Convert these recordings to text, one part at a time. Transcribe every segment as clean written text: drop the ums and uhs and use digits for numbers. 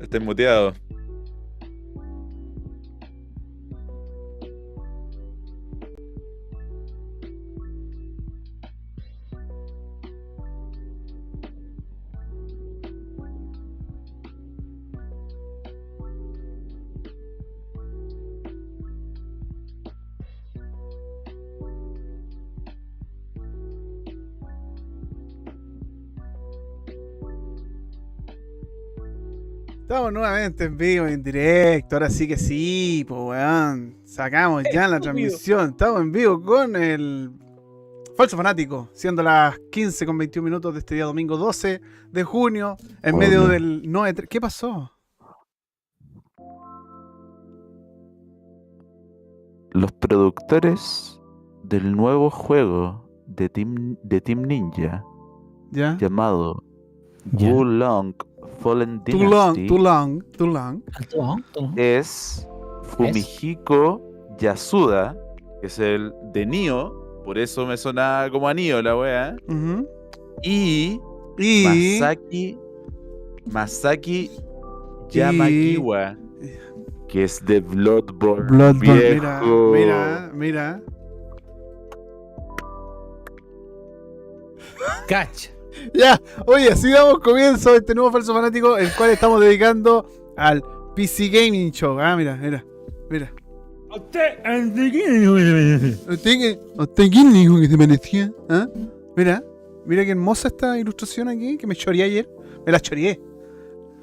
Estás muteado. Estamos nuevamente en vivo, en directo. Ahora sí que sí, pues weón. Sacamos ya la transmisión. Estamos en vivo con el Falso Fanático, siendo las 15:21 de este día domingo 12 de junio, en medio del 9. ¿Qué pasó? Los productores del nuevo juego de Team Ninja ¿Ya? llamado Ya. Wulong Fallen Too long, Dynasty too long, too long. es Fumihiko Yasuda, que es el de Nioh, por eso me sonaba como a Nioh la wea, Ujú. y Y Masaki Yamagiwa, que es de Bloodborne, Bloodborne, viejo. mira. Cacha. Ya, oye, así damos comienzo a este nuevo Falso Fanático, el cual estamos dedicando al PC Gaming Show. Ah, mira. ¿Usted quién dijo que se merecía? ¿Ah? Mira qué hermosa esta ilustración aquí, que me choreé ayer. Me la choreé.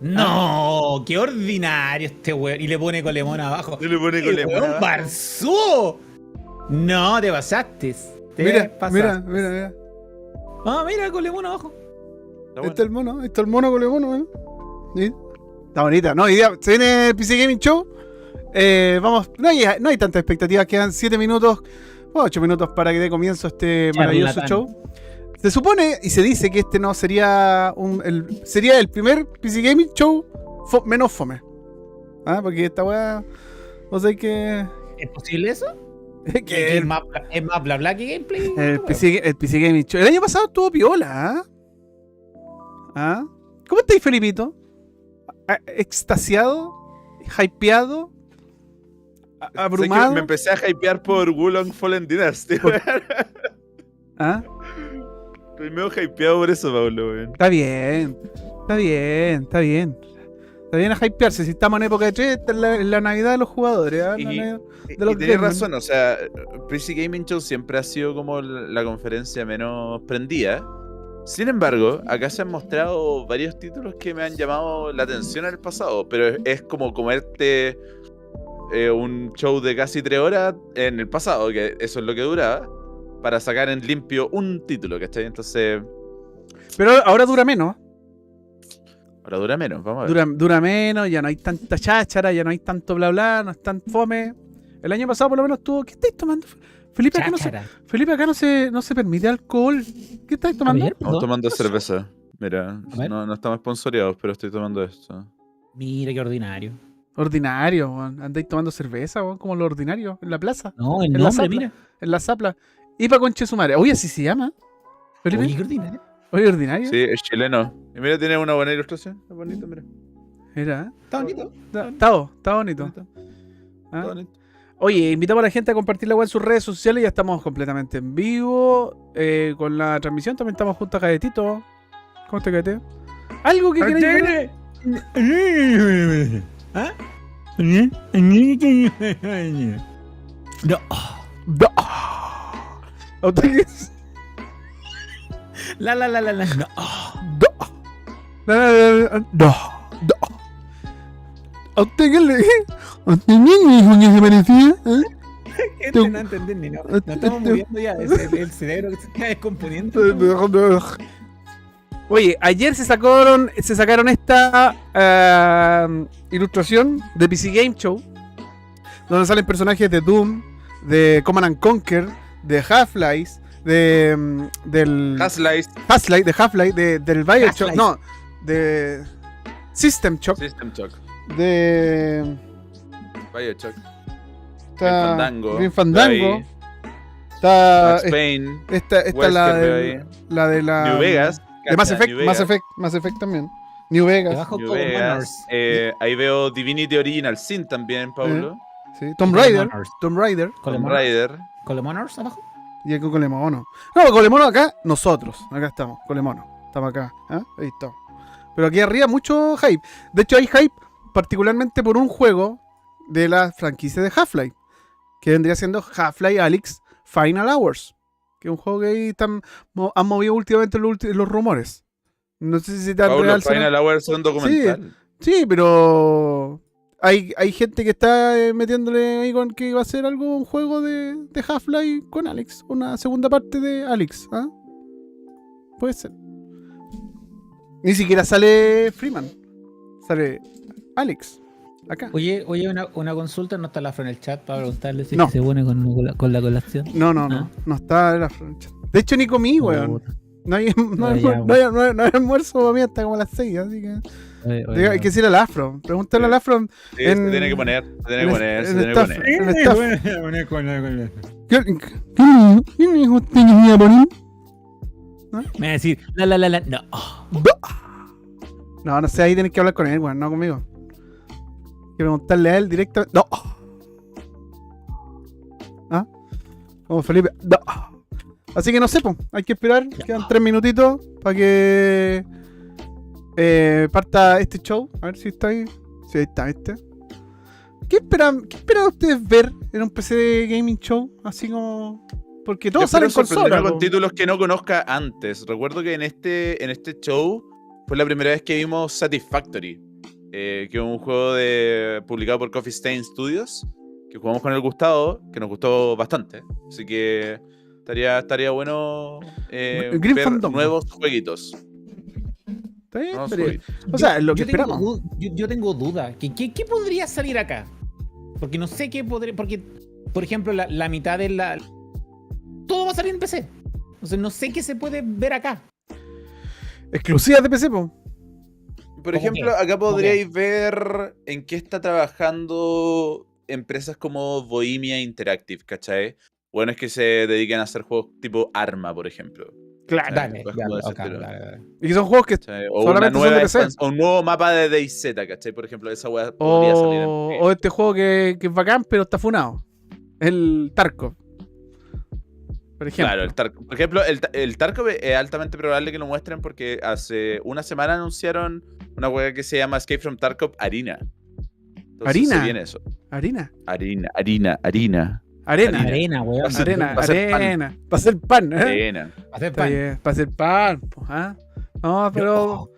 No, qué ordinario este weón. Y le pone Colemono abajo. Y le pone Colemono ¡Weón abajo. Barzú! No, te pasaste. Mira. Ah, mira, Colemono abajo. Ahí está el mono con el mono, ¿eh? ¿Sí? Está bonita. No, hoy día se viene el PC Gaming Show. Vamos, no hay tantas expectativas, quedan 7 minutos, 8 minutos para que dé comienzo este maravilloso show. Se supone y se dice que este no sería sería el primer PC Gaming Show menos fome. ¿Ah? Porque esta weá, o sea que ¿Es posible eso? que Es más bla bla que gameplay. el PC Gaming Show. El año pasado estuvo piola, ¿Ah? ¿Cómo estáis, Felipito? ¿Extasiado? ¿Hypeado? ¿Abrumado? ¿Sabes que me empecé a hypear por Wulong Fallen Dynasty? ¿Ah? Estoy medio hypeado por eso, Pablo, weón. Está bien a hypearse. Si estamos en época de 3, esta es la Navidad de los jugadores, ¿ah? Y de tenés los gamers. razón, o sea, PC Gaming Show siempre ha sido como la conferencia menos prendida. Sin embargo, acá se han mostrado varios títulos que me han llamado la atención en el pasado, pero es como comerte un show de casi 3 horas en el pasado, que eso es lo que duraba, para sacar en limpio un título, ¿cachai? Entonces, Pero ahora dura menos. ahora dura menos, vamos a ver. Dura menos, ya no hay tanta cháchara, ya no hay tanto bla bla, no es tan fome. El año pasado por lo menos estuvo. ¿Qué estáis tomando? Felipe, acá no se permite alcohol. ¿Qué estáis tomando? Estamos tomando cerveza. Mira, no estamos sponsoreados, pero estoy tomando esto. Mira qué ordinario. Ordinario, weón. Andáis tomando cerveza, weón, como lo ordinario, en la plaza. No, el En la nombre, zapla. mira. En la zapla. Y pa' conche su madre. Oye, así se llama. Felipe. Oye, qué ordinario. Oye, ordinario. Sí, es chileno. Y mira, tiene una buena ilustración. Es bonito, mira. Mira. Está bonito. Está bonito. ¿Ah? Está bonito. Oye, invitamos a la gente a compartir la web en sus redes sociales. Ya estamos completamente en vivo con la transmisión. También estamos junto a Caetito. ¿Cómo está, Caetito? ¿Algo que queráis ver? ¿Ah? No. ¿A usted qué es? La. No. No. ¿A usted qué le dije? ¿A usted quién le dijo que se parecía? Gente, no entendí ni no. Nos estamos muriendo ya. El cerebro que se está descomponiendo. Oye, ayer se sacaron esta ilustración de PC Game Show, donde salen personajes de Doom, de Command and Conquer, de Half-Life, del Half-Life, del Bioshock, no, de System Shock, de Bioshock, Green Fandango, está Max Payne, esta la de New Vegas, de Mass New Vegas. Effect también. New Vegas. Debajo New Colemonos. Vegas. Ahí veo Divinity Original Sin también, Pablo. Sí. Tomb Raider. Colemonos. Tomb Raider. Tomb Raider. Colemonos abajo. Y aquí Colemono. No, Colemono acá, nosotros. Acá estamos, Colemono. Estamos acá. Ahí estamos. Pero aquí arriba mucho hype. De hecho hay hype particularmente por un juego de la franquicia de Half-Life. Que vendría siendo Half-Life Alyx Final Hours. Que es un juego que ahí han movido últimamente los rumores. No sé si tan Pablo, real Final será. Hour son documental. Sí, pero hay gente que está metiéndole ahí con que va a ser algo, un juego de Half-Life con Alyx. Una segunda parte de Alyx. Puede ser. Ni siquiera sale Freeman. Sale Alyx. Acá. Oye, una consulta, no está la en el chat para preguntarle si No. es que se pone con la colación. No está la francha. De hecho, ni comí, weón. No hay almuerzo para mí hasta como las 6, así que. Hay que decir al Afro. Pregúntale al Afro. Sí, se tiene que poner. ¿Quién dijo usted que me iba a poner? Me va a decir, no. No sé, ahí tenés que hablar con él, weón, no conmigo. Hay que preguntarle a él directamente. No. Como Felipe. No. Así que no sé, po. Hay que esperar. Quedan 3 minutitos para que parta este show. A ver si está ahí. Sí, ahí está este. ¿Qué esperan ustedes ver en un PC gaming show? Así como. Porque todos salen consola. Con títulos que no conozca antes. Recuerdo que en este show fue la primera vez que vimos Satisfactory. Que es un juego publicado por Coffee Stain Studios. Que jugamos con el Gustavo. Que nos gustó bastante. Así que estaría bueno ver Fandom. nuevos jueguitos. ¿Está bien? Nuevos Pero, jueguitos. o sea, lo que esperamos. Yo tengo duda. ¿Qué podría salir acá? Porque no sé qué podría. Porque, por ejemplo, la mitad de la. Todo va a salir en PC. Entonces no sé qué se puede ver acá. Exclusivas de PC, po. Por ejemplo, acá podríais ver en qué está trabajando empresas como Bohemia Interactive, ¿cachai? Bueno, es que se dediquen a hacer juegos tipo Arma, por ejemplo. Claro. Dale, Pues ya, como de ese ok, estilo. dale. Y que son juegos que ¿Cachai? O una solamente son nueva de PC. o un nuevo mapa de DayZ, ¿cachai? Por ejemplo, esa weá podría salir en O este juego que es bacán, pero está funado. El Tarkov. Por ejemplo. Claro, el Tarkov. Por ejemplo, el Tarkov es altamente probable que lo muestren porque hace una semana anunciaron una weá que se llama Escape from Tarkov Arena. Entonces, ¿Harina? se viene eso. Harina. Arena. Arena, weón. Arena. Va a ser pan. Arena. Para hacer pan, ¿eh? Arena. Hacer Está pan. bien, para hacer pan, po, ¿ah? No, pero.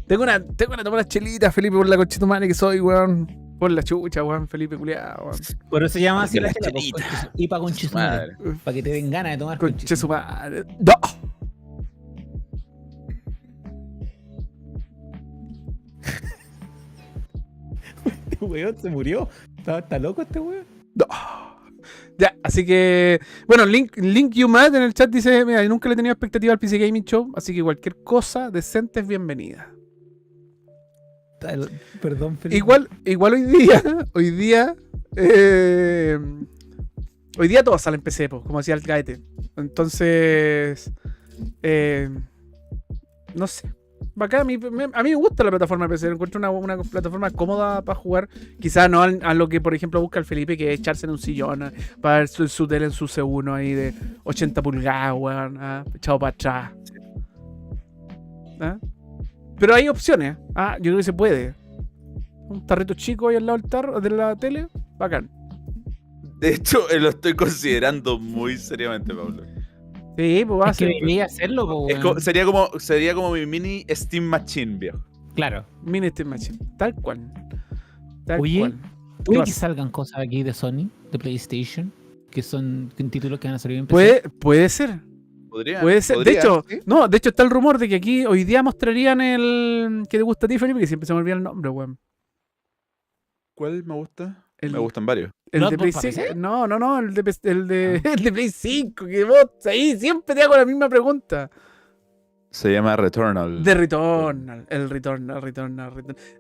Tengo una tomar chelita, Felipe, por la conchita madre que soy, weón. Por la chucha, weón, Felipe culiado, weón. Pero se llama así Porque la la chela, chelita. y para conchizumare. Para que te den ganas de tomar Conche su madre. Este weón se murió. Está loco este weón. Ya, así que. Bueno, Link You Mad en el chat dice: mira, yo nunca le he tenido expectativa al PC Gaming Show, así que cualquier cosa decente es bienvenida. Perdón, Felipe. Igual hoy día todos salen PC, po, como decía el Gaete. Entonces, no sé. Bacán, a mí me gusta la plataforma de PC. Encuentro una plataforma cómoda para jugar. Quizás no a lo que, por ejemplo, busca el Felipe, que es echarse en un sillón para ver su tele en su C1 ahí de 80 pulgadas, weón, echado para atrás. Pero hay opciones. Yo creo que se puede. Un tarrito chico ahí al lado de la tele. Bacán. De hecho, lo estoy considerando muy seriamente, Pablo. Sí, pues va a Es que ser debería hacerlo, po, weón. Sería como mi mini Steam Machine, viejo. Claro. Mini Steam Machine. Tal cual. Oye, ¿Qué ¿puede que pasa? salgan cosas aquí de Sony, de PlayStation? Que son títulos que van a salir en PC. Puede ser. Puede ser. De hecho, ¿sí? de hecho está el rumor de que aquí hoy día mostrarían el que te gusta a ti, Felipe, que siempre se me olvida el nombre, weón. ¿Cuál me gusta? El- Me gustan varios. El ¿No de es Play por 5. PC? No, el de Play 5, que vos ahí siempre te hago la misma pregunta. Se llama Returnal. De Returnal. El Returnal.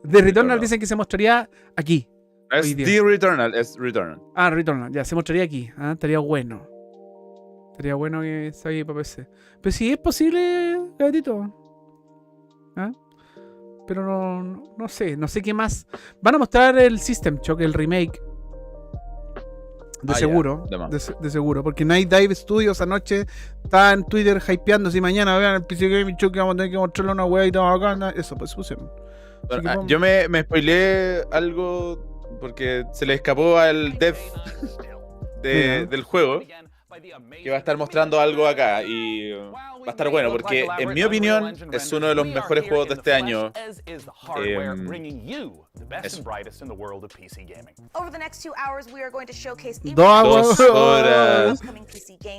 De Returnal dicen que se mostraría aquí. hoy Es día. The Returnal, es Returnal. Returnal, ya, se mostraría aquí. Estaría bueno. Sería bueno que salga para PC. Pero si es posible, gatito. ¿Ah? Pero no sé. No sé qué más. Van a mostrar el System Shock, el remake. De seguro. De seguro. Porque Night Dive Studios anoche está en Twitter hypeando. Si mañana vean el PC Gaming Show que vamos a tener que mostrarle una weá y todo acá. Eso, pues pusieron. Bueno, yo me spoileé algo porque se le escapó al dev del juego, que va a estar mostrando algo acá y va a estar bueno porque en mi opinión es uno de los mejores juegos de este año. Dos horas.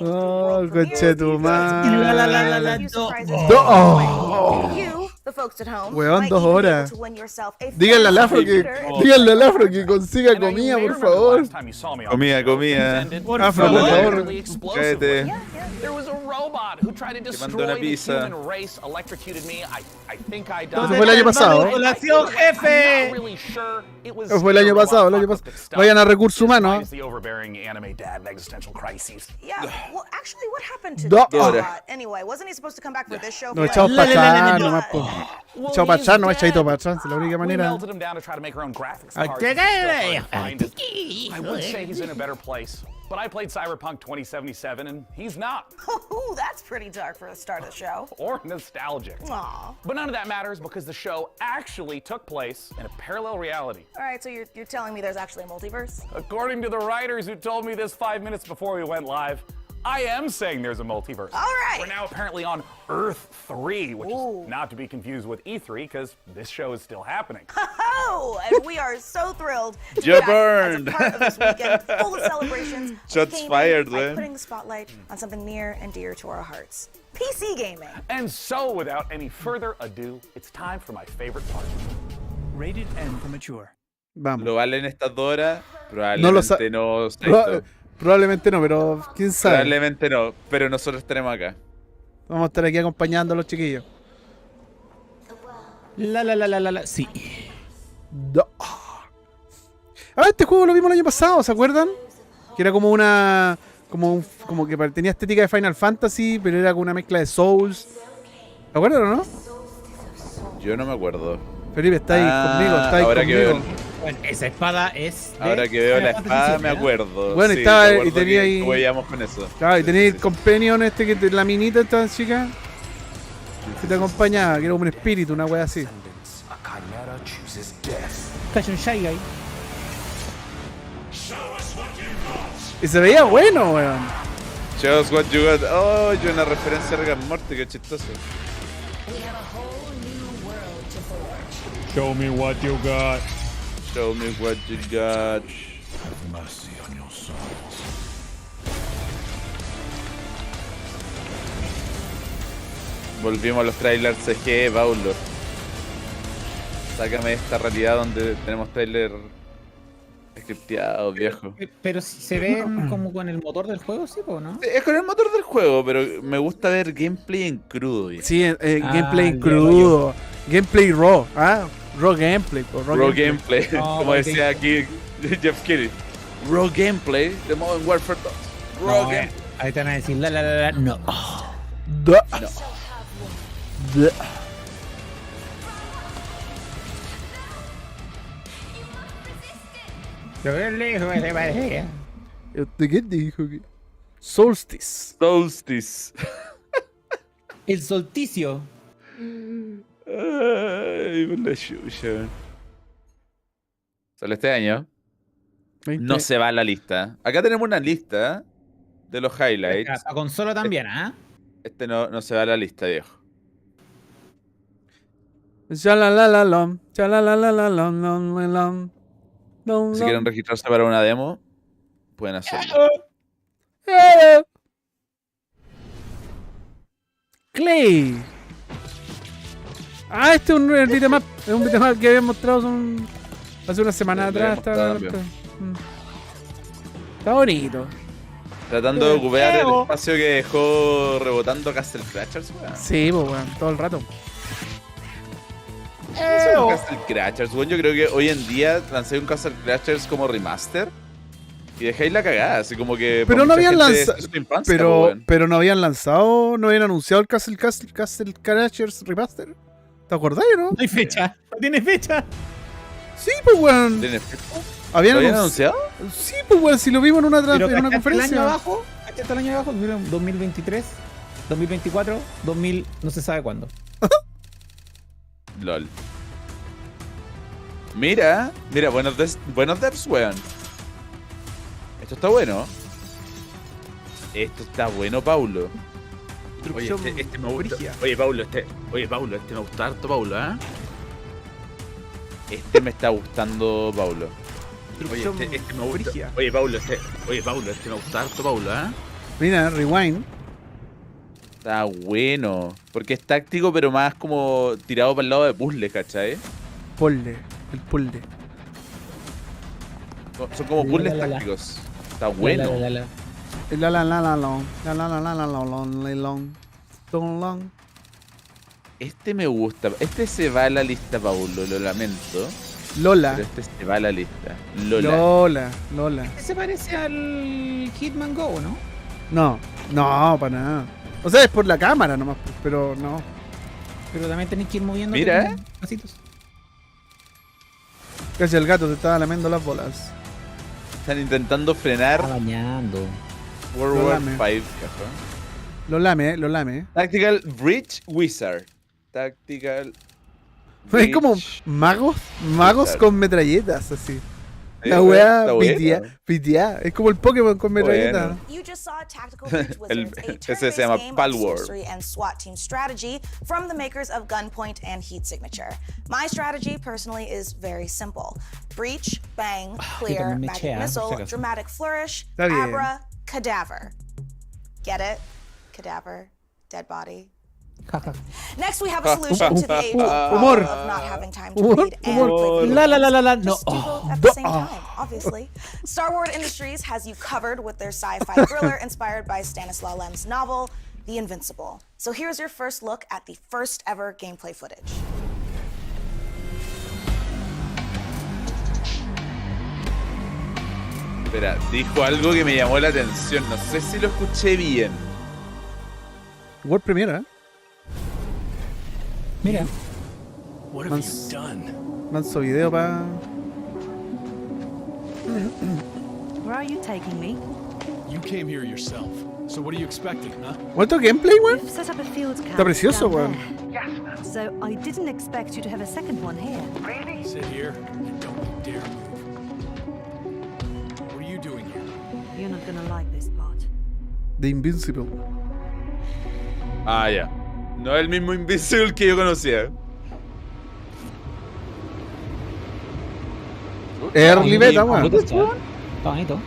Oh, conchetumare. Weón, 2 horas. Díganle al afro que consiga comida, por favor. Comida. Afro, por favor. Cállate. Te mandó una pizza. Eso fue el año pasado. ¡Colación, jefe! Eso fue el año pasado. Vayan a recursos humanos. 2 horas. No, echados para atrás nomás, po. Echado para atrás, no echadito para atrás. Es la única manera. But I played Cyberpunk 2077 and he's not. Ooh, that's pretty dark for the start of the show. Or nostalgic. Aww. But none of that matters because the show actually took place in a parallel reality. Alright, so you're telling me there's actually a multiverse? According to the writers who told me this 5 minutes before we went live, I am saying there's a multiverse. All right. We're now apparently on Earth 3, which Ooh. is not to be confused with E3 because this show is still happening. Oh, and we are so thrilled to You're be back burned. as a part of this weekend full of celebrations. Shots gaming fired, by man. putting the spotlight on something near and dear to our hearts. PC gaming. And so, without any further ado, it's time for my favorite part. Rated M for mature. Vamos. ¿Lo valen estas 2 horas? No lo sa- Probablemente no. Saito. Probablemente no, pero quién sabe. Probablemente no, pero nosotros estaremos acá. Vamos a estar aquí acompañando a los chiquillos. Sí. Este juego lo vimos el año pasado, ¿se acuerdan? Que era como una... Como que tenía estética de Final Fantasy, pero era como una mezcla de Souls. ¿Se acuerdan o no? Yo no me acuerdo. Felipe, está ahí conmigo, está ahí ahora conmigo. que veo, Bueno, esa espada es. ahora que veo la espada me acuerdo. Bueno, Sí, estaba- recuerdo y tenía que ahí- jugábamos con eso. Claro, y Sí, tenía sí, el sí. companion la minita esta chica que te acompañaba, que era como un espíritu, una wea así. Cacho un Shy Guy. Y se veía bueno, weón. Show us what you got. Oh, yo una referencia a Rick and Morty, qué chistoso. Show me what you got. Show me what you got. Volvimos a los trailers CG, Paulo. Sácame de esta realidad donde tenemos trailer scripteados, viejo. Pero si se ven como con el motor del juego, sí, ¿o no? Es con el motor del juego, pero me gusta ver gameplay en crudo, viejo. Sí, gameplay ya, crudo. Gameplay raw. Raw gameplay. Raw gameplay, No, como porque- decía aquí Jeff Kelly. Raw gameplay de Modern Warfare 2. Raw No, gameplay. ahí te van a decir no. Da. Da. ¿De qué dijo? Solstice. Solstice. El solsticio. Ay, por la chucha. Solo este año. 20. No se va a la lista. Acá tenemos una lista de los highlights. A consola también, ¿ah? Este no se va a la lista, viejo. Chalalalalom, chalalalalom, Si quieren registrarse para una demo, pueden hacerlo. Clay. Este es un beatmap. Es un beatmap que habían mostrado hace una semana Sí, lo atrás. habíamos Está, mostrado está bonito. Tratando de ocupar el espacio que dejó rebotando Castle Crashers, weón. Sí, pues weón, todo el rato. Castle Crashers, weón. Yo creo que hoy en día lancé un Castle Crashers como remaster. Y dejáis la cagada, así como que. Pero no habían lanzado. Pero. Pero no habían lanzado, no habían anunciado el Castle Crashers Remaster. ¿Te acordás, no? No hay fecha. No tiene fecha. Sí, pues weón. ¿Habían ¿Lo habían anunciado? Sí, pues weón, si lo vimos en una, Pero en una ¿cachaste el conferencia. año abajo? ¿Cachaste el año abajo? 2023, 2024, 2000, no se sabe cuándo. LOL. Mira, buenos devs, weón. Esto está bueno. Esto está bueno, Paulo. Oye, este me gusta. Oye, Paulo, este me gusta harto, Paulo, ¿eh? Este me está gustando, Paulo. Oye, este me gusta. Oye, Paulo, este me gusta harto, Paulo, ¿eh? Mira, rewind. Está bueno. Porque es táctico, pero más como tirado para el lado de puzzle, ¿cachai? El puzzle. Son como puzzles La. tácticos. Está bueno. Este me gusta. Este se va a la lista, Paulo. Lo lamento. Lola. Pero este se va a la lista. Lola. Este se parece al Hitman Go, ¿no? No, para nada. O sea, es por la cámara nomás, pero no. Pero también tenés que ir moviendo. Mira, pasitos. Casi el gato te estaba lamiendo las bolas. Están intentando frenar bañando. World War lame. 5. Lo lame. Tactical Bridge Wizard. Tactical. Es como magos Wizard. con metralletas, así. Sí, La weá está bueno. pitiá. Es como el Pokémon con metralletas. Bueno. You just saw Tactical Bridge Wizards, a ese turn-based se llama game of Palworld. history and SWAT team strategy from the makers of Gunpoint and Heat Signature. My strategy, personally, is very simple. Breach, bang, clear, también me magic chea, por si missile, acaso. dramatic flourish, Está bien. abra, cadaver. Get it? Cadaver, dead body. Next, we have a solution to the age Humor. of not having time to Humor. read and play video La. games. No. Just do both at the same time, obviously. Star Wars Industries has you covered with their sci-fi thriller inspired by Stanislaw Lem's novel, The Invincible. So here's your first look at the first ever gameplay footage. Espera, dijo algo que me llamó la atención. No sé si lo escuché bien. World Premiere, ¿eh? Mira. What have you done? Manso video pa. Where are you taking me? You came here yourself. So what are you expecting, huh? ¿Cuánto gameplay, weón? We've set up a field camp. Está precioso, down weón. there. So I didn't expect you to have a second one here. Sit here and don't you dare move. What are you doing here? You're not gonna like this part. The Invincible. Ah, ya. No es el mismo Invisible que yo conocía. Early beta, weón. Está bonito.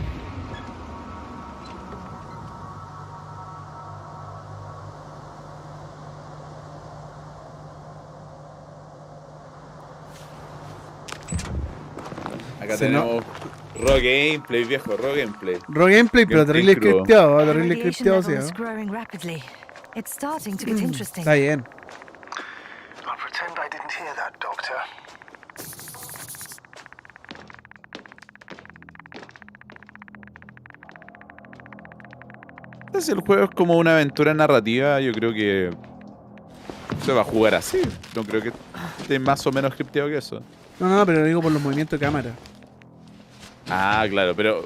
Acá Se tenemos raw gameplay, viejo, raw gameplay. Raw gameplay, pero Gameplay terrible crudo. scripteado, The terrible radiation scripteado, sí, level is ¿eh? growing rapidly. It's starting to get interesting. Está bien. I'll pretend I didn't hear that, Doctor. Si el juego es como una aventura narrativa, yo creo que se va a jugar así. No creo que esté más o menos scripteado que eso. No, pero lo digo por los movimientos de cámara. Ah, claro, pero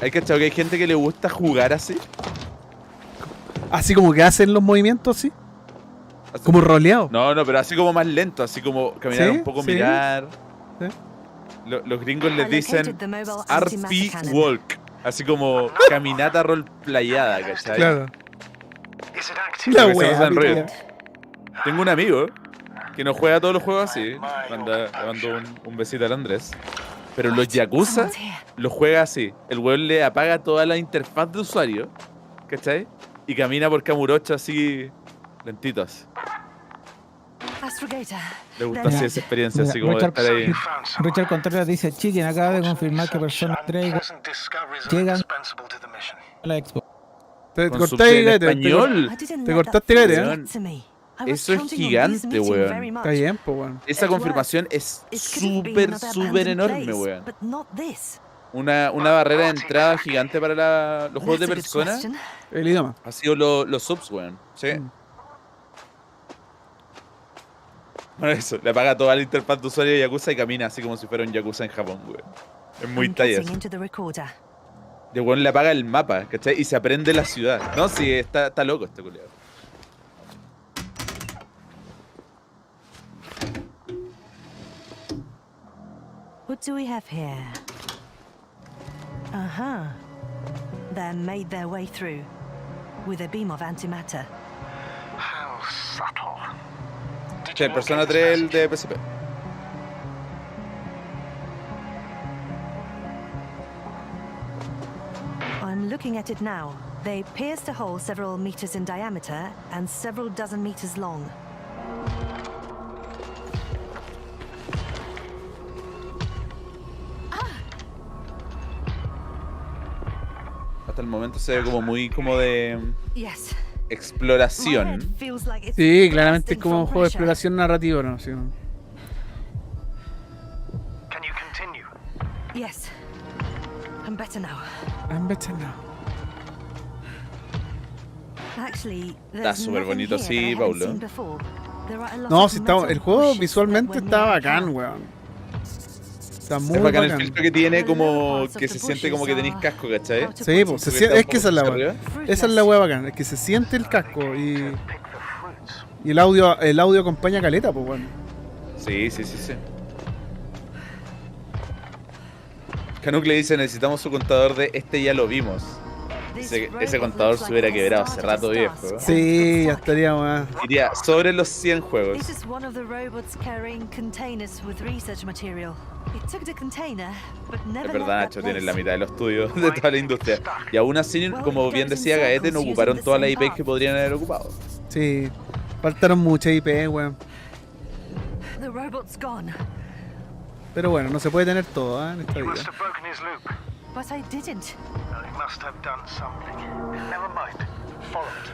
¿hay cachado que hay gente que le gusta jugar así? Así como que hacen los movimientos, sí. Así- Como roleado. No, pero así como más lento, así como caminar ¿Sí? un poco, ¿Sí? mirar. ¿Sí? Los gringos les I dicen located the mobile RP antimatter cannon. Walk, así como caminata roleplayada, ¿cachai? Claro. Is it active? La Porque se wea, usa en pitiá. Riot. Tengo un amigo que no juega todos los juegos así. Le mando un besito al Andrés. Pero los Yakuza Someone's here. los juega así. El weón le apaga toda la interfaz de usuario, ¿cachai? Y camina por Kamurocho así, lentitos. Astrogator. Le gusta Then- así esa experiencia, así Mira, como de Richard- estar ahí. Found some Richard Contreras dice, Chicken acaba de confirmar que Persona 3 igual unpleasant discoveries Llegan- indispensable to the mission. a la Expo. Te Con cortáis, subtítulos en cállate, español. I didn't Te let cortaste, that cállate, feeling ¿eh? get to me. I was Eso es counting on this gigante, meeting weón. very much. Está bien, pues, weón. Esa At confirmación worst, es it could have been súper, another súper abandoned enorme, place, weón. but not this. una barrera de entrada gigante para los juegos de That's a good Persona question. El idioma. ha sido los subs, weón. Sí. Bueno, eso, le apaga toda la interfaz de usuario de Yakuza y camina así como si fuera un Yakuza en Japón, weón. Es muy I'm talla. guessing into the recorder. De weón le apaga el mapa, ¿cachai? Y se aprende la ciudad. No, sí, está loco este culiado. What do we have here? Uh-huh. They made their way through with a beam of antimatter. How subtle. Sí, el Persona 3 el de PSP. I'm looking at it now. They pierced a hole several meters in diameter and several dozen meters long. Hasta el momento se ve como muy como de Yes. My exploración. head feels like it's Sí, claramente es bursting como un from juego de pressure. exploración narrativa, ¿no? Sí. Can you continue? Yes. I'm better now. I'm better now. Actually, Está there's súper nothing bonito, here that sí, I haven't Paulo. seen before. There are a lot No, of sí está, metal el juego bushes visualmente that were está near bacán, camp. weón. Está muy Es bacán el bacán. filtro que tiene, como que se siente como que tenéis casco, ¿cachai? Sí, pues, Porque está un es que esa es la poco weá. hacia Esa es la weá bacán, es que se siente el casco y el audio acompaña caleta, pues weón. Sí. Canuck le dice, necesitamos su contador de este ya lo vimos. Ese contador se hubiera quebrado hace rato, viejo. Sí, ya estaría más. Diría, sobre los 100 juegos. This is one of the robots carrying containers with research material. It took the container, but never Es left verdad, that Nacho, tienen place. la mitad de los estudios de toda la industria. Y aún así, como bien decía Gaete, no ocuparon todas las IPs que podrían haber ocupado. Sí, faltaron muchas IP, weón. The robot's gone, Pero bueno, no se puede tener todo, ¿eh? En esta You vida. must have broken his loop. but I didn't. He must have done something. Never mind. Follow it.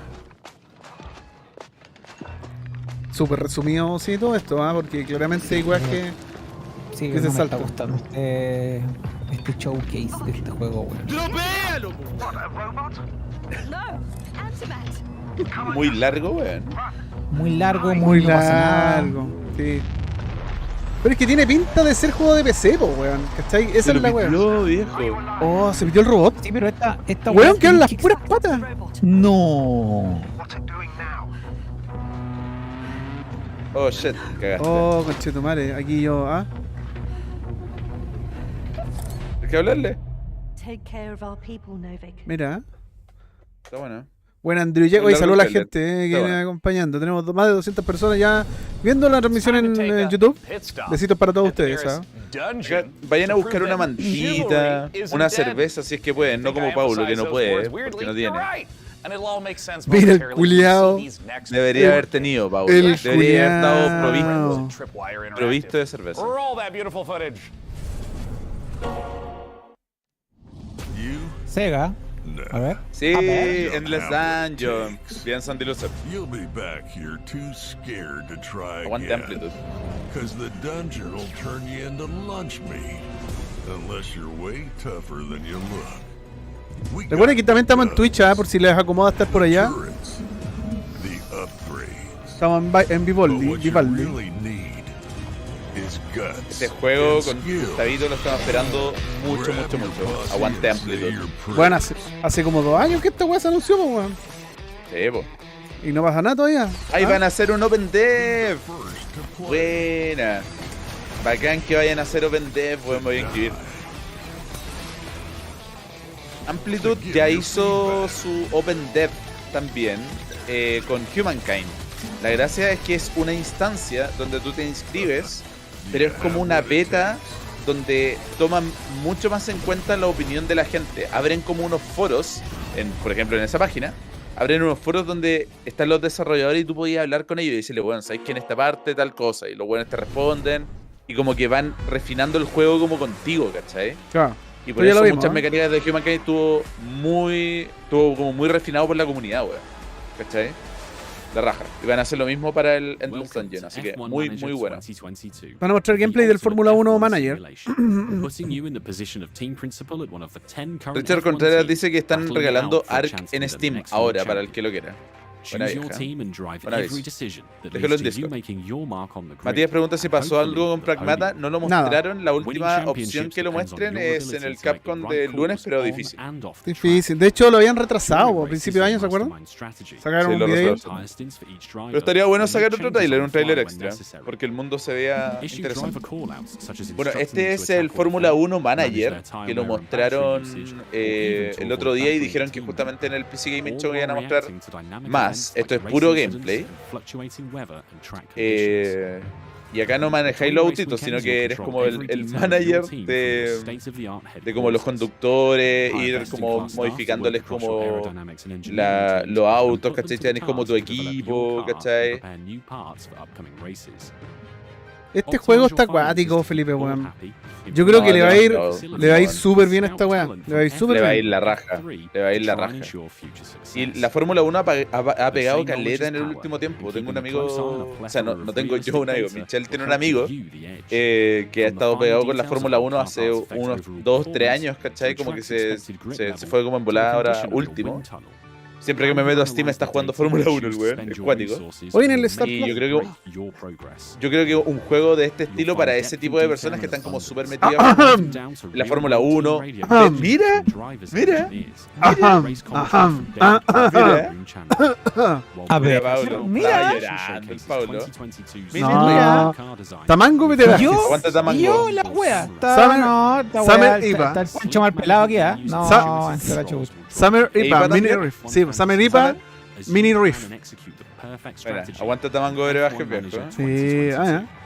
Súper resumido, sí, todo esto, ¿ah? Porque claramente hay weas que. Sí, ¿Qué no se me salta? está gustando este showcase de este juego, weón. What, a robot? No, antimat. Muy largo, weón. Muy largo, Muy no pasa nada. largo, sí. Pero es que tiene pinta de ser juego de PC, po, weón. ¿Cachai? Esa es la weón. No, viejo. Oh, se metió el robot. Sí, pero esta Weón, weá quedan las tiene puras patas. Robot. No. What's it doing now? Oh, shit, cagaste. Oh, conchetumare, aquí yo, ¿ah? Hay que hablarle. Take care of our people, Novik. Mira. Está bueno. Bueno, Andrew, hoy Largo saludo a la trailer. gente que Está viene bueno. acompañando. Tenemos más de 200 personas ya viendo la transmisión en YouTube. Besitos para todos ustedes, ¿ah? Acá, vayan a buscar una mantita, una cerveza si es que pueden, no como Paulo que no puede, porque no tiene. Mira el culiao. Debería haber tenido, Paulo. El Debería haber estado culiao. provisto de cerveza. Roll that beautiful footage. Sega. A ver. Sí, Endless Dungeon. Bien Sandy Loser. You'll be back here too scared to try Aguante again. amplitud. Cause the dungeon will turn you into lunch meat. Unless you're way tougher than you look. We Recuerden que got también estamos en Twitch, ¿ah? Por si les acomoda estar por allá. turrets, the upgrades. Estamos en But Vivaldi. what you Vivaldi. really need is guts. Este juego and con skill. Gustavito lo estamos esperando mucho. Aguante amplitud. Bueno, hace como 2 años que esta weá se anunció, po, weón. Sí, po. Y no pasa nada todavía. Ahí ¿Ah? van a hacer un Open Dev. Buena. Bacán que vayan a hacer Open Dev, weón, me voy a inscribir. Amplitude ya hizo su Open Dev también con Humankind. La gracia es que es una instancia donde tú te inscribes, pero es como una beta donde toman mucho más en cuenta la opinión de la gente. Abren como unos foros, por ejemplo en esa página, abren unos foros donde están los desarrolladores y tú podías hablar con ellos y decirle, bueno, ¿sabes que en esta parte tal cosa? Y los buenos te responden y como que van refinando el juego como contigo, ¿cachai? Claro. Y por Pero ya eso lo vimos, muchas ¿eh? mecánicas de Humankind estuvo como muy refinado por la comunidad, weón. ¿Cachai? La raja. Y van a hacer lo mismo para el Endless Dungeon, así que muy, muy bueno. Van a mostrar gameplay del Fórmula 1 Manager. Richard Contreras dice que están regalando Ark en Steam ahora, para el que lo quiera. Buena vieja. Buena vieja. Déjalo en Discord. Matías pregunta si pasó algo con Pragmata. No lo mostraron. La última opción que lo muestren es en el Capcom del lunes, pero difícil. Difícil. De hecho, lo habían retrasado a principios de año, ¿se acuerdan? Sacaron Sí, un video. Pero estaría bueno sacar otro trailer, un trailer extra, porque el mundo se vea interesante. Bueno, este es el Fórmula 1 Manager, que lo mostraron el otro día y dijeron que justamente en el PC Gaming Show iban a mostrar más. Esto es puro gameplay. Y acá no manejáis los autitos, sino que eres como el manager de como los conductores, ir como modificándoles como los autos, ¿cachai? Tenés como tu equipo, ¿cachai? Este juego está acuático, Felipe, weón. Yo creo que le va a ir súper bien a esta weá. Le va a ir súper bien. Le va a ir la raja. Le va a ir la raja. Y la Fórmula 1 ha pegado caleta en el último tiempo. Tengo un amigo, o sea, no tengo yo un amigo. Michelle tiene un amigo que ha estado pegado con la Fórmula 1 hace unos 2-3 años, ¿cachai? Como que se fue como en volada ahora último. Siempre que me meto a Steam está jugando Fórmula 1 el weón, es cuático. Hoy en el Star Y yo creo que un juego de este estilo para ese tipo de personas que están como súper metidas en la Fórmula 1. Mira. A ver, Paulo. mira. Estaba llorando el Paulo. No. Tamango, vete a Aguanta Tamango. Yo la wea. Summer IPA. Está el Pancho mal pelado aquí, ¿ah? No, se la chucha. Summer IPA, IPA Mini también. Riff. Sí, Summer IPA, Mini Riff. Mira, aguanta Tamango de brebaje, viejo. Sí,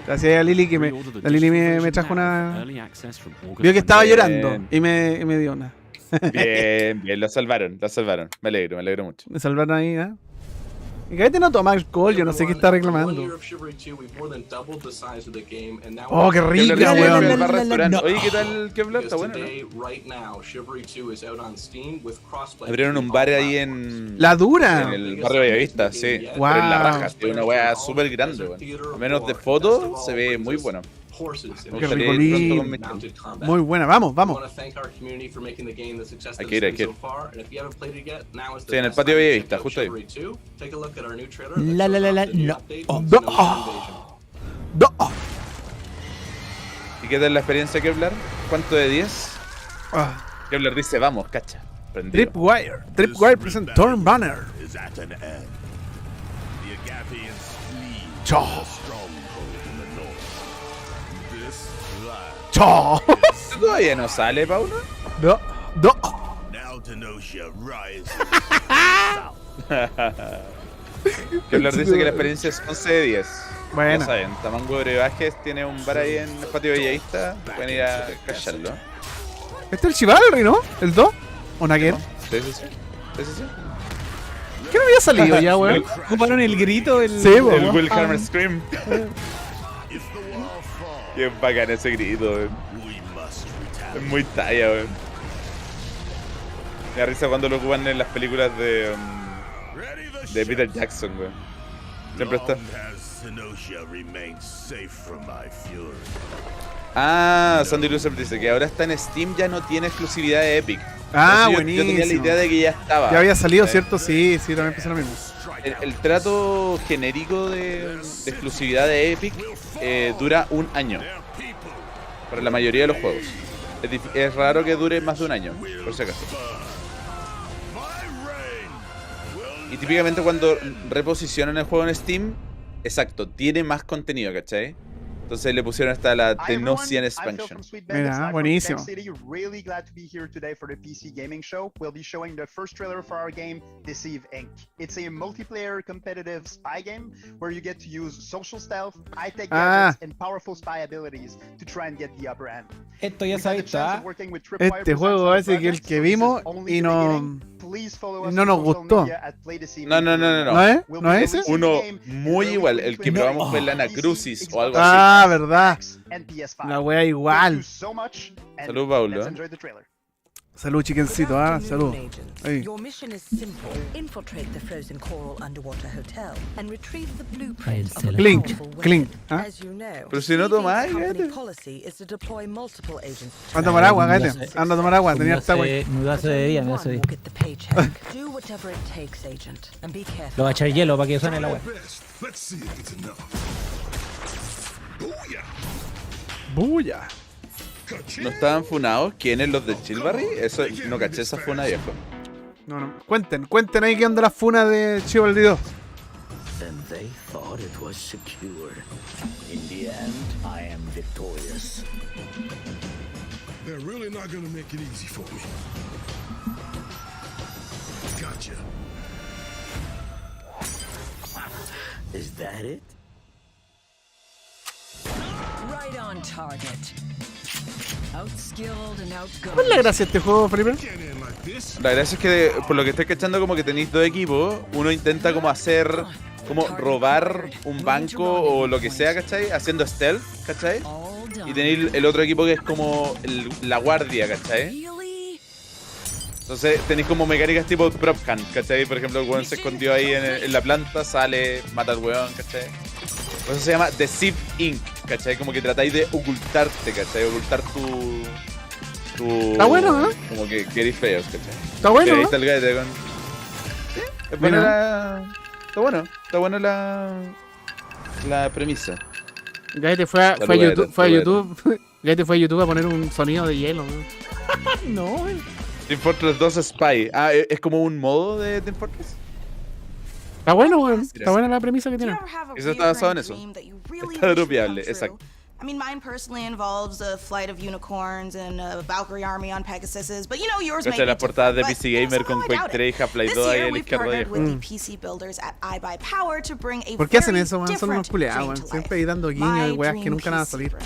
gracias a Lili que la Lili me trajo una. Vio que estaba llorando y me dio una. Bien, lo salvaron. Me alegro mucho. Me salvaron ahí, ¿eh? Y Gaete no toma alcohol, yo no sé qué está reclamando. Oh, qué rica, weón. Oye, ¿qué tal Kevlar? Está bueno, ¿no? Abrieron un bar ahí en... La dura. En el barrio Bellavista, sí. Wow. Pero en la raja, es una weá súper grande, weón. Al menos de foto se ve muy bueno. Qué ricolín. Muy buena, vamos. Hay que ir. Sí, en el patio Bellavista, justo ahí. No. ¿Y qué tal la experiencia, Kevlar? ¿Cuánto de 10? Ah. Kevlar dice, vamos, cacha. Prendido. Tripwire presenta Torn Banner. Chao. ¿Todavía no sale, Paulo? No. Kevlar dice que la experiencia es 11 de 10. Bueno. Ya saben, Tamango de Brebajes tiene un bar ahí en el patio Bellavista. Pueden ir a callarlo. Este es el Chivalry, ¿no? ¿El 2? ¿O Nagel? Sí. ¿Qué no había salido ya, weón? Ocuparon el grito, Sí, El weón. Will Hammer Scream. Qué bacán ese grito, weón. Es muy talla, weón. Me da risa cuando lo ocupan en las películas de Peter Jackson, weón. Siempre está. Sandy Loser dice que ahora está en Steam, ya no tiene exclusividad de Epic. Buenísimo. Yo tenía la idea de que ya estaba. Ya había salido, ¿cierto? Sí, también pensé lo mismo. El trato genérico de exclusividad de Epic dura un año. Para la mayoría de los juegos. Es raro que dure más de un año, por si acaso. Y típicamente cuando reposicionan el juego en Steam, exacto, tiene más contenido, ¿cachai? Entonces le pusieron hasta la Tenosian Expansion. Mira, buenísimo. Really glad to be here today for the PC Gaming Show. We'll be showing the first trailer for our game, Deceive Inc. It's a multiplayer competitive spy game where you get to use social stealth, high-tech gadgets, and powerful spy abilities to try and get the upper hand. Esto ya se ha visto, Este juego ese que el que vimos y no nos gustó. No. ¿No es? ¿No es ese? Uno muy igual, el que probamos fue el Anacrucis o algo así. Verdad. La wea igual. Salud, Paulo. Salud, chickencito, salud. Ahí. Your mission is simple. Infiltrate the frozen coral underwater hotel and retrieve the blueprint of the Clink, powerful weapon. clink. As you know, Pero si no tomáis, company cállate. policy is to deploy multiple agents. Anda a tomar agua, cállate. Anda a tomar agua, tenía esta agua. Me hace de día, me hace de One will get the paycheck. Do whatever it takes, agent, and be careful. Lo va a echar hielo para que suene el agua. Let's see if it's enough. Bulla. ¿No estaban funados? ¿Quiénes? ¿Los de Chilbarry? Eso, no caché esa funa, viejo. No. Cuenten ahí qué onda la funa de Chivalry 2. And they thought it was secure. In the end, I am victorious. They're really not gonna make it easy for me. Gotcha. Is that it? Right on target. Outskilled and outgunned. ¿Cuál es la gracia de este juego, Felipe? La gracia es que, por lo que estoy cachando, como que tenéis dos equipos. Uno intenta como hacer, como robar un banco o lo que sea, ¿cachai? Haciendo stealth, ¿cachai? Y tenéis el otro equipo que es como la guardia, ¿cachai? Entonces tenéis como mecánicas tipo prop hunt, ¿cachai? Por ejemplo, el weón se escondió ahí en la planta, sale, mata al weón, ¿cachai? Por eso se llama Deceive Inc., ¿cachai? Como que tratáis de ocultarte, ¿cachai? Ocultar tu... Está bueno, ¿eh? Como que eres feos, ¿cachai? Está bueno, Ahí ¿no? está el gaete con... Sí, es buena la... Está bueno la premisa. Gaete fue a YouTube. Gaete fue a YouTube a poner un sonido de hielo, ¿no? No, Team Fortress 2 Spy. Ah, ¿es como un modo de Team Fortress? Está bueno, weón. Está buena la premisa que tiene. Eso está basado en eso. Está dropeable, exacto. I mean, mine personally involves a flight of unicorns and a Valkyrie army on Pegasuses, but you know yours may be las portadas de different, PC Gamer con Quake 3 y Half-Life 2 ahí a la izquierda. with the PC builders at iBuyPower to bring a ¿Por qué hacen very eso, weón? Son unos different culeados, dream weón. to life. Siempre ahí dando guiños y weas que My nunca van a dream salir.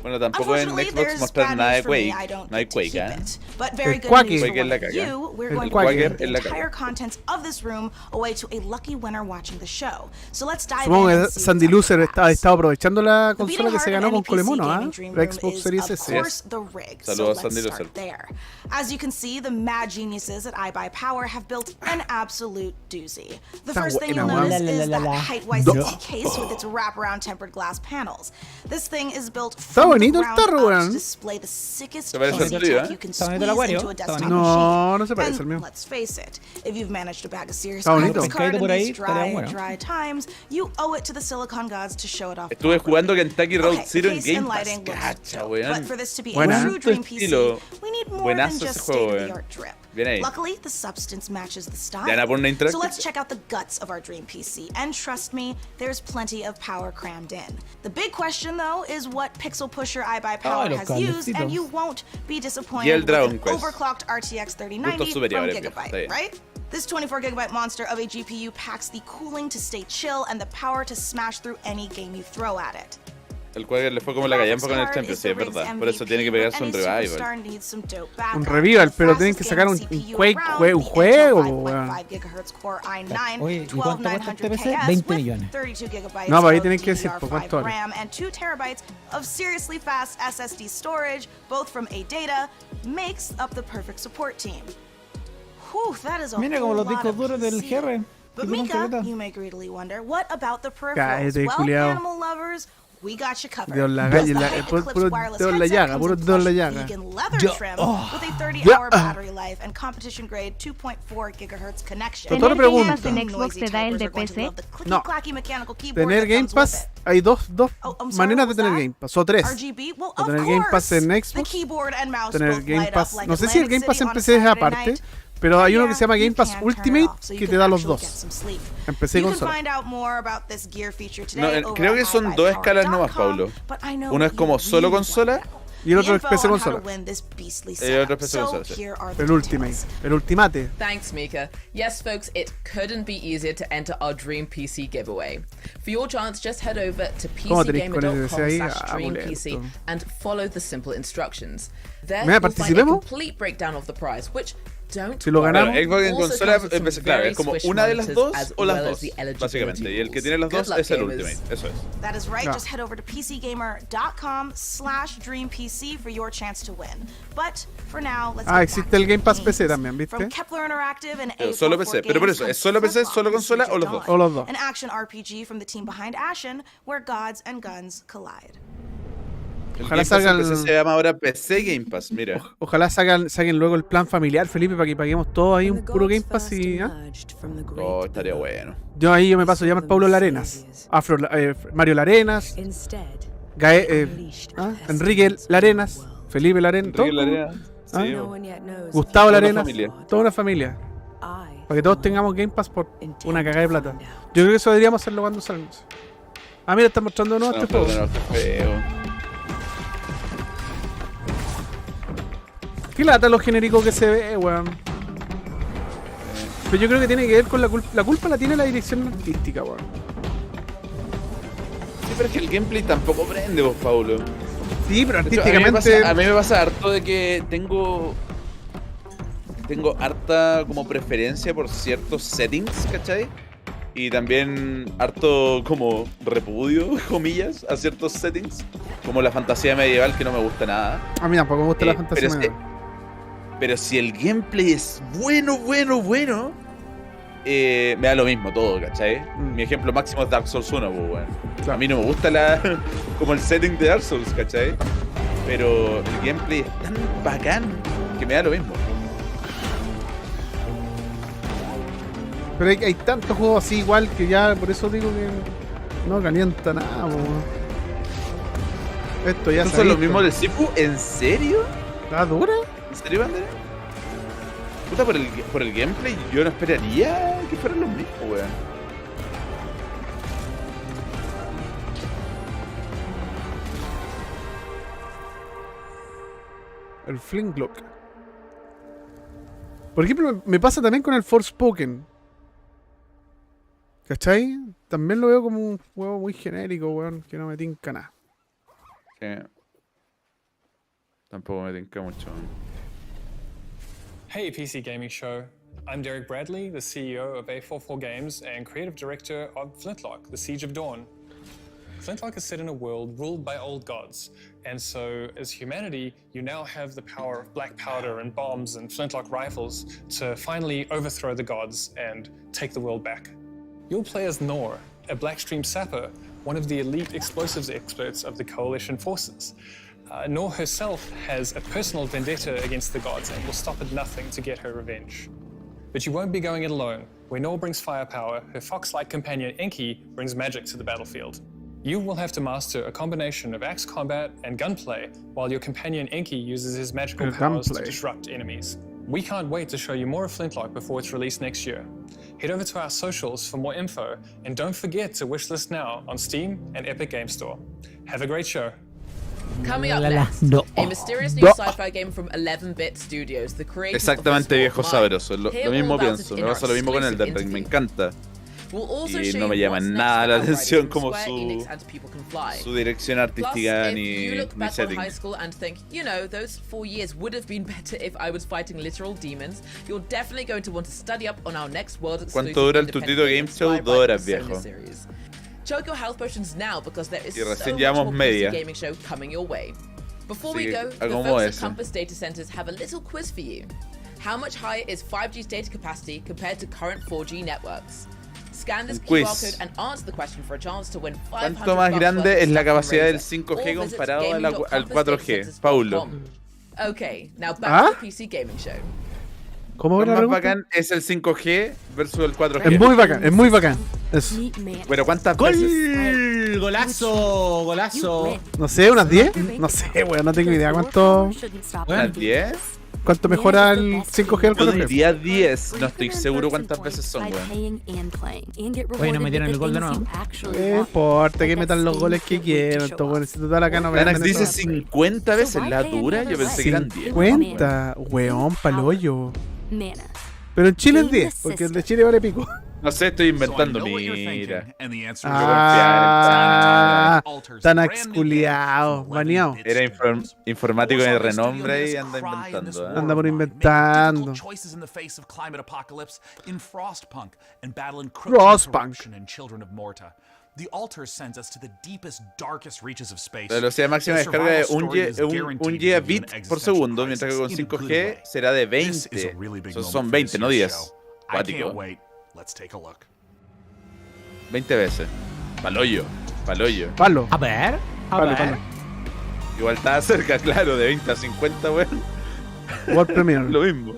Bueno, tampoco en Xbox mostrar nada de Quake. No hay Quake, ¿eh? But very El good Quake. news for Quake es la one of caga. you. We're El going to Quake give es the la caga. entire contents of this room away to a lucky winner watching the show. So let's dive Supongo in que and see Sandy what's Loser up. estaba aprovechando la The consola beating que se heart ganó of con any PC Colemono, gaming ¿ah? dream La room Xbox is, Series of S. course, the rig. So Saludos, let's Sandy start Loser. there. As you can see, the mad geniuses at iBuyPower have built an absolute doozy. The Está first thing you'll buena, notice weón. is that height-wise empty case with its wraparound tempered glass panels. This thing is built from the bonito el ground tarro, up weón. to display the sickest Se parece cheesy al tuyo, tech ¿eh? you can Está bonito squeeze el acuario. into a Está desktop bonito. No, machine. no se parece And al mío. let's face it, if you've managed to bag a serious Está bonito. graphics card in Por ahí, these estaría bueno. dry times, you owe it to the silicon gods to show it off. Estuve jugando Kentucky Road Okay, Zero the en case Game and Pass. lighting looks Cacha, dope, weón. but for this to be Buena. a true dream PC, Estilo. we need more Buenazo than ese just juego, state-of-the-art drip. Bien ahí. Luckily, the substance matches the style. Ya, por una So interactive. let's check out the guts of our dream PC, and trust me, there's plenty of power crammed in. The big question, though, is what pixel pusher iBuyPower los has used, and cablecitos. you won't be Y disappointed el with Dragon an Quest. overclocked RTX 3090 Gustos from superiores, viejo. Está Gigabyte, bien. right? This 24GB monster of a GPU packs the cooling to stay chill and the power to smash through any game you throw at it. El Quake le fue como la callampa con el Champions, sí, es verdad. Por eso tiene que pegarse un revival. Un revival, pero tienen que sacar un Quake, un juego, weón. Oye, ¿y cuánto cuesta este PC? 20 millones. No, pues ahí tienen que decir, ¿por cuánto vale? RAM and 2 terabytes of seriously fast SSD storage, both from ADATA, makes up the perfect support team. Whew, that is a Mira como whole los lot discos of duros del PC. GR. But que tienen Mika, caleta. you may greedily wonder, what about the peripherals? Cállate, Well, culiao. animal lovers, we got you covered. Dios la Because galla, the Hype Eclipse puro wireless dedo en la headset llaga, comes puro in dedo en la plush llaga. vegan leather trim with a 30-hour Ya. battery life and competition-grade 2.4 gigahertz connection. Totoro pregunta. Tener en Xbox te da el de PC? No. Tener Game Pass, hay dos maneras de tener Game Pass, o tres. RGB? Well, O tener of Game Pass en course. Xbox, The keyboard and mouse tener both Game light Pass, up like no sé si el Atlantic Game Pass City en on a PC es Saturday aparte, night. pero hay uno que Yeah, se llama Game you Pass can turn it Ultimate off, so you que te can da los actually dos. get some sleep. En PC y You can consola. find out more about this gear feature No, today over creo que at son dos escalas nomás, Pablo. but I know Uno es como you solo really consola want to know. Y el otro The es info PC on how consola. to win this beastly El otro setup. es PC So consola, sí. here are the El Ultimate, details. el Ultimate. Thanks, Mika. Yes, folks, it couldn't be easier to enter our Dream PC giveaway. For your chance, just head over to ¿Cómo tenéis con ese deseo ahí? pcgamer.com/dreampc and follow the simple instructions. There Mira, you'll find a ¿participemos? complete breakdown of the prize, which, Si lo ganamos. Claro, Xbox en consola, claro, es como una de las dos o las dos, básicamente. Y el que tiene las dos es el Ultimate. Eso es. That is right. Just head over to pcgamer.com/dreampc for your chance to win. But for now, let's existe el Game Pass PC también, ¿viste? From Kepler Interactive and Solo PC, pero por eso, ¿es solo PC, solo consola o los dos? O los dos. An action RPG from the team behind Ashen, where gods and guns collide. Ojalá salgan. PC se llama ahora PC Game Pass, mira. Ojalá saquen luego el plan familiar, Felipe, para que paguemos todos ahí un puro Game Pass y. Oh, estaría bueno. Yo me paso a llamar Paulo Larenas, Mario Larenas, Enrique Larenas, Felipe Larenas, Sí, Gustavo Larenas, toda una familia. Para que todos tengamos Game Pass por una cagada de plata. Yo creo que eso deberíamos hacerlo cuando salgamos. Mira, está mostrando este juego. Qué lata lo genérico que se ve, weón. Pero yo creo que tiene que ver con la culpa. La culpa la tiene la dirección artística, weón. Sí, pero es que el gameplay tampoco prende, vos, Paulo. Sí, pero De hecho, artísticamente. a mí me pasa harto de que tengo harta como preferencia por ciertos settings, ¿cachai? Y también harto como repudio, comillas, a ciertos settings. Como la fantasía medieval, que no me gusta nada. A mí tampoco me gusta la fantasía medieval. Pero si el gameplay es bueno, me da lo mismo todo, ¿cachai? Mi ejemplo máximo es Dark Souls 1, pues, bueno. Claro. A mí no me gusta como el setting de Dark Souls, ¿cachai? Pero el gameplay es tan bacán que me da lo mismo. Pero hay tantos juegos así igual que ya, por eso digo que no calienta nada, po. Esto ya ¿Son los mismos del Sifu? ¿En serio? ¿Está dura? ¿En serio, Bandera? Puta, por el gameplay yo no esperaría que fueran los mismos, weón. El Flintlock. Por ejemplo, me pasa también con el Forspoken. ¿Cachai? También lo veo como un juego muy genérico, weón, que no me tinca nada. Tampoco me tinca mucho. Hey PC Gaming Show, I'm Derek Bradley, the CEO of A44 Games and creative director of Flintlock, The Siege of Dawn. Flintlock is set in a world ruled by old gods, and so as humanity, you now have the power of black powder and bombs and flintlock rifles to finally overthrow the gods and take the world back. You'll play as Nor, a Blackstream sapper, one of the elite explosives experts of the Coalition forces. Nor herself has a personal vendetta against the gods and will stop at nothing to get her revenge. But you won't be going it alone. Where Nor brings firepower, her fox-like companion Enki brings magic to the battlefield. You will have to master a combination of axe combat and gunplay, while your companion Enki uses his magical powers to disrupt enemies. We can't wait to show you more of Flintlock before it's released next year. Head over to our socials for more info, and don't forget to wishlist now on Steam and Epic Game Store. Have a great show. Coming up next, a mysterious new sci-fi game from 11-Bit Studios, the creators Exactamente, viejo sabroso. Lo mismo pienso. Me pasa lo mismo con el Elden Ring. Me encanta. Y no me llama nada la atención como su dirección artística ni setting. High school and think, you know, those 4 years would have been better if I was fighting literal demons. You're definitely going to want to study up on our next world exclusive. ¿Cuánto dura el tutito Game Show? 2 horas, viejo. Choke your health potions now because there is so much llevamos more media. PC gaming show coming your way. Before we go, the hagamos folks at eso. Compass Data Centers have a little quiz for you. How much higher is 5G's data capacity compared to current 4G networks? Scan this QR code and answer the question for a chance to win 500 ¿Cuánto más grande es la capacidad del 5G comparado al 4G? Paulo. Okay, now back to the PC gaming show. ¿Cómo lo más bacán es el 5G versus el 4G? Es muy bacán, es muy bacán. Eso. Pero ¿cuántas veces? ¡Golazo! ¡Golazo! No sé, ¿unas 10? No sé, weón, no tengo idea cuánto. ¿Unas 10? ¿Cuánto mejora el 5G al 4G? Yo diría 10, no estoy seguro cuántas veces son, weón. Oye, no metieron el gol de nuevo. No importa, que metan los goles que quieran. Todo bueno, si total acá no me Lanax dice 50 veces la dura, yo pensé que eran 10. 50, weón, pa'l hoyo. Pero en Chile es 10, porque el de Chile vale pico. No sé, estoy So I inventando, know what you're mira. thinking, and the answer Tanax culiao, baneado. Era informático de renombre y anda inventando. ¿eh? Anda por inventando. choices in the face of climate apocalypse in Frostpunk and battling Frostpunk. corruption and Children of Morta. The Altar sends us to the deepest, darkest reaches of space. La velocidad máxima de descarga de 1 gigabit por segundo, mientras que con 5G será de 20. Son 20, no 10. Cuático. Let's take a look. 20 veces. Paloyo. Palo. A ver. Palo. Igual estaba cerca, claro, de 20 a 50, weón. World Premiere. Lo mismo.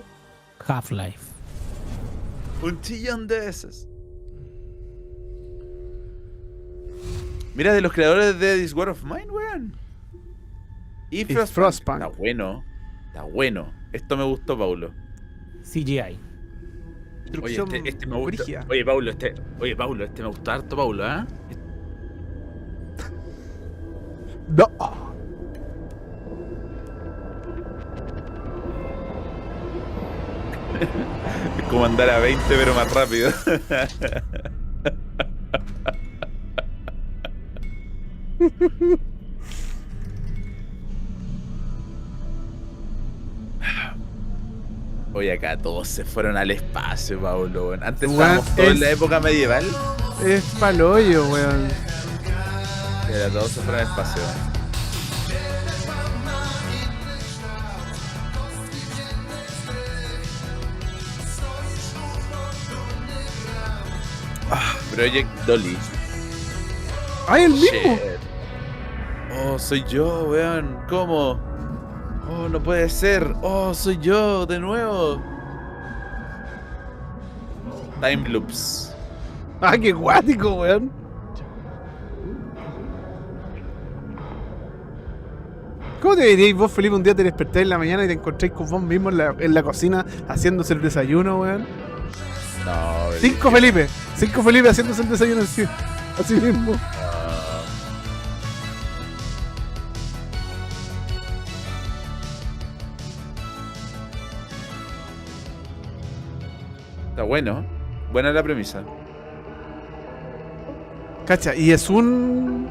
Half-Life. Un chillón de veces. Mira, de los creadores de This War of Mine, weón. Y Frostpunk. Está bueno. Esto me gustó, Paulo. CGI. Oye, este me gusta. Oye, Paulo, este me gustó harto, Paulo, ¿ah? No. Es como andar a 20 pero más rápido. Oye, acá todos se fueron al espacio, Paulo. Antes estábamos todos en la época medieval. Es paloyo, weón. Y ahora todos se fueron al espacio. Project Dolly. ¡Ay, el mismo! Shit. Oh, soy yo, weón. ¿Cómo? Oh, no puede ser. Oh, soy yo, de nuevo. Time loops. ¡Ah, qué guático, weón! ¿Cómo te diríais vos, Felipe, un día te despertáis en la mañana y te encontráis con vos mismo en la cocina haciéndose el desayuno, weón? No, Cinco Felipe haciéndose el desayuno así mismo. Está bueno. Buena la premisa. Cacha, y es uno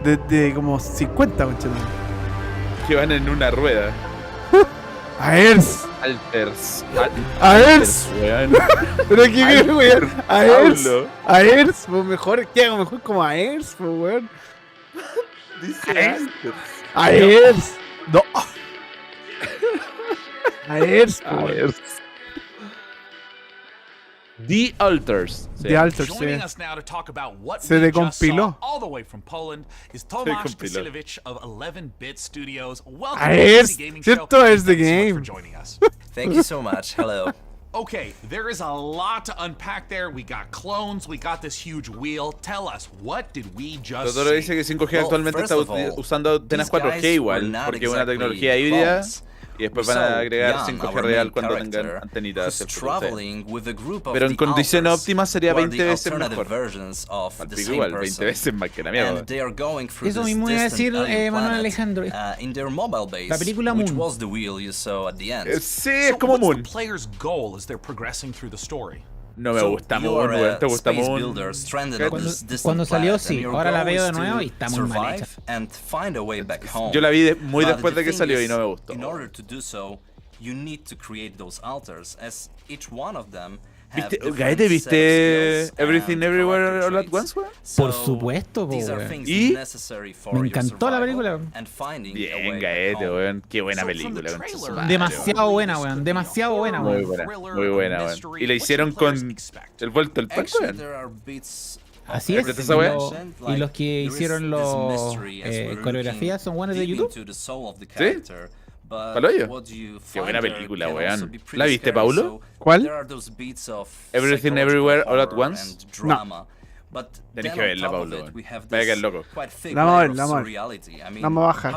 de como 50, concha. Que van en una rueda. Alters. Weón. Pero qué bien, weón. Aers, pues mejor, ¿qué hago mejor como Aers, pues weón? Dice Aers. No. Aers, pues. The Alters. The Alters, Joining sí. us now to talk about what Se we just decompiló. saw all the way from Poland is Tomasz Kisilevich of 11-Bit Studios. Welcome to Aers, the Gaming Show. cierto, es the Thanks so much game. for joining us. Thank you so much. Hello. Okay, there is a lot to unpack there. We got clones, we got this huge wheel. Tell us, what did we just Totoro dice que 5G actualmente está usando antenas 4G igual, porque es una tecnología híbrida. Y después van a agregar 5G real cuando tengan antenitas hacia el futuro. Pero en condiciones óptimas sería 20 veces mejor. Al pico igual, 20 veces más que la mierda. Eso mismo iba a decir Manuel Alejandro. La película Moon. Sí, es como Moon. Player's goal as they're progressing through the story. No me gusta Moon, weón. ¿Te gusta Moon? Cuando salió, sí. Ahora la veo de nuevo y está muy mal hecha. Yo la vi muy después de que salió y no me gustó. ¿Viste, Gaete, viste Everything Everywhere All at Once, weón? Por supuesto, weón. Y me encantó la película. Bien, Gaete, weón. Qué buena película, weón. Demasiado buena, weón. Demasiado buena, weón. Muy buena, weón. Y la hicieron con el vuelto al pan, weón. Así es. Y los que hicieron los coreografías son buenos de YouTube. ¿Sí? Paloyo. Qué buena película, weón. ¿La viste, Paulo? ¿Cuál? Everything Everywhere All at Once. No. Tenés que verla, Paulo. Vaya a quedar loco. La vamos a ver. Vamos a bajar.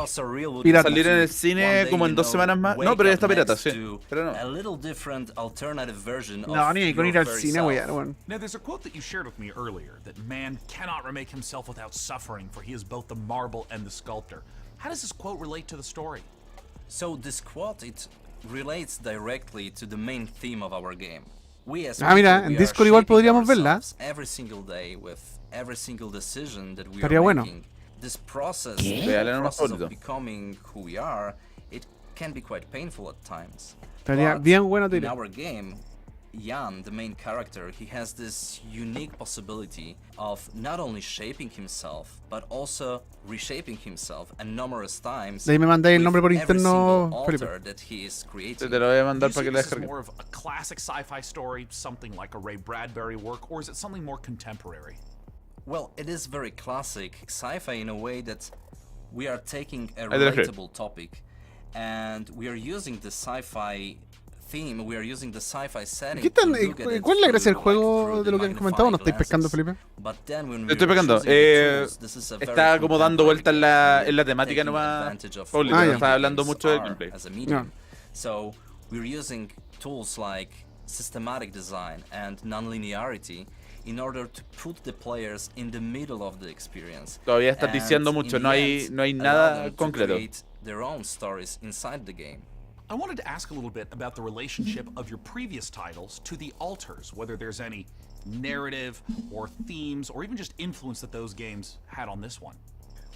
Pirata. Salir en el cine como en 2 semanas más. No, pero ya está pirata, sí. Pero no. No, ni con ir al cine, weón. Now, there's a quote that you shared with me earlier that man cannot remake himself without suffering, for he is both the marble and the sculptor. How does this quote relate to the story? So this quote, it relates directly to the main theme of our game. Mira, en Discord igual podríamos verla. Estaría bueno. This process, ¿Qué? the process of becoming who we are, it can be quite painful at times. Estaría bien bueno, in our game, Jan, the main character, he has this unique possibility of not only shaping himself, but also reshaping himself and numerous times. De ahí me mandáis el nombre por interno, Felipe. Te lo voy a mandar para que la Is this descargues. more of a classic sci-fi story, something like a Ray Bradbury work, or is it something more contemporary? Well, it is very classic sci-fi in a way that we are taking a I didn't hear. relatable topic and we are using the sci-fi theme, we are using the sci-fi setting. ¿Cuál es la gracia del juego de lo que han comentado? ¿No estáis pescando, Felipe? Estoy pegando. Está como dando vueltas en la temática nomás. Paulito, no está hablando mucho del gameplay. No. So, we're using tools like systematic design and non-linearity in order to put the players in the middle of the experience. Todavía estás diciendo mucho, no hay nada concreto. Their own stories inside the game. I wanted to ask a little bit about the relationship of your previous titles to the alters, whether there's any narrative or themes or even just influence that those games had on this one.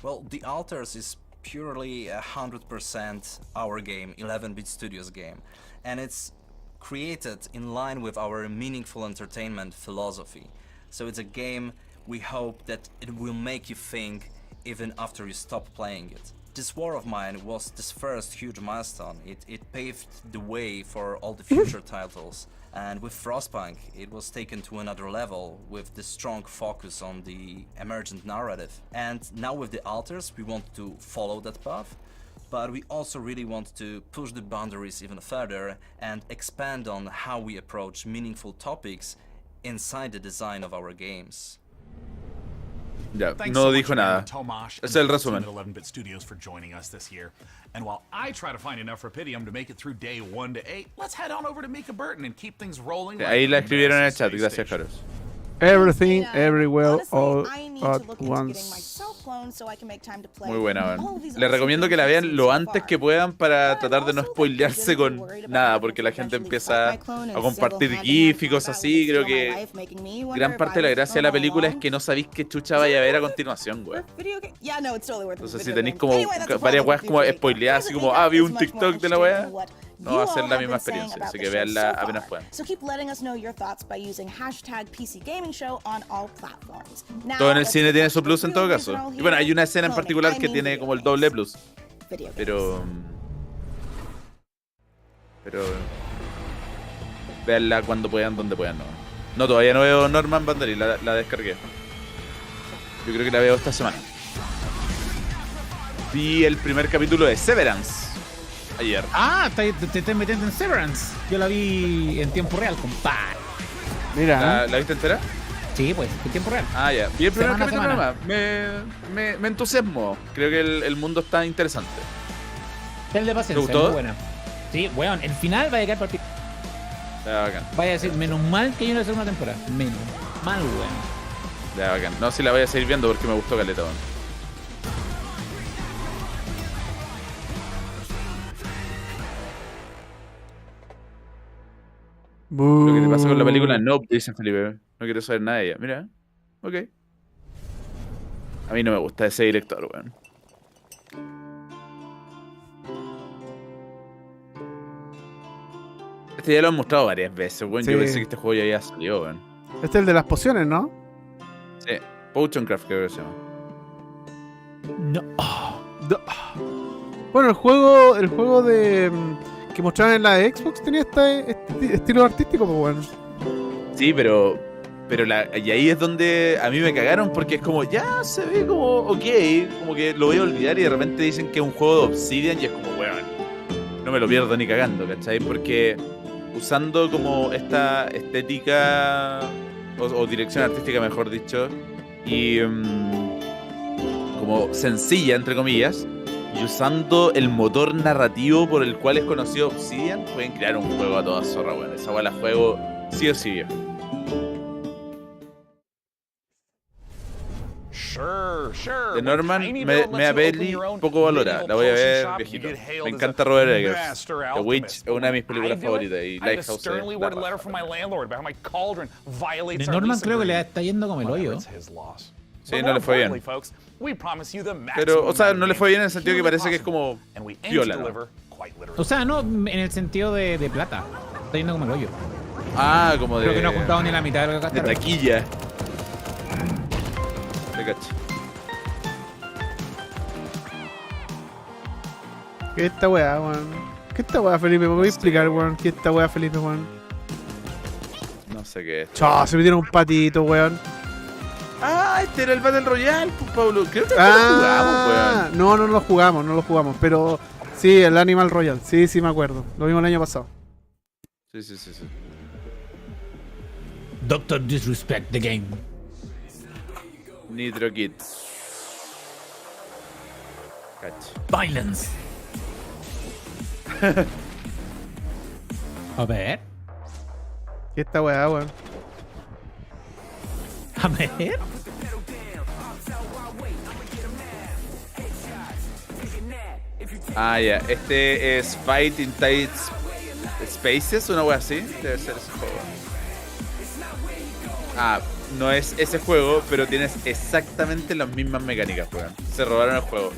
Well, the alters is purely 100% our game, 11-bit Studios game, and it's created in line with our meaningful entertainment philosophy. So it's a game we hope that it will make you think even after you stop playing it. This War of Mine was this first huge milestone. It paved the way for all the future titles. And with Frostpunk, it was taken to another level with the strong focus on the emergent narrative. And now with the Alters, we want to follow that path. But we also really want to push the boundaries even further and expand on how we approach meaningful topics inside the design of our games. Ya, no dijo nada. Es el resumen. 11-bit Studios for joining us this year. And while I try to find enough Rapidium to make it through day 1 to 8, let's head on over to Mika Burton and keep things rolling. Ahí la escribieron en el chat, gracias, Carlos. Everything, everywhere, all at once. Muy buena, man. Les recomiendo que la vean lo antes que puedan para tratar de no spoilearse con nada, porque la gente empieza a compartir GIF y cosas así. Creo que gran parte de la gracia de la película es que no sabéis qué chucha vaya a ver a continuación, güey. Entonces si tenéis como varias weas como spoileadas, así como, vi un TikTok de la wea, no va a ser la misma experiencia, así que veanla apenas puedan. Todo en el cine tiene su plus en todo caso. Y bueno, hay una escena en particular que tiene como el doble plus. Pero veanla cuando puedan, donde puedan. No, todavía no veo Norman Bandari, la descargué. Yo creo que la veo esta semana. Vi el primer capítulo de Severance ayer. Te estás metiendo en Severance. Yo la vi en tiempo real, compadre. Mira. ¿La viste entera? Sí, pues, en tiempo real. Ya. Vi el primer capítulo nomás. Me entusiasmó. Creo que el mundo está interesante. El de paciencia, ¿te gustó? muy buena. Sí, weón, el final va a llegar para ti. Bacán. Vaya a decir, menos mal que hay una segunda temporada. Menos mal, weón. Ya, bacán. No, si la voy a seguir viendo porque me gustó caleta, weón. Lo que te pasa con la película Nope, dicen Felipe. No quiero saber nada de ella. Mira, ok. A mí no me gusta ese director, weón. Este ya lo han mostrado varias veces, weón. Sí. Yo pensé que este juego ya había salido, weón. Este es el de las pociones, ¿no? Sí, Potioncraft creo que se llama. No. Bueno, el juego de que mostraron en la Xbox tenía este estilo artístico, pues bueno. Sí, pero y ahí es donde a mí me cagaron porque es como, ya se ve como ok, como que lo voy a olvidar y de repente dicen que es un juego de Obsidian y es como, weón, no me lo pierdo ni cagando, ¿cachai? Porque usando como esta estética o dirección artística, mejor dicho, y como sencilla, entre comillas, y usando el motor narrativo por el cual es conocido Obsidian, pueden crear un juego a toda zorra, weón. Esa weá la juego sí o sí, viejo. Sure, de Norman, me peli poco valorada. La voy a ver, viejito. Me encanta Robert Eggers. The Witch es una de mis películas favoritas y Lighthouse es la raja. De Norman creo que le está yendo como el hoyo. Sí, no le fue bien. Pero, o sea, no le fue bien en el sentido que parece que es como viola, ¿no? O sea, no en el sentido de plata. Está yendo como el hoyo. Ah, como de... Creo que no ha juntado ni la mitad de lo que gastaron. De taquilla. Te cacho. ¿Qué es esta weá, weón? ¿Qué es esta weá, Felipe? ¿Me voy a explicar, weón? ¿Qué es esta weá, Felipe, weón? No sé qué es. Chao, se metieron un patito, weón. Ah, este era el Battle Royale, pues, Pablo. Creo que lo jugamos, weón. No lo jugamos. Pero sí, el Animal Royale. Sí, me acuerdo. Lo vimos el año pasado. Sí. Doctor Disrespect the game. Nitro Kid. Cacho. Violence. A ver. ¿Qué esta weá, weón? A ver. Ah, ya. Este es Fight in Tight Spaces, una wea así. Debe ser ese juego. Ah, no es ese juego, pero tienes exactamente las mismas mecánicas, weón. Se robaron el juego.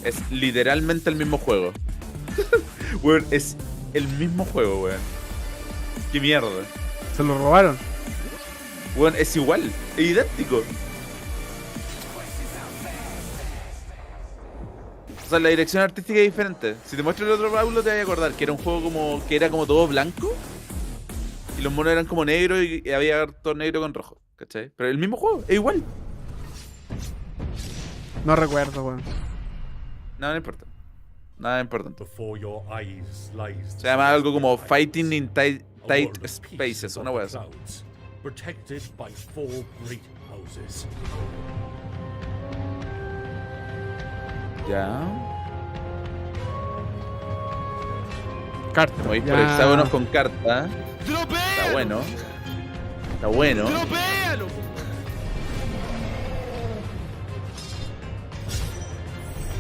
Es literalmente el mismo juego. Weón, es el mismo juego, weón. Qué mierda. Se lo robaron. Weón, es igual, es idéntico. O sea, la dirección artística es diferente. Si te muestro el otro Paulo, te vas a acordar que era un juego como que era como todo blanco y los monos eran como negros y había todo negro con rojo, ¿cachai? Pero el mismo juego, es igual. No recuerdo, weón. No importa. Nada importante. Se llama algo como Fighting in Tight Spaces, una wea así. Protected by 4 great houses. Ya. Carta. Voy por hexágonos con carta. Está bueno. Está bueno.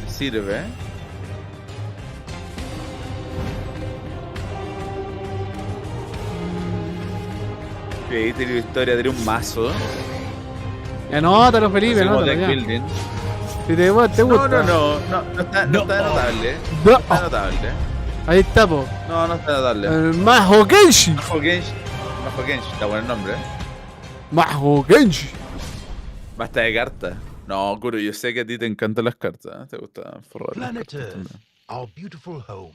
Sirve. Sí, tiene historia, tiene un mazo. Anótalo, Felipe, anótalo ya. Si te gusta. No está notable. No. No está notable. Ahí está, po. No está notable. El Majo Kenshi. Majo Kenshi, está buen nombre, Majo Kenshi. Basta de cartas. No, Kuro, yo sé que a ti te encantan las cartas. ¿Te gusta forrar las Planet cartas? Earth, our beautiful home.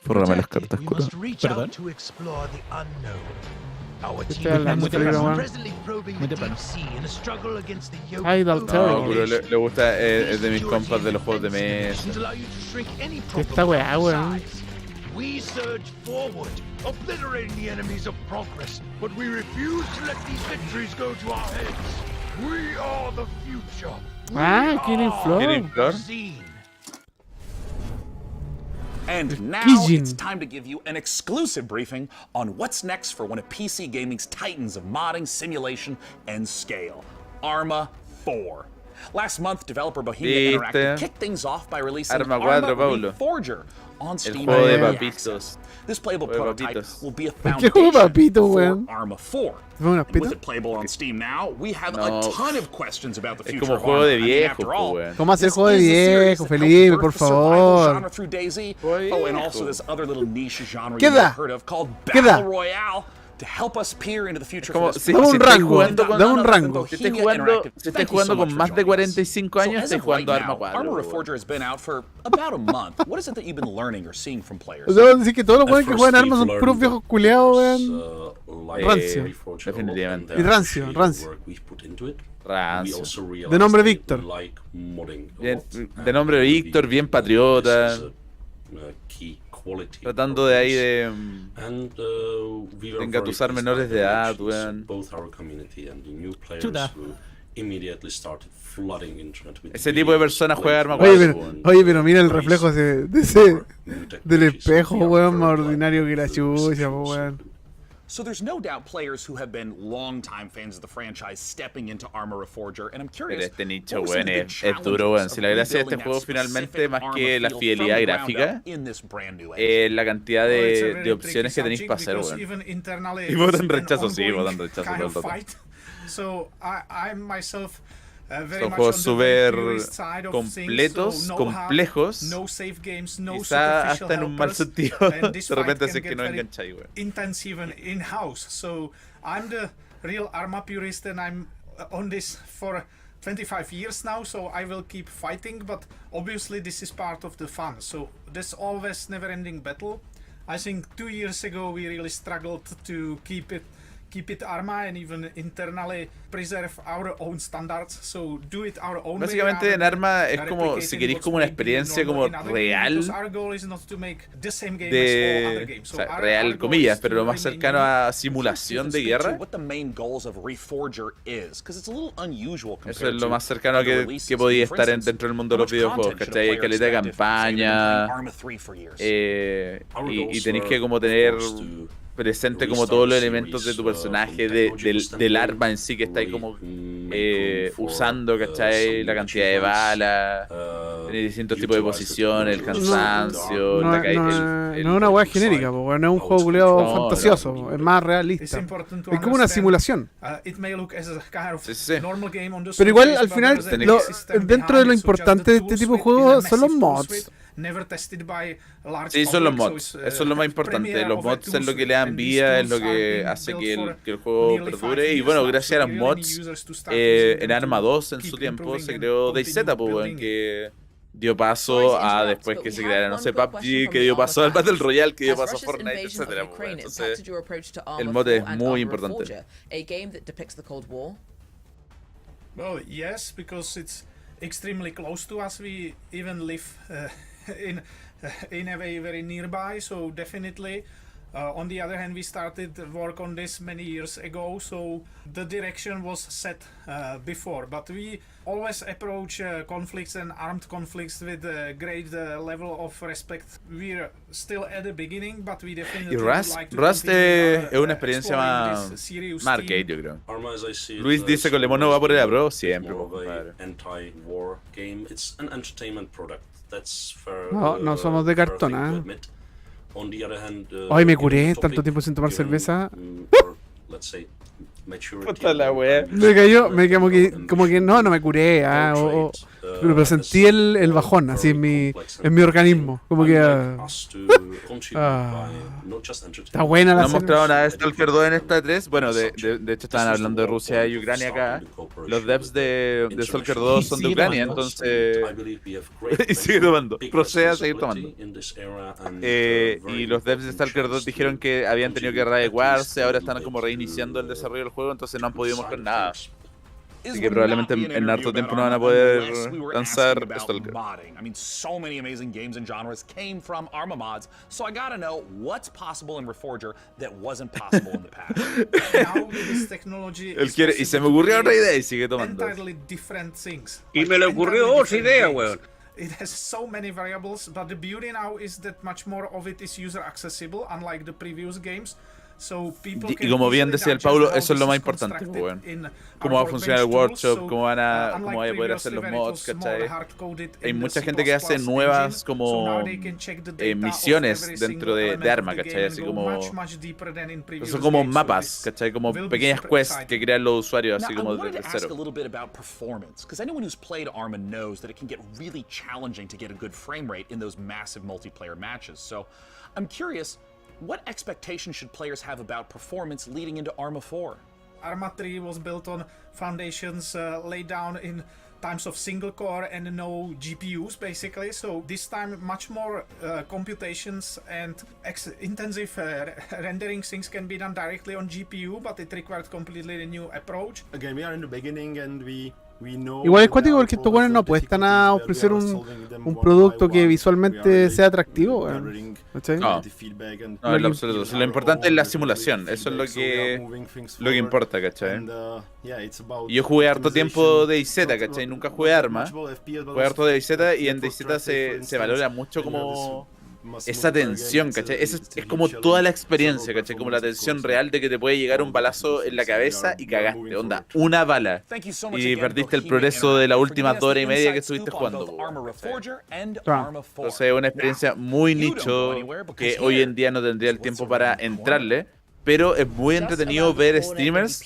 Forrame las cartas, We Kuro. must reach out to explore the unknown. Our Estoy team hablando, is Felipe, presently probing the deep sea in a struggle against the yoke Tidal of Terror. No, Kuro, le gusta, es de mis compas de los juegos de mesa. ¿Qué esta weá, weón? We surge forward, obliterating the enemies of progress, but we refuse to let these victories go to our heads. We are the future. Ah, Killing Floor. Killing Floor. And now Kijin. it's time to give you an exclusive briefing on what's next for one of PC gaming's titans of modding, simulation, and scale, Arma 4. Last month, developer Bohemia Interactive kicked things off by releasing Arma Arma 4, Paulo. Reforger on El Steam. juego de Early papitos. Access. This playable Juego de prototype papitos. will be a ¿Qué foundation juego de papito, for weón? Arma 4. ¿Fue una And pita? with it playable on Steam now, we have No. a ton of questions about the Es future como of juego Arma. de I mean, viejo, after po, all, weón. ¿Cómo hacer this juego de is the series viejo, that helped Felipe, birth por the survival favor? genre through DayZ. Juego Oh, and viejo. also this other little niche genre ¿Qué you may da? have heard of called ¿Qué da? Battle Royale to help us peer into the future Como for this si, Dame un si estáis rango, jugando con, dame un rango. si estáis jugando con más de 45 años, estáis jugando Arma 4. Arma weón. Reforger has been out for about a month. What is it that you've been learning or seeing from players? O sea, vamos a decir que todos los weones que juegan armas son puros viejos culeados, weón. Rancio. Definitivamente. Y rancio. Rancio. De nombre Víctor. De nombre Víctor, bien patriota. Tratando de ahí de engatusar menores de edad, weón. Chuta. Ese tipo de personas juega Arma 4, weón. Oye, pero mira el reflejo del espejo, weón, más ordinario que la chucha, weón. So there's no doubt players who have been longtime fans of the franchise stepping into Arma Reforger, and I'm Pero curious. este nicho, weón, es duro, weón. Si la gracia de este juego finalmente, más que la fidelidad gráfica, es la cantidad de opciones que tenéis para hacer, weón. Y votan rechazo, sí, votan rechazo todo el rato. Son juegos súper completos, complejos, quizá hasta en un mal sentido. De repente así que no engancháis, weón. Intense even in-house. So I'm the real Arma purist and I'm on this for 25 years now, so I will keep fighting, but obviously this is part of the fun. So there's always never-ending battle. I think 2 years ago we really struggled to keep it Arma and even internally preserve our own standards, so do it our own way. Básicamente en Arma es como si queréis como una experiencia como real de, o sea, real comillas, pero lo más cercano a simulación de guerra. Eso es lo más cercano a que podía estar dentro del mundo de los videojuegos, ¿cachai? Hay calidad de campaña y tenéis que como tener presente como todos los elementos de tu personaje, del arma en sí que estáis como usando, ¿cachai? La cantidad de balas, distintos tipos de posiciones, el cansancio, no es una weá genérica, no es un juego culiao fantasioso, es más realista. Es como una simulación. Pero igual al final, dentro de lo importante de este tipo de juegos son los mods. Sí, son los mods, eso es lo más importante. Los mods es lo que le dan vida, es lo que hace que el juego perdure. Y bueno, gracias a los mods, en Arma 2 en su tiempo se creó DayZ, pues, que dio paso a después que se creara, no sé, PUBG, que dio paso al Battle Royale, que dio paso a Fortnite, etc. Entonces, el mod es muy importante. Well, yes, because it's extremely close to us. We even live in a way very nearby, so definitely. On the other hand, we started work on this many years ago, so the direction was set before. But we always approach conflicts and armed conflicts with a great level of respect. We're still at the beginning, but we definitely Rust es una experiencia más arcade, yo creo. Luis dice que Colemono va por el Pro siempre. No somos de cartón, Hoy me curé tanto tiempo sin tomar cerveza. Puta la wea. Me cayó, como que no me curé, pero sentí el bajón así en mi organismo, como que está buena la no han mostrado nada de Stalker 2 en esta 3. Bueno, de hecho estaban hablando de Rusia y Ucrania acá. Los devs de Stalker 2 son de Ucrania, entonces y sigue tomando, procede a seguir tomando. Y los devs de Stalker 2 dijeron que habían tenido que readecuarse, ahora están como reiniciando el desarrollo del juego, entonces no han podido mostrar nada. Así que probablemente en harto tiempo no van a poder lanzar Stalker. I mean, so many amazing games and genres came from Arma mods, so I gotta know what's possible in Reforger that wasn't possible in the past. Él quiere, y se me ocurrió otra idea y sigue tomando. Y me le ocurrió otra idea, weón. It has so many variables, but the beauty now is that much more of it is user accessible, unlike the previous games. Y como bien decía el Paulo, eso es lo más importante, bueno. Cómo va a funcionar el workshop, cómo van a poder hacer los mods, ¿cachai? Hay mucha gente que hace nuevas como misiones dentro de Arma, ¿cachai? Así como son como mapas, ¿cachai? Como pequeñas quests que crean los usuarios, así como desde cero. Because anyone who's played Arma knows that it can get really challenging to get a good frame rate in those massive multiplayer matches. So I'm curious, what expectations should players have about performance leading into Arma 4? Arma 3 was built on foundations laid down in times of single core and no GPUs basically, so this time much more computations and intensive rendering things can be done directly on GPU, but it required completely new approach. Again, we are in the beginning and we igual es cuático porque estos buenos no apuestan a ofrecer un producto que visualmente sea atractivo, ¿cachai? No, en lo absoluto. Lo importante es la simulación, eso es lo que importa, ¿cachai? Y yo jugué harto tiempo de DayZ, ¿cachai? Nunca jugué Arma, jugué harto de DayZ y en DayZ se valora mucho como esa tensión, ¿cachai? Es como toda la experiencia, ¿cachai? Como la tensión real de que te puede llegar un balazo en la cabeza y cagaste, onda, una bala. Y perdiste el progreso de las últimas 2 horas y media que estuviste jugando. Entonces es una experiencia muy nicho que hoy en día no tendría el tiempo para entrarle. Pero es muy entretenido ver streamers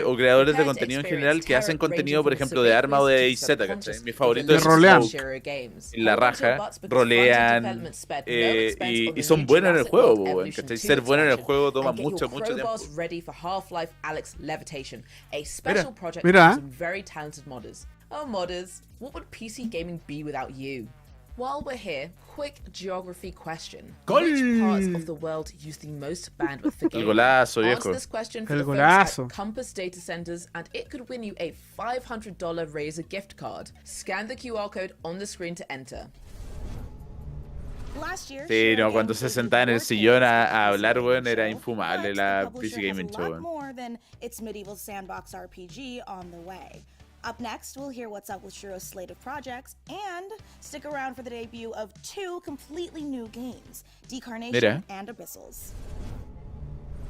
o creadores de contenido en general que hacen contenido, por ejemplo, de Arma o de IZ, ¿cachai? Mi favorito es Smoke, en la raja, rolean y son buenos en el juego, ¿cachai? Ser bueno en el juego toma mucho tiempo. Mira. Oh, modders, what would PC gaming be without you? While we're here, quick geography question. Which parts of the world use the most bandwidth for gaming? El golazo, viejo. Answer this question for El the folks golazo. at Compass Data Centers, and it could win you a $500 Razer gift card. Scan the QR code on the screen to enter. Sí, no, cuando se sentaba en el sillón a hablar, weón, era infumable la PC Gaming Show, weón. More than its medieval sandbox RPG on the way. Up next, we'll hear what's up with Shiro's slate of projects, and stick around for the debut of 2 completely new games, Decarnation and Abyssals.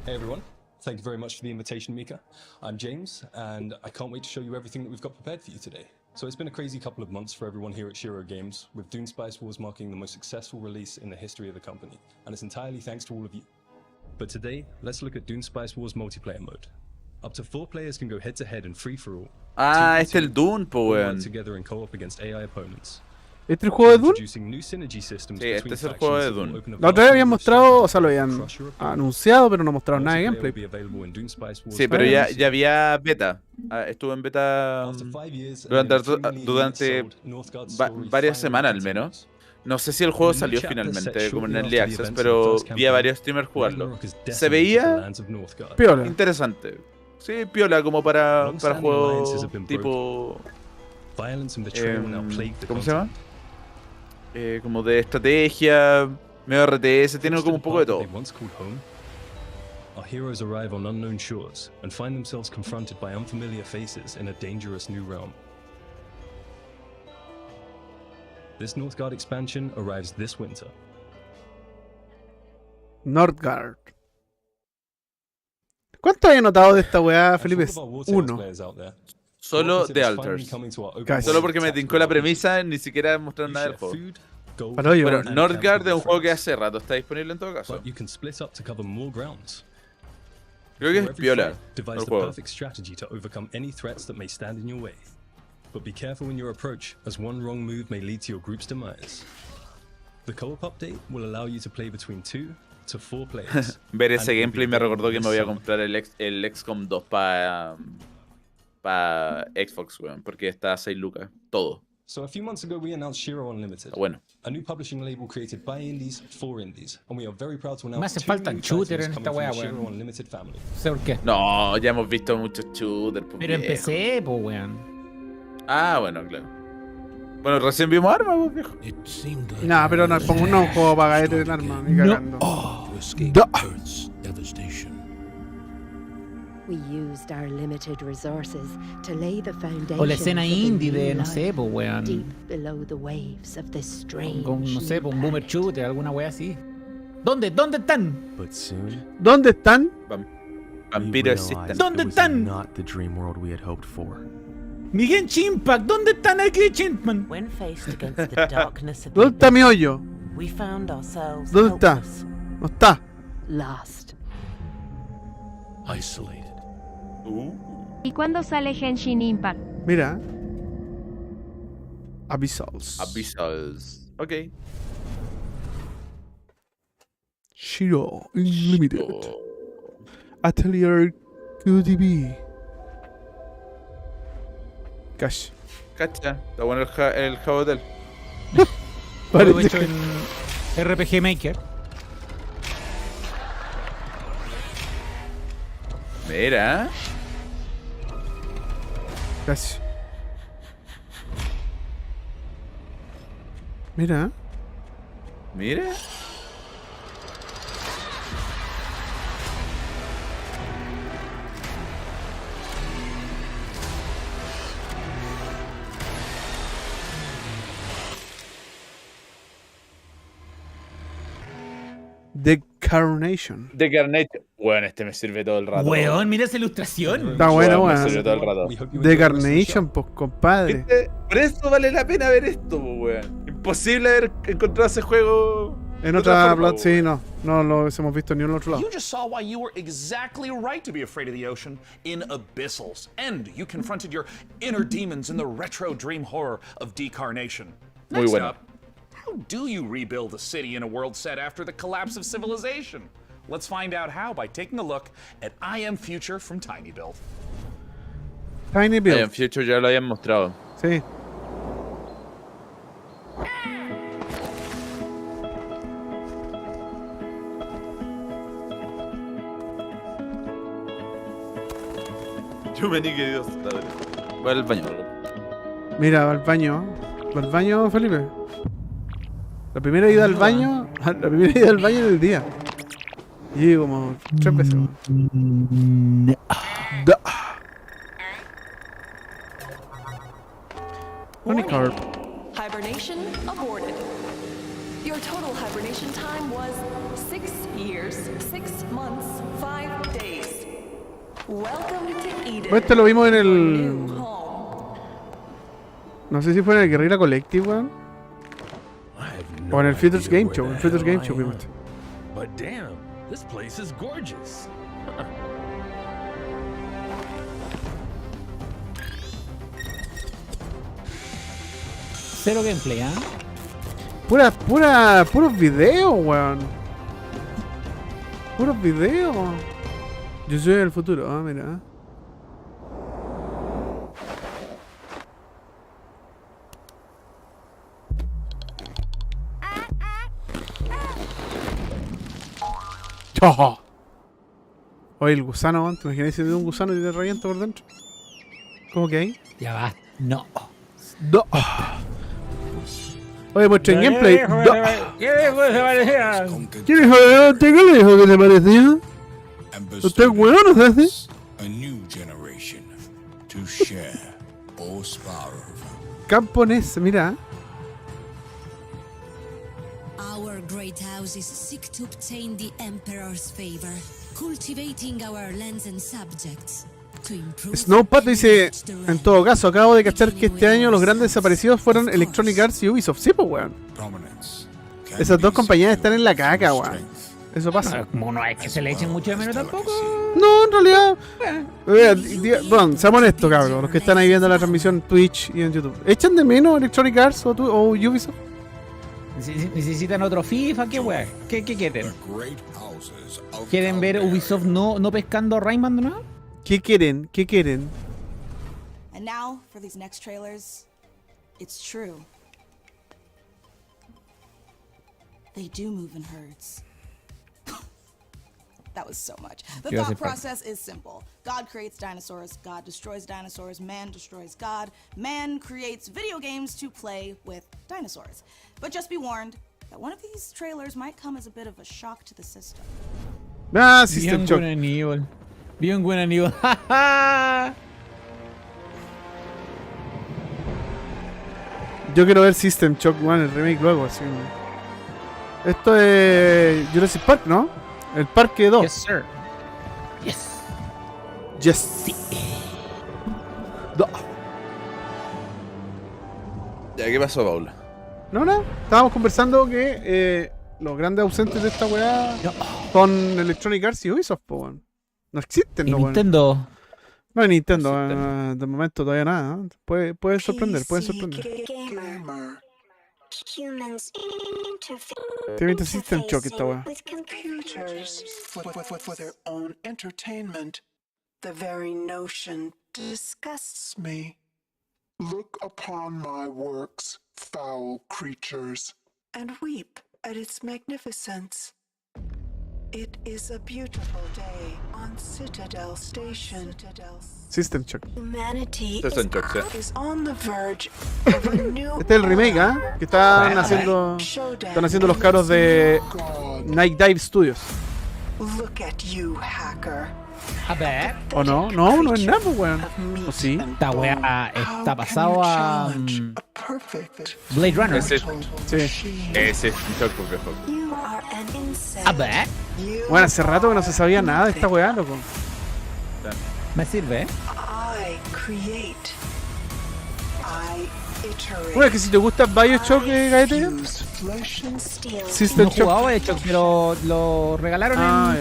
Hey everyone, thank you very much for the invitation, Mika. I'm James, and I can't wait to show you everything that we've got prepared for you today. So it's been a crazy couple of months for everyone here at Shiro Games, with Dune Spice Wars marking the most successful release in the history of the company, and it's entirely thanks to all of you. But today, let's look at Dune Spice Wars multiplayer mode. Up to 4 players can go head-to-head and free-for-all. Ah, este es el Dune, po, weón. Together in co-op against AI opponents. ¿Este es el juego de Dune? Sí, este es el juego de Dune. La otra vez habían mostrado, o sea, lo habían anunciado, pero no mostraron nada de gameplay. Sí, pero ya había beta. Estuvo en beta durante varias semanas al menos. No sé si el juego salió finalmente como en Early Access, pero vi a varios streamers jugarlo. Se veía piola. Interesante. Sí, piola, como para juegos tipo... ¿cómo se llama? Como de estrategia, medio RTS, tiene como un poco de todo. Our heroes arrive on unknown shores and find themselves confronted by unfamiliar faces in a dangerous new realm. This Northgard expansion arrives this winter. Northgard. ¿Cuánto había notado de esta weá, Felipe? 1. Solo The Altars. Solo porque me tincó la premisa, ni siquiera mostraron nada del juego. Pero Northgard es un juego que hace rato está disponible en todo caso. Creo que es piola el juego. But be careful in your approach, as one wrong move may lead to your group's demise. The co-op update will allow you to play between 2 to 4 players. Ver ese gameplay me recordó que me voy a comprar el XCOM 2 para Xbox, weón, porque está a 6 lucas, todo. So a few months ago we announced Shiro Unlimited, a new publishing label created by indies for indies, and we are very proud to announce Me hace falta shooter en esta weá, Shiro weón. Unlimited family. No sé por qué. No, ya hemos visto muchos shooters. Pero empecé, pues, weón. Ah, bueno, claro. Bueno, recién vimos armas, pues, viejo. No, pero no, pongo un juego para caer en arma, ni cagando. We used our limited resources to lay the foundation. O la escena indie de, no sé, pues, weón. Deep below the waves of this strange. Con, no sé, pues, un boomer shooter, alguna wea así. ¿Dónde están? ¿Dónde están? Vampiros existen. ¿Dónde están? Mi Genshin Impact, ¿dónde están aquí, Chintman? When faced against the darkness of ¿Dónde está mi hoyo? we found ourselves ¿Dónde está? helpless, No está. lost. Isolated. ¿Y cuándo sale Genshin Impact? Mira. Abyssals. Ok. Shiro Unlimited. Atelier QTV. Cash. Cacha, está bueno el Hotel. Juego hecho en RPG Maker. Mira. Cash. Mira. Mira. The Carnation. The Carnation. Bueno, este me sirve todo el rato. Weón, mira esa ilustración. Está bueno, Me weón. sirve todo el rato. The Carnation, pues, compadre. ¿Viste? Por eso vale la pena ver esto, weón. Imposible haber encontrado ese juego En otra plata, sí, no lo hemos visto ni en otro lado. You just saw why you were exactly right to be afraid of the ocean in Abyssals. And you confronted your inner demons in the retro dream horror of Decarnation. Muy Next bueno. up, how do you rebuild a city in a world set after the collapse of civilization? Let's find out how by taking a look at I Am Future from Tiny Build. Tiny Build. I Am Future ya lo habían mostrado. Sí. Yo me niqué, Dios. Voy al baño. Mira, va al baño. Va al baño, Felipe. La primera ida al baño. La primera ida al baño del día. Y como 3 veces. Unicorn. Hibernation aborted. Your total hibernation time was 6 years, 6 months, 5 days. Welcome to Eden. Este lo vimos en el. No sé si fue en el Guerrilla Collective, weón. O en el Futures Game Show. En el Futures Game Show vimos este. But damn, this place is gorgeous. Cero gameplay, ¿ah? Puros videos, weón. Puros videos. Yo soy el futuro, mira. ¡Oh! Oye, el gusano, weón. ¿Te imaginas si te da un gusano y te revienta por dentro? ¿Cómo que hay? Ya va. No. Oye, muestren gameplay. ¿Qué dijo que se parecía? ¿Quién dijo ¿Qué le dijo que se parecía? ¿Usted hueón no hace? Camponés, mira. Our great houses seek to obtain the Emperor's favor, cultivating our lands and subjects. Snowpat dice, en todo caso, acabo de cachar que este año los grandes desaparecidos fueron Electronic Arts y Ubisoft. Sí, pues, weón. Esas dos compañías están en la caca, weón. Eso pasa. No es que se le echen mucho de menos tampoco. No, en realidad. Bueno, seamos honestos, cabrón. Los que están ahí viendo la transmisión en Twitch y en YouTube. ¿Echan de menos Electronic Arts o Ubisoft? ¿Necesitan otro FIFA? ¿Qué weón? ¿Qué quieren? ¿Quieren ver Ubisoft no pescando a Rayman de nuevo? ¿Qué quieren? ¿Qué quieren? And now for these next trailers, it's true. They do move in herds. That was so much. The thought process is simple. God creates dinosaurs, God destroys dinosaurs, man destroys God. Man creates video games to play with dinosaurs. But just be warned that one of these trailers might come as a bit of a shock to the system. Ah, System Shock. Bien buen amigo. Yo quiero ver System Shock 1, el remake luego, así. Esto es Jurassic Park, ¿no? El Parque 2. Yes, sir. Yes. Yes. Sí. Ya, ¿qué pasó, Paula? No, estábamos conversando que los grandes ausentes de esta weá son Electronic Arts y Ubisoft, po, weón. No existen, ¿no? Nintendo. No hay Nintendo, de momento todavía nada. Puede sorprender, puede sorprender. Tiene este System Shock esta weá. With computers for their own entertainment. The very notion disgusts me. Look upon my works, foul creatures, and weep at its magnificence. It is a beautiful day on Citadel Station. System Shock. Humanity System Shock, sí. is on the verge of a new Este es el remake, que están haciendo los cabros de Night Dive Studios. Look at you, hacker. A ver. ¿O no? No, no es nada, pues, weón. ¿O sí? Esta weá está pasado a Blade Runner. Ese Sí. es un choco, viejo. A ver. Bueno, hace rato que no se sabía nada de esta weá, loco. Me sirve, ¿eh? Bueno, es que si te gusta Bioshock, Gaete, Sister No he jugado Bioshock, pero lo regalaron Ah,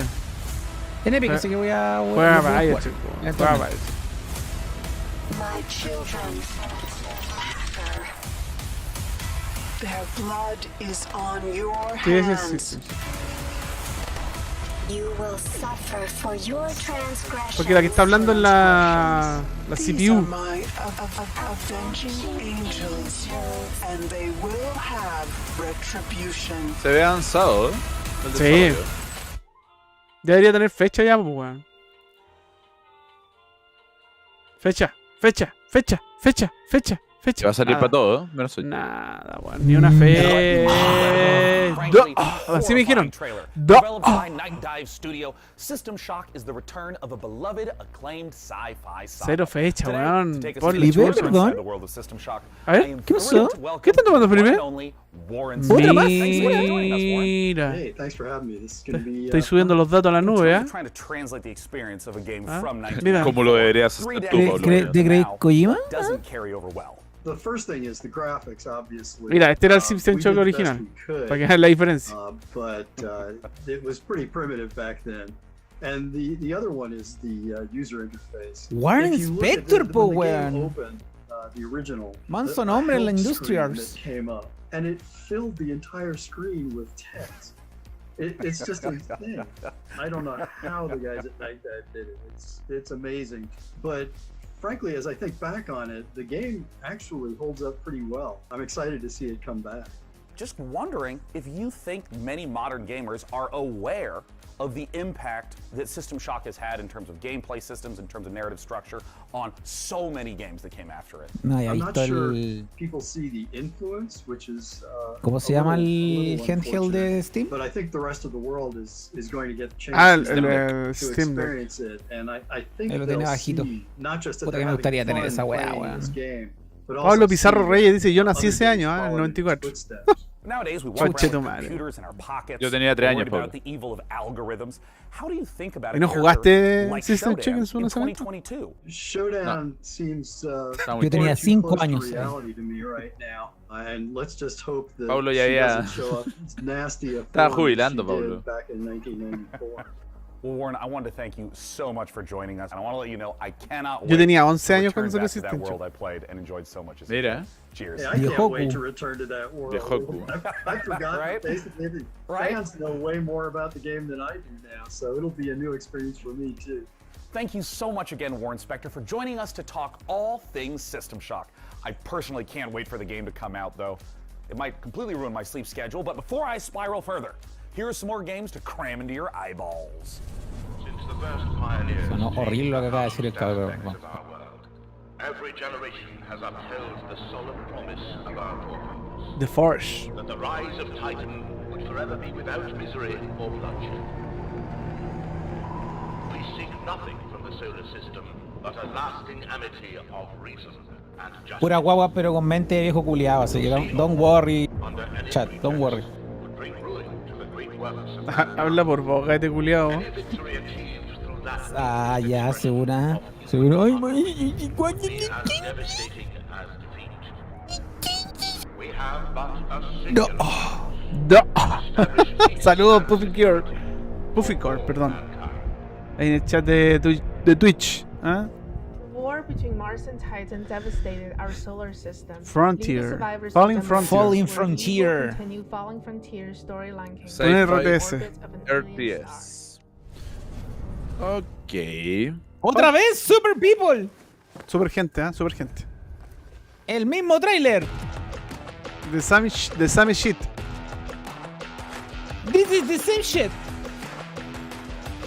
en Epic, así que voy a Juega jugar. Bioshock, juega Bioshock. My children suffer. Their blood is on your ¿Qué es hands. eso? You will suffer for your transgressions. Porque la que está hablando es la These CPU. are my avenging angels, and they will have retribution. Se ve avanzado, ¿eh? El Sí. desarrollo. Debería tener fecha ya, pues, weón. Fecha. Que va a salir Nada. para todo, ¿eh? Menos soy. Nada, weón. Ni una fe. Así me dijeron. Developed by Night Dive Studio, System Shock is the return of a beloved, acclaimed sci-fi saga. Cero fecha, Today, weón. to take us Ponle into chuzo. inside the world of System Shock, A ver, I am ¿qué pasó? thrilled to welcome ¿Qué están tomando the one primero? and only Warren ¿Otra más? Thanks for joining us, Warren. Mira. Hey, thanks for having me. This is going to be Estoy subiendo los datos a la nube, ¿eh? Trying to translate the experience of a game Ah, from mira. Como lo deberías hacer tú, Pablo. ¿Te crees Kojima? doesn't carry over well. the first thing is the graphics, obviously. Mira, este era el System Shock original. Para que vean la diferencia. But it was pretty primitive back then. And the other one is the user interface. Warren If you look at Spector, po, when the game weón. opened, the original, Manso the nombre en la help industria. screen that came up, and it filled the entire screen with text. It's just a thing. I don't know how the guys at Night Dive did it. It's amazing. But frankly, as I think back on it, the game actually holds up pretty well. I'm excited to see it come back. Just wondering if you think many modern gamers are aware of the impact that System Shock has had in terms of gameplay systems, in terms of narrative structure, on so many games that came after it. No había I'm not visto sure el... people see the influence, which is ¿Cómo se llama el handheld de Steam? but I think the rest of the world is going to get the chance Ah, to el Steam Deck. experience it, and I think Lo they'll tenía bajito. see not just that Puta they're que me gustaría having tener fun esa weá, playing weón. this game, but Pablo also Pizarro see Reyes dice, yo nací other ese games año, en el following in 94. its footsteps. Nowadays, we walk Conche around tu with madre. computers in our pockets. Yo tenía 3 años, worried about Pablo. the evil of algorithms. How do you think about ¿Y a no character jugaste like System Shock Showdown en su in lanzamiento? 2022? Showdown seems Yo muy tenía far too 5 close to años. reality to me right now. And let's just hope that Pablo ya she había- doesn't show up as nasty a Estaba form as jubilando, she Pablo. did back in 1994. Well, Warren, I wanted to thank you so much for joining us, and I want to let you know I cannot Yo wait tenía 11 to años return cuando salió back to that System world Shock. I played and enjoyed so much as a Mira. kid. Cheers. Hey, I can't wait to return to that world. I've forgotten Right? basically the fans know way more about the game than I do now, so it'll be a new experience for me too. Thank you so much again, Warren Spector, for joining us to talk all things System Shock. I personally can't wait for the game to come out, though. It might completely ruin my sleep schedule, but before I spiral further, here are some more games to cram into your eyeballs. Sonó horrible lo que acaba de decir el cabrón. Bueno. Every generation has upheld the solemn promise of our forefathers. The Force. That the rise of Titan would forever be without misery or bloodshed. We seek nothing from the solar system but a lasting amity of reason and justice. Pura guagua, pero con mente de viejo culiado. Así que don't worry. Chat, don't worry. Would bring ruin to the great works of Habla por boca, este culiao. victory achieved through that Ah, ya, segura. Seguro. Ay, as devastating as defeat. We have but a No. single No. Saludos, Puffycore. Puffycore, perdón. Ahí en el chat de Twitch. ¿Ah? War between Mars and Titan devastated our solar system. Frontier. Leave the survivors Falling to them Frontier. where Falling we will Frontier. Continue Falling Frontier storyline. King. Pon RTS. RTS. Ok. ¡Otra vez! ¡Super People! Super gente, ¿ah? Super gente. El mismo trailer. The same shit. This is the same shit.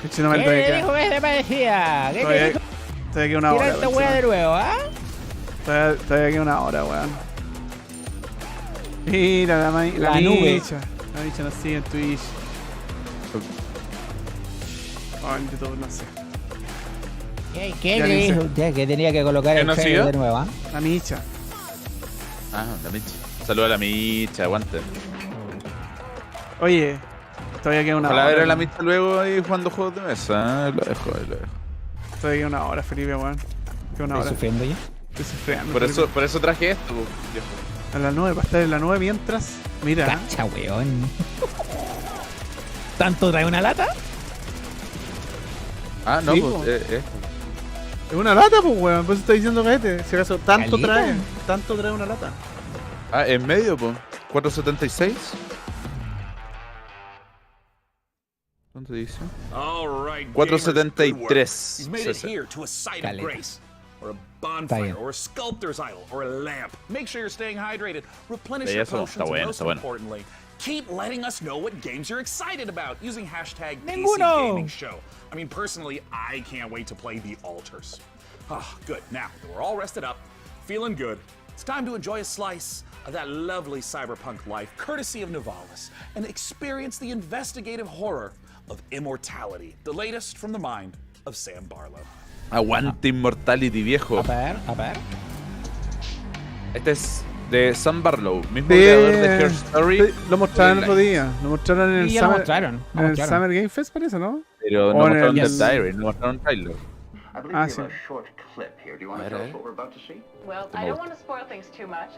Eche, no me ¿Qué el dijo que te parecía? ¿Qué te Todavía dijo? queda una hora. Tira esta weón. wea de nuevo, ¿ah? Todavía queda una hora, weón. Mira la nube. Micha. La Micha nos sigue en Twitch. O en YouTube, no sé. ¿Qué le dijo usted que tenía que colocar el trailer de nuevo? La Micha. Ah, la Micha. Saludos a la Micha, aguante. Oye, todavía queda una hora. Ojalá ver a la Micha luego ahí jugando juegos de mesa. Lo dejo. Todavía queda una hora, Felipe, weón. Queda una hora. ¿Estás sufriendo ya? Estoy sufriendo. Por eso traje esto, viejo. A la 9, para estar en la 9 mientras. Mira. Cacha, weón. ¿Tanto trae una lata? Ah, no, Sí, pues. Es una lata, pues, weón. Por eso estoy diciendo que si acaso tanto trae una lata. Ah, en medio, pues. 476. ¿Cuánto dice? 473. He's made it here to a site of grace, or a bonfire, or a sculptor's idol, or a lamp. Make sure you're staying hydrated. Replenish your potions, and most importantly, keep letting us know what games you're excited about using hashtag #PCGamingShow. I mean, personally, I can't wait to play The Altars. Ah, good. Now that we're all rested up, feeling good, it's time to enjoy a slice of that lovely cyberpunk life, courtesy of Nivalis, and experience the investigative horror of immortality, the latest from the mind of Sam Barlow. Aguante Immortality, viejo. A ver. Este es de Sam Barlow, mismo creador de Her Story. Lo mostraron el otro día. Lo mostraron en el Sí, Summer, en el Summer Game Fest, parece, ¿no? Pero no mostraron The Diary, no mostraron un trailer. Ah, sí. Well, I don't want to spoil things too much.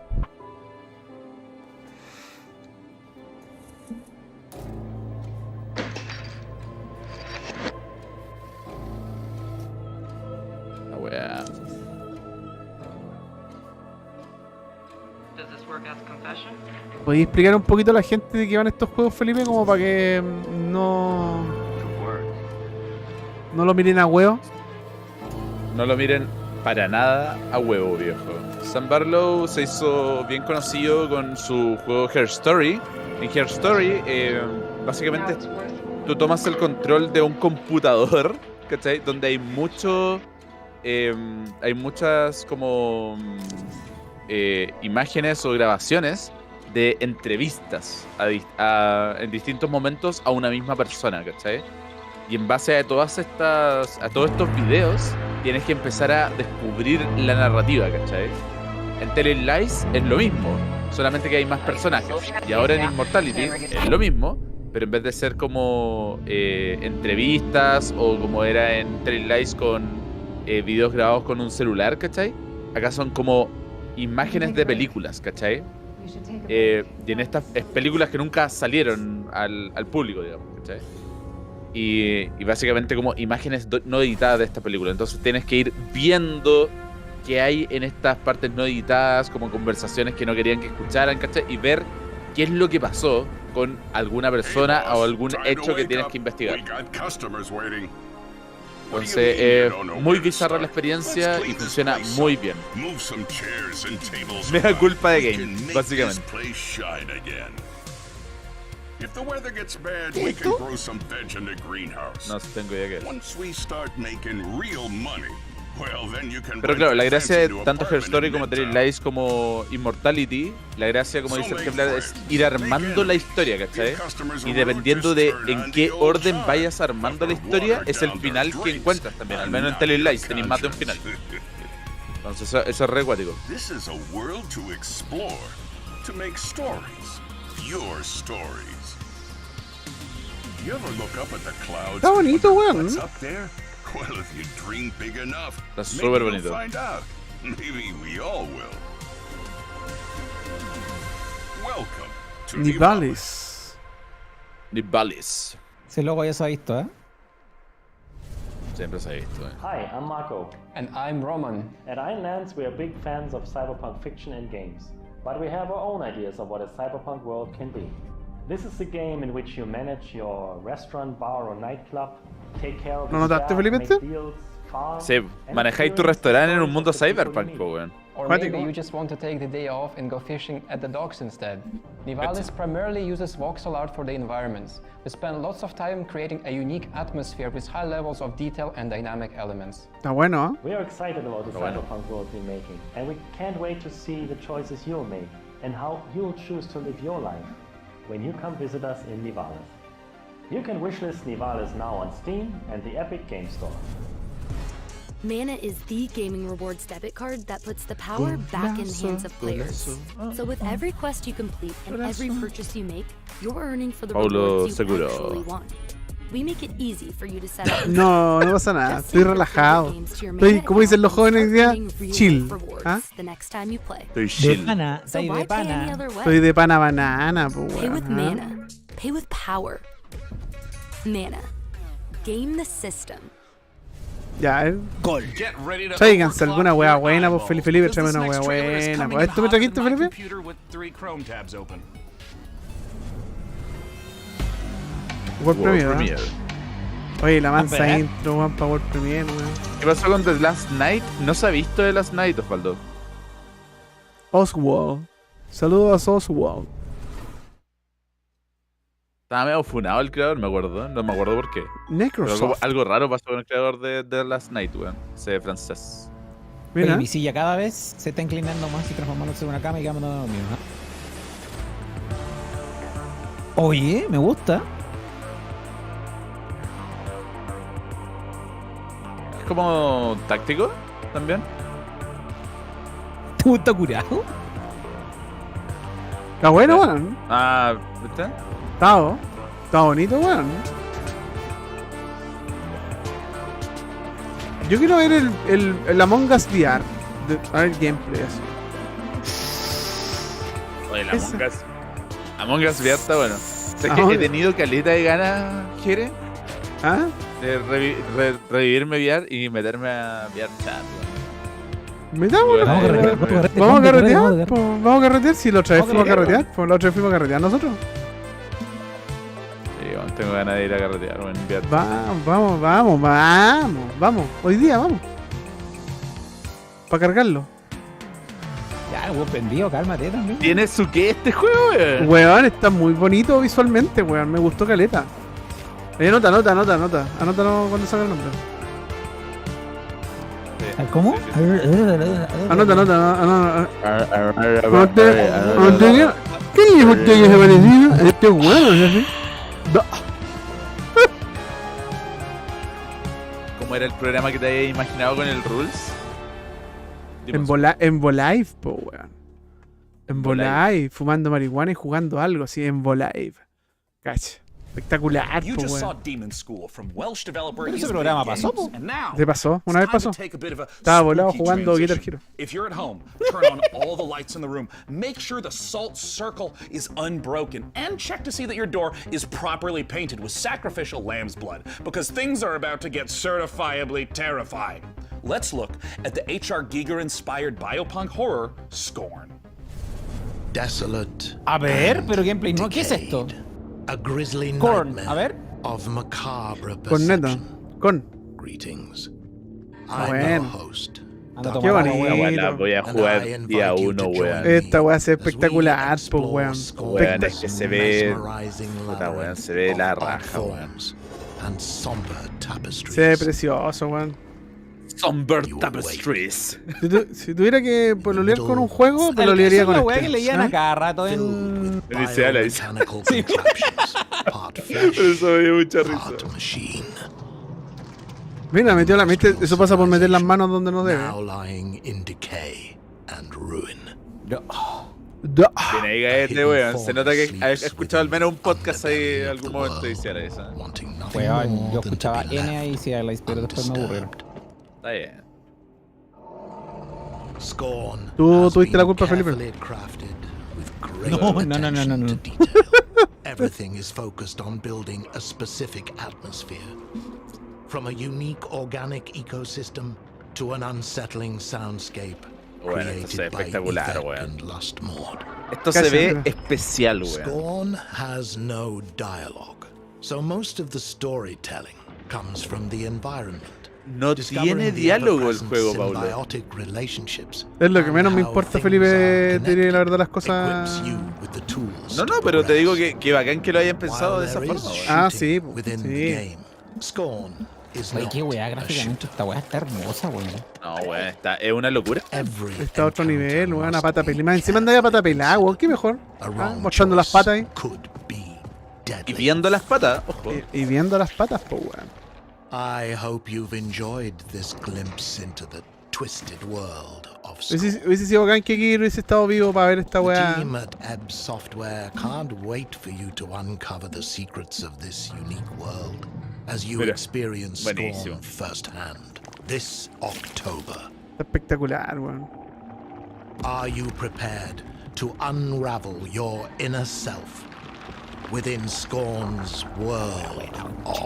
La wea. ¿Podéis explicar un poquito a la gente de qué van estos juegos, Felipe? Como para que no lo miren a huevo. No lo miren para nada a huevo, viejo. Sam Barlow se hizo bien conocido con su juego Her Story. En Her Story, básicamente, tú tomas el control de un computador, ¿cachai? Donde hay muchas como imágenes o grabaciones de entrevistas en distintos momentos a una misma persona, ¿cachai? Y en base a todos estos videos, tienes que empezar a descubrir la narrativa, ¿cachai? En Telling Lies es lo mismo, solamente que hay más personajes. Y ahora en Immortality es lo mismo, pero en vez de ser como entrevistas o como era en Telling Lies con videos grabados con un celular, ¿cachai? Acá son como imágenes de películas, ¿cachai? Y en estas películas que nunca salieron al público, digamos, ¿cachai? Y básicamente como imágenes no editadas de esta película. Entonces tienes que ir viendo qué hay en estas partes no editadas, como conversaciones que no querían que escucharan, ¿cachai? Y ver qué es lo que pasó con alguna persona o algún hecho que tienes que investigar. Entonces, muy bizarra la experiencia y funciona muy bien. Me da culpa de game, básicamente. If the weather gets bad, we can grow some veg in the greenhouse. No tengo idea qué es. Once we start making real money, well, then you can. Pero claro, la gracia de tanto Her Story como Telling Lies como Immortality, la gracia, como dice el Kevlar, es ir armando la historia, ¿cachai? Y dependiendo de en qué orden vayas armando la historia, es el final que encuentras también. Al menos en Telling Lies tenéis más de un final. Entonces eso es re acuático. This is a world to explore, to make stories, your stories. You ever look up at the clouds? Está bonito, weón. What's up there? Well, if you dream big enough, está súper bonito. Find out. Maybe we all will. Welcome to Nivalis. Nivalis. Ese logo ya se ha visto, ¿eh? Siempre se ha visto, Hi, I'm Marco. And I'm Roman. At Ironlands, we are big fans of cyberpunk fiction and games, but we have our own ideas of what a cyberpunk world can be. This is a game in which you manage your restaurant, bar or nightclub, take care of ¿No notaste, Felipe? Sí, manejáis tu restaurante en un mundo cyberpunk, weón. Or maybe you just want to take the day off and go fishing at the docks instead. Nivalis primarily uses voxel art for the environments. We spend lots of time creating a unique atmosphere with high levels of detail and dynamic elements. Está bueno, ¿eh? We are excited about the cyberpunk world we're making, and we can't wait to see the choices you'll make and how you'll choose to live your life when you come visit us in Nivalis. You can wishlist Nivalis now on Steam and the Epic Game Store. Mana is the gaming rewards debit card that puts the power back in the hands of players. So with every quest you complete and every purchase you make, you're earning for the rewards you actually want. We make it easy for you to set up. No, no pasa nada. Estoy relajado. Estoy, como dicen los jóvenes hoy día, chill. ¿Ah? Estoy chill. Estoy de pana. Estoy de pana banana, pues Pay with weón. mana. Pay with power. Mana. Game the system. Ya, tráiganse alguna wea buena, pues Felipe, tráeme una wea buena. Pues, ¿esto me trajiste, Felipe? World Premiere. Oye, la mansa intro, weón, para World Premiere, weón. ¿Qué pasó con The Last Night? No se ha visto The Last Night, Osvaldo. Oswald. Saludos a Oswald. Estaba medio funado el creador, me acuerdo. No me acuerdo por qué. Necrosoft. Algo raro pasó con el creador de The Last Night, weón. Ese francés. Mira. Mi silla cada vez se está inclinando más y transformándose en una cama y quedando dormido, ¿no? Oye, me gusta. Es como táctico también. ¿Te gusta curado? Está bueno, weón. Ah, ¿viste? Está bonito, weón. Yo quiero ver el Among Us VR. A ver gameplay así. Oye, el Among Us VR está bueno. ¿Sabes que he tenido caleta de ganas, Jere? ¿Ah? De revivirme VR y meterme a VR chat, Vamos a carretear. Vamos a carretear. Si la otra vez fuimos a carretear. La otra vez fuimos a carretear nosotros. Sí, bueno, tengo ganas de ir a carretear. Vamos. Hoy día vamos. Para cargarlo. Ya, weón, prendido, cálmate también. ¿Tiene su qué este juego, weón? Weón, está muy bonito visualmente, weón. Me gustó caleta. Anótalo cuando salga el nombre. ¿Cómo? Anota. ¿Qué dijo usted que se parecía? Este es bueno, ¿sí? ¿Cómo era el programa que te habías imaginado con el Rules? En Volive, po, weón. En Volive, fumando marihuana y jugando algo así, en Volive. Cacha. Espectacular, po, weón. Pero ese programa pasó, po. ¿Te pasó? Una vez pasó. Estaba volado jugando Guitar Hero. If you're at home, turn on all the lights in the room. Make sure the salt circle is unbroken, and check to see that your door is properly painted with sacrificial lamb's blood, because things are about to get certifiably terrifying. Let's look at the H.R. Giger-inspired biopunk horror, Scorn. Desolate. A ver, pero gameplay no, ¿qué es esto? A grisly Corn, nightmare a ver. of macabre Con neta. perception. Greetings. I'm your host. Qué bonito. Voy a jugar día 1, weón. Esta weá se ve espectacular, pues weón. Weón, es que se ve. Puta, weón, se ve la raja, weón. Se ve precioso, weón. Somber Tapestries. Si tuviera que pololear con un juego, pololearía con la este. weá que leían a cada rato en. Iniciales. Sí. Pero eso me dio mucha risa. Mira, metió la mente. Eso pasa por meter las manos donde no debe. Bien ahí, este weón. Se nota que ha escuchado al menos un podcast ahí en algún momento y hiciera eso. Weón, yo escuchaba N ahí y Alice, pero después me aburrieron. Está bien. Tú tuviste la culpa, Felipe. No. Everything is focused on building a specific atmosphere. From a unique organic ecosystem to an unsettling soundscape. Bueno, esto se ve espectacular, weón. Esto se ve especial, weón. Scorn has no dialogue, so most of the storytelling comes from the environment. No tiene diálogo el juego, Paulo. Es lo que menos me importa, Felipe, te diré la verdad las cosas. No, pero te digo que bacán que lo hayan pensado de esa forma, weón. Ah, sí, sí. Oye, qué weá, gráficamente esta weá está hermosa, weón. No, weón, es una locura. Está a otro nivel, weón, a pata pelada. Más encima anda a pata pelada, weón, qué mejor. Mostrando las patas ahí. Y viendo las patas, ojo. Y viendo las patas, pues, weón. I hope you've enjoyed this glimpse into the twisted world of Hubiese sido bacán que Kir hubiese estado vivo para ver esta The weá. team at Ebb Software can't wait for you to uncover the secrets of this unique world as you Mira, experience buenísimo. Storm firsthand this October. Está espectacular, weón. Are you prepared to unravel your inner self within Scorn's world?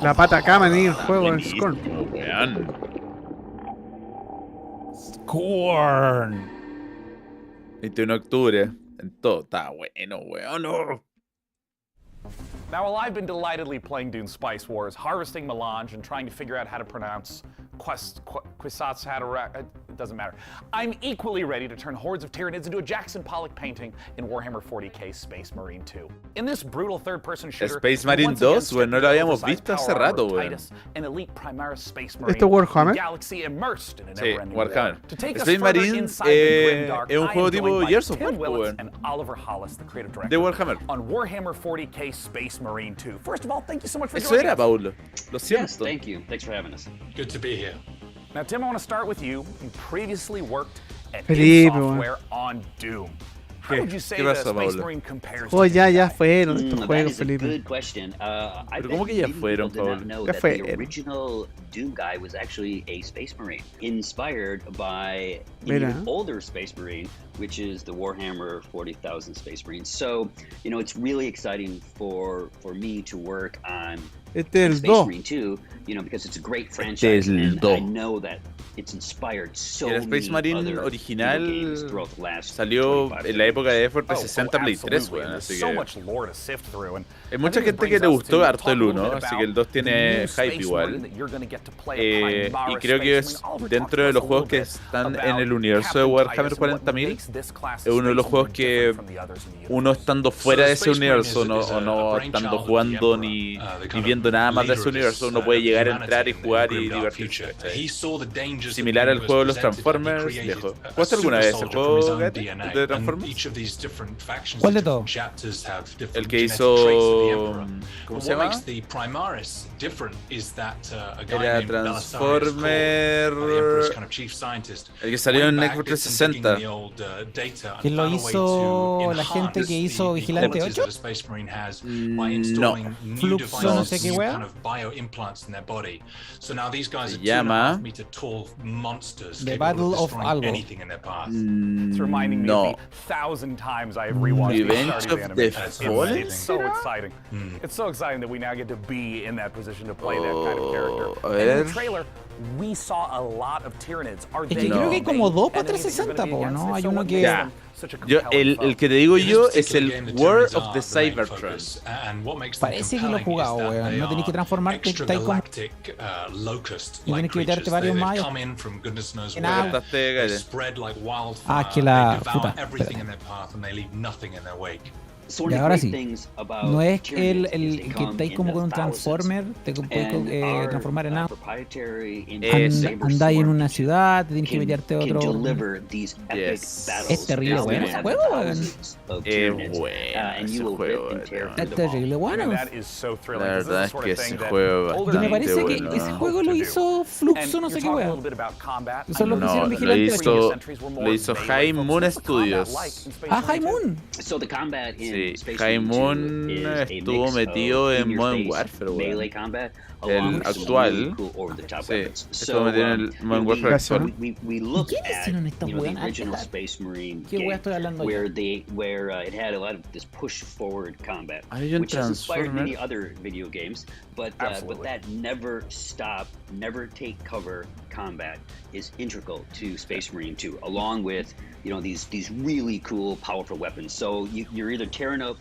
La pata cama en el juego en Scorn. Weón. Scorn. 21 de octubre. En todo. Está bueno, weón. No. Now, while I've been delightedly playing Dune Spice Wars, harvesting melange, and trying to figure out how to pronounce Quisatz Haderach, it doesn't matter. I'm equally ready to turn hordes of Tyranids into a Jackson Pollock painting in Warhammer 40k Space Marine 2. In this brutal third-person shooter, Space Marine 2, weón, no lo habíamos visto hace rato, weón. An elite Primaris Space Marine, ¿Esto Warhammer? galaxy immersed in a Sí, never-ending Warhammer. war. To take us Space further Marine inside the grim dark, es un I juego am tipo joined by Gears of Tim War, Willits weón. and Oliver Hollis, the creative director, De Warhammer. on Warhammer 40k Space Marine 2. First of all, thank you so much for Eso joining era, us. Paulo. Lo siento. Yes, thank you. Thanks for having us. Good to be here. Now, Tim, I want to start with you. You previously worked at Felipe, id Software on Doom. How would you say the pasó, Space Paulo? Marine compares Oh, to ya fueron estos That juegos, is a Felipe. good question. I Pero bet ¿cómo que ya many fueron, people did Paul? not know Ya that the fueron. original Doom guy was actually a Space Marine, inspired by an Mira. even older Space Marine, which is the Warhammer 40,000 Space Marine. So, you know, it's really exciting for me to work on Este es el Space 2. Marine 2, you know, because it's a great Este franchise, es el and 2. I know that it's inspired so El Space many Marine other original video games throughout the last salió 25, en la época de Xbox Oh, 360 Play 3, absolutely. weón. And Así there's so que much lore to sift through, and hay mucha I think gente it que le brings us gustó to harto talk el a little 1, bit así about que el 2 the tiene new hype Space igual. Marine that you're gonna get to play, a Y Primaris creo que Space es Marine. Oliver dentro talked de to us los a juegos little que bit están en about el universo de Captain Warhammer Titus and what 40.000. makes this class Es uno de los Space juegos Marine que different from the others in the universe. uno estando fuera So de ese Space Marine universo is o no a estando brainchild of the jugando Emperor, ni the kind viendo of nada más de leader ese of universo, this, uno puede llegar a humanity entrar y in the jugar y grim dark divertirse. future. He saw the dangers Similar that al the juego de los universe presented, and he Transformers, created viejo. a ¿Jugaste alguna vez el super soldier from his juego own Gatti, DNA. de And Transformers? each of these different factions, ¿Cuál de these todo? different chapters have different El que genetic traits of the hizo... Emperor. ¿Cómo But se what llama? makes the Primaris different is that a guy Era named Belisarius Transformer... Cole, the Emperor's kind of chief scientist, El que salió en went back, Xbox did some digging in 360. the old data, and ¿Que lo found a way hizo to la gente enhance que hizo the Vigilante qualities 8? that a Space Marine has by No. installing new Fluxo, no sé devices, qué new wea. kind of bioimplants in their body. So now these guys Se are llama 2.5 meter tall monsters The capable Battle of of destroying algo. anything in their path. It's reminding me No. of the 1,000 times I have rewatched the Revenge start of of the the animation. Fallen? It's so exciting. It's so exciting that we now get to be in that position to play that kind of character. A And in ver. the trailer, we saw a lot of Tyranids. Are Es que they creo que hay como dos para and anything you're 360, gonna be po, against? ¿no? If Hay so, uno what que... makes Ya. them such a Yo, compelling foe? el que te digo In this yo es particular el game, the War Tyranids of are the the main Cybertron. focus, and what makes them Parece que lo he compelling jugado, is that weón. they No tenés que are transformarte, estáis como... extragalactic locust Y like tienes que evitarte creatures. varios They más. come in from goodness knows En where. agua. They spread like wildfire. Ah, que la... They devour Puta, everything espérate. in their path and they leave nothing in their wake. So one Y of the ahora great sí, things about no es Tyranids el is they que come estáis in como the con un thousands. Transformer, te puedes And our transformar en algo. proprietary Andáis en una ciudad, te tienes que meterte a can otro. deliver these epic battles. Es terrible It's bueno gonna ese have juego, weón. thousands of Tyranids, and you will rip and tear Es through them all. terrible bueno. That is so thrilling. La 'cause this verdad is es the sort que of ese thing that juego es older Y me games parece would que ese hope juego to lo do. hizo And Fluxo, no you're sé qué talking a wea. little bit about combat. Eso es lo que No, hicieron lo Vigilante hizo, 8. lo hizo High Moon Studios. Ah, High Moon. So the combat in Sí, Space High Marine 2 Moon is a estuvo mix metido of en Modern in-your-face Warfare, weón. melee combat, El along with some actual. really cool over-the-top Sí, weapons. estuvo metido en el Modern Warfare actual. we look ¿Quién at hicieron esta you know, the weá? original Space Marine ¿Qué game, weá estoy hablando where yo? it had a lot of this push-forward combat, Hay un which has inspired Transformer. many other video games, but that never stop, never take cover combat is integral to Space Marine 2, along with these really cool, powerful weapons. So you're either tearing up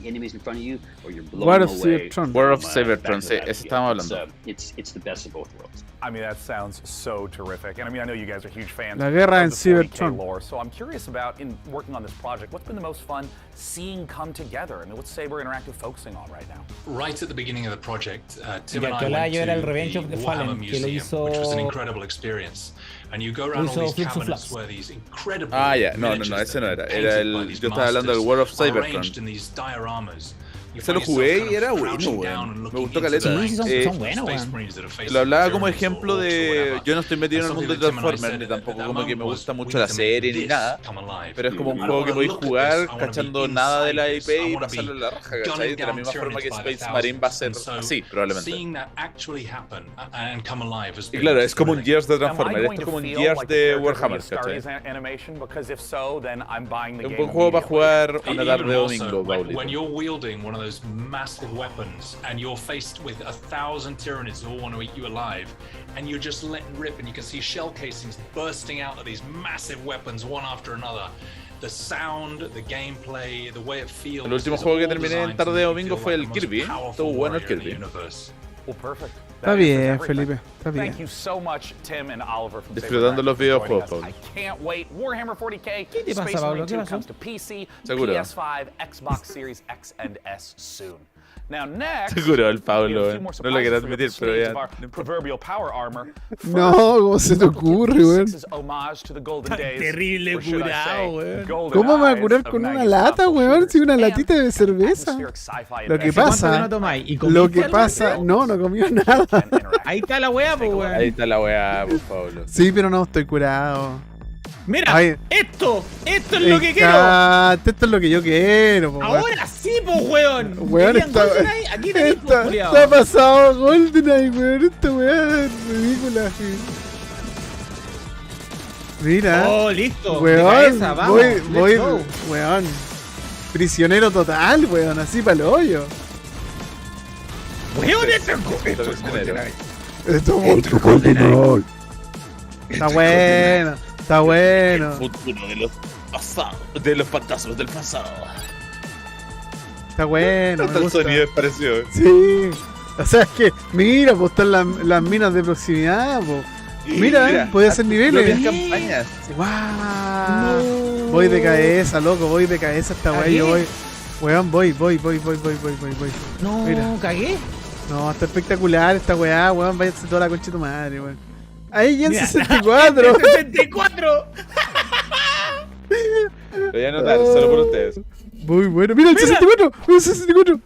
enemies in front of you, or you're blowing War them of away. Cybertron. War of from, Cybertron, back to sí, the eso estábamos battlefield. hablando. It's the best of both worlds. I mean, that sounds so terrific. And I mean, I know you guys are huge fans La guerra en of the 40K Cybertron. lore. So I'm curious about, in working on this project, what's been the most fun seeing come together? I mean, what's Saber Interactive focusing on right now? Right at the beginning of the project, Tim Ya and que I hablaba went yo to era el the Revenge of the Warhammer Fallen, que lo Museum, hizo... which was an incredible experience. And you go around all hizo these Flips and cabinets Flaps. where these incredible Ah, ya, no, miniatures ese no that era. have been Era painted by el. these Yo estaba hablando del masters War of are Cybertron. arranged in these dioramas Se lo jugué y era bueno, weón. Me gustó caleta. Sí, son buenos, weón. Lo hablaba como ejemplo de... Yo no estoy metido en el mundo de Transformers, ni tampoco como que me gusta mucho la serie ni nada. Pero es como un juego que podéis jugar cachando nada de la IP y pasarlo en la raja, ¿cachai? De la misma forma que Space Marine va a ser así, probablemente. Y claro, es como un Gears de Transformers, esto es como un Gears de Warhammer, ¿cachai? Es un buen juego para jugar una tarde de domingo, Paulito. When you're wielding one of those massive weapons and you're faced with 1,000 Tyranids who all want to eat you alive, and you're just letting rip, and you can see shell casings bursting out of these massive weapons one after another. The sound, the gameplay, the way it feels. El último juego que terminé en tarde de domingo fue el Kirby. Estuvo bueno el Kirby. Está bien, Felipe. Está bien. Thank you so much, Tim and Oliver from Disfrutando los videojuegos, Pablo. I can't wait. Warhammer 40K, ¿Qué te pasa, Space Pablo? Marine ¿Qué 2 pasó? comes to PC, Seguro. PS5, Xbox Series X and S soon. Now next, Seguro, el Pablo, we have a few more no lo quiero surprises for admitir, pero the ya. of our proverbial power armor. No, ¿cómo se te ocurre, weón? This is homage to the golden days. Terrible or should I curado, say, weón. golden ¿Cómo me va a eyes curar of con una Maggie's lata, console weón? shooters Si una and latita de cerveza. atmospheric sci-fi Lo que adventures. pasa, ¿Cuánto que no tomáis? ¿Y lo comiste que algo? pasa, no comió nada. Ahí está la weá, pues, weón. Ahí está la weá, por Pablo. Sí, pero no estoy curado. Mira, Ay. esto es lo que quiero. Esto es lo que yo quiero, po, weón. Ahora sí, pues, weón. Weón, Querían está, GoldenEye, aquí tenéis, pues, culiao. está pasado GoldenEye, weón. Esta weá es ridícula. Sí. Mira. Oh, listo. De Weón, cabeza, vamos. voy, Let's go. weón. Prisionero total, weón. Así para el hoyo. Weón, esto es GoldenEye. Esto es otro GoldenEye. Está bueno, está bueno. El futuro de los pasados, de los fantasmas del pasado. Está bueno. Hasta me el gusta. sonido es parecido. Sí. O sea, es que, mira, pues están las minas de proximidad, pues. Mira, puede hacer niveles. Propias campañas. ¡Wow! Voy de cabeza, loco, voy de cabeza esta weá. Yo voy. Weón, voy. No, Mira. cagué. No, está espectacular esta weá, weón. Váyase toda la concha de tu madre, weón. Ahí ya en Mira, 64. 64. Lo voy a anotar, solo por ustedes. Muy bueno. Mira el 64. Mira el 64. Ya,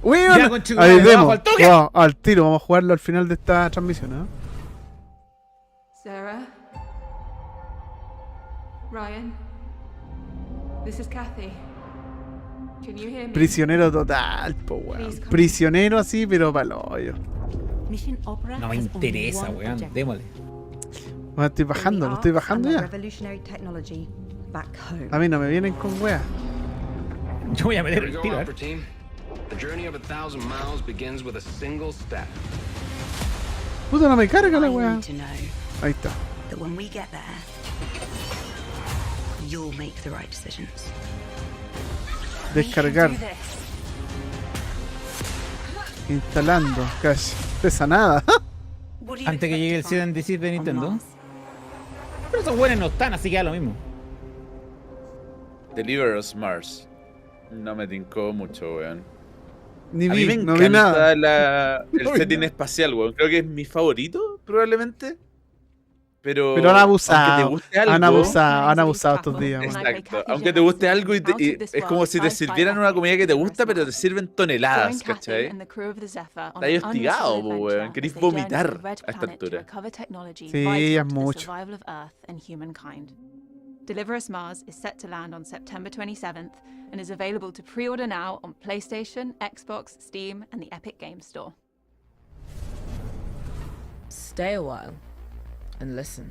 Weón. conchetumare, Ahí abajo demo. al toque. Wow, al tiro. Vamos a jugarlo al final de esta transmisión, ¿no? Sarah? Ryan? This is Kathy. Can you hear me? Prisionero total, po, weón. Prisionero así, pero para el hoyo. No me interesa, weón. Démosle. Bueno, estoy bajando, lo estoy bajando ya. A mí no me vienen con weá. Yo voy a meter el tiro, Puta, no me carga la weá. Ahí está. Descargar. Instalando. Casi. Pesa nada. Antes que llegue el 76 de Nintendo. Pero esos buenos no están, así que da lo mismo. Deliver Us Mars. No me tincó mucho, weón. Ni A mí me no vi nada. encanta el setting espacial, weón. Creo que es mi favorito, probablemente. Pero han abusado. aunque te guste algo, han abusado estos días. weón. Exacto. Aunque te guste algo y es como si te sirvieran una comida que te gusta, pero te sirven toneladas, ¿cachai? Estás hostigado, po, weón. Querís vomitar a esta altura. Sí, es mucho. Deliver Us Mars is set to land on September 27th and is available to pre-order now on PlayStation, Xbox, Steam, and the Epic Games Store. Stay a while and listen.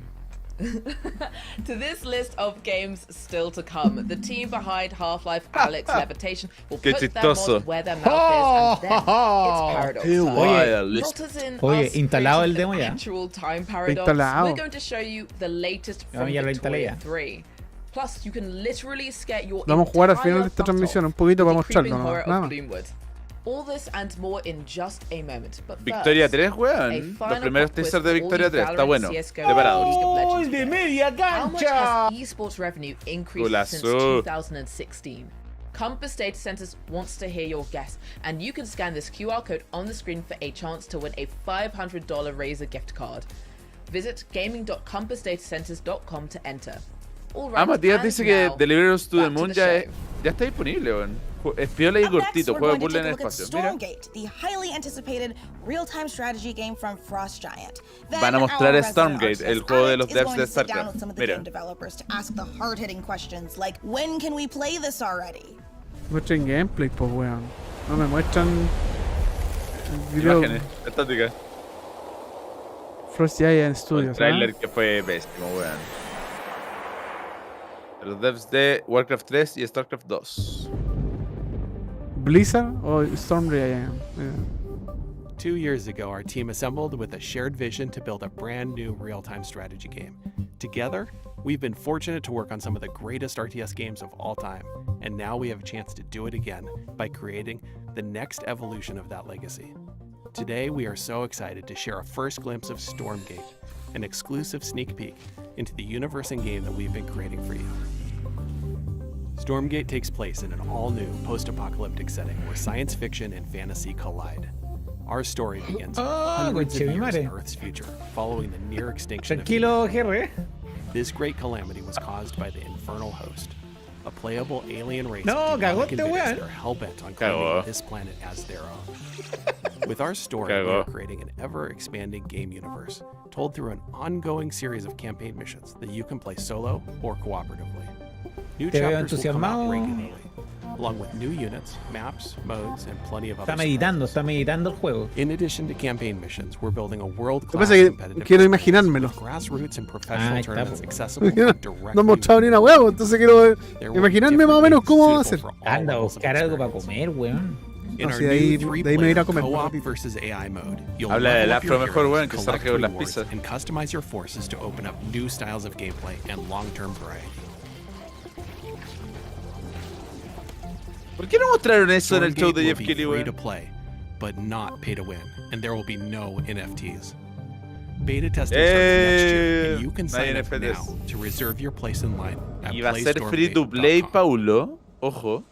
To this list of games still to come, the team behind Half-Life Alyx Levitation will Qué put their chistoso. mod where their mouth is, and then it's paradox Qué time. guay. Not as in Oye, us instalado el creating demo an ya. actual time paradox. Instalado. We're going to show you the latest Ya, from ya lo instalé Victoria ya. 3. Plus, you can literally scare your Vamos a jugar al entire final de esta butt transmisión, off un poquito para with the creeping mostrarlo, horror nada of más. Gloomwood. All this and more in just a moment. But Victoria first, 3, weón. a Los final primeros pop quiz teasers de for all Victoria you 3. Está Valorant, bueno. CS:GO, Preparado. League of Legends ¡Gol de players. media How much cancha! has esports revenue increased since Golazo. 2016? Compass Data Centers wants to hear your guess, and you can scan this QR code on the screen for a chance to win a $500 Razer gift card. Visit gaming.compassdatacenters.com to enter. Matías dice que Deliverance to the Moon ya está disponible, weón. Es piola y cortito, juego de puzzle en el espacio. Mira. The highly anticipated real-time strategy game from Frost Giant. Van a mostrar Stormgate, el juego de los devs de StarCraft. Mira. Developers to ask the hard-hitting questions like, when can we play this already? Muestren gameplay, pues weón. No me muestran video. Imágenes, estática. Frost Giant Studios. El trailer que fue pésimo, weón. Los devs de Warcraft 3 y StarCraft 2. Blizzard or Storm Giant? 2 years ago, our team assembled with a shared vision to build a brand new real-time strategy game. Together, we've been fortunate to work on some of the greatest RTS games of all time, and now we have a chance to do it again by creating the next evolution of that legacy. Today, we are so excited to share a first glimpse of Stormgate, an exclusive sneak peek into the universe and game that we've been creating for you. Stormgate takes place in an all-new post-apocalyptic setting where science fiction and fantasy collide. Our story begins hundreds of years in Earth's future, following the near extinction of humanity. This great calamity was caused by the Infernal Host, a playable alien race of demonic invaders that are hell-bent on claiming this planet as their own. With our story, we are creating an ever-expanding game universe, told through an ongoing series of campaign missions that you can play solo or cooperatively. New chapters will come out regularly, along with new units, maps, modes, and plenty of other Está meditando el juego. In addition to campaign missions, we're building a world-class Lo que pasa es que competitive quiero imaginármelo. grassroots and professional tournaments accessible directly. No he mostrado ni una huevo, entonces quiero imaginarme más o menos cómo va a ser. Anda a buscar algo para comer, weón. In our de ahí new me iré a comer. co-op versus AI mode, you'll Habla del level up afro your mejor, heroes, weón, que se collect raje con las rewards, pizzas. and customize your forces to open up new styles of gameplay and long-term variety. ¿Por qué no mostraron eso en el show de Stormgate Jeff will be Keighley, free weón? to play, but not pay to win, and there will be no NFTs. Beta testing starts next year, and you can sign up now to reserve your place in line at Y va a ser free to play, Paulo. Ojo.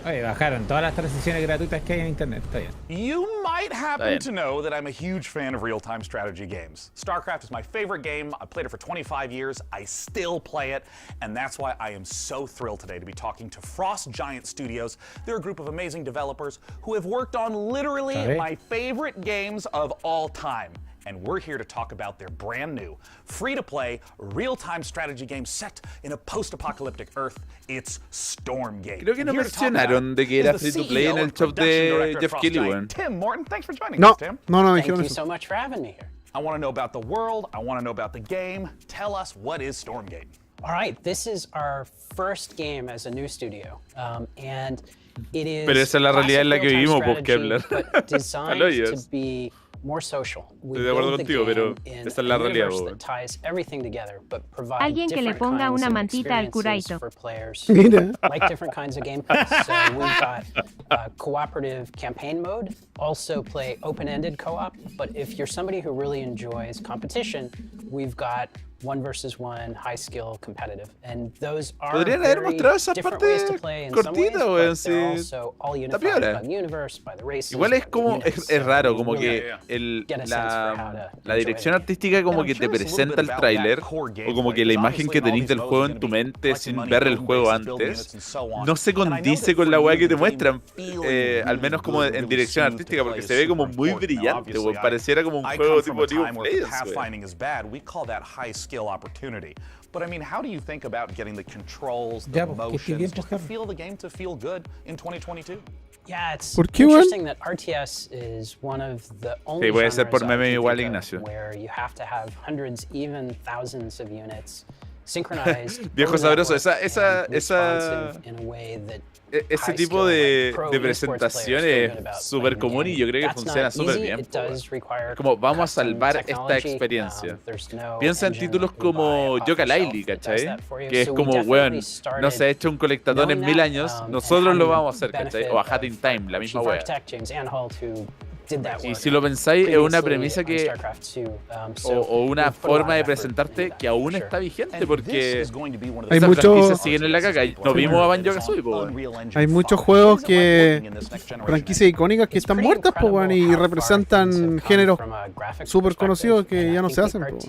Oye, bajaron todas las transiciones gratuitas que hay en internet. Está bien. You might happen to know that I'm a huge fan of real-time strategy games. StarCraft is my favorite game. I played it for 25 years. I still play it. And that's why I am so thrilled today to be talking to Frost Giant Studios. They're a group of amazing developers who have worked on literally my favorite games of all time. And we're here to talk about their brand new, free-to-play, real-time strategy game set in a post-apocalyptic Earth. It's Stormgate. Creo que no mencionaron de que era free-to-play en el show de Jeff Keighley, weón. Tim Morton, thanks for joining us, Tim. No, Thank dijeron you eso. so much for having me here. I want to know about the world. I want to know about the game. Tell us, what is Stormgate? All right, this is our first game as a new studio, and it is. Pero esa es la realidad en la que vivimos, pues, Kepler. But designed to be more social. We Estoy de acuerdo build the contigo, game pero in esa es la a realidad, universe weón. that ties everything together, but provides Alguien que le different ponga kinds una of mantita al experiences curaito. for players Mira. like different kinds of gameplay. So we've got cooperative campaign mode, also play open-ended co-op, but if you're somebody who really enjoys competition, we've got 1 versus 1, high skill, competitive, and those are Podrían haber very mostrado esa different parte ways to play in some ways, cortita, weón, but they're sí. also all Está unified piola. by the universe, by the races. Igual es by the como, units, es raro, so como we que really get a sense for how to la enjoy dirección the game. artística como And que I'm te curious a little presenta bit el about tráiler, that core o como que la imagen que tenéis del juego en tu mente sin ver el juego antes, no se condice con la weá que te muestran, al menos como en dirección artística, porque se ve como muy brillante, weón. Pareciera como un I juego come from tipo a League time of where if Legends, weón. pathfinding is bad, we call that high skill opportunity. But I mean, how do you think about getting the controls, the Ya, pues, que esté bien, motions, just pues, to feel the game to feel good in 2022? Yeah, it's ¿Por qué, weón? interesting that RTS is one of the only Sí, puede ser por genres I meme can igual, think of Ignacio. where you have to have hundreds, even thousands of units synchronized. Viejo over the sabroso, network and esa responsive in a way that ese high tipo skill, de pro presentación esports players feel es good about súper playing común the y yo creo que game. funciona That's not súper easy. bien. It does require Como vamos a custom salvar esta technology. experiencia. There's no Piensa en engine títulos that you buy como off the Yooka-Laylee, shelf that does ¿cachai? that for you. Que es So we como, definitely weón, no started se ha hecho un colectatón en knowing 1000 that, años, and nosotros having lo vamos a hacer, the ¿cachai? benefit O a Hat in of Time, la misma Chief wea. Architect James Anholt, who did that Y work si lo pensáis, es una previously premisa on que, StarCraft 2. So o una we've put a lot forma de of effort presentarte into that, que aún for sure. está vigente, And porque this is going to be one of the Hay esas mucho- franquicias siguen en la caca. No vimos a Banjo-Kazooie, po, weón. Hay muchos juegos que franquicias icónicas que están muertas, pues, weón, y representan géneros súper conocidos que ya no se hacen, po.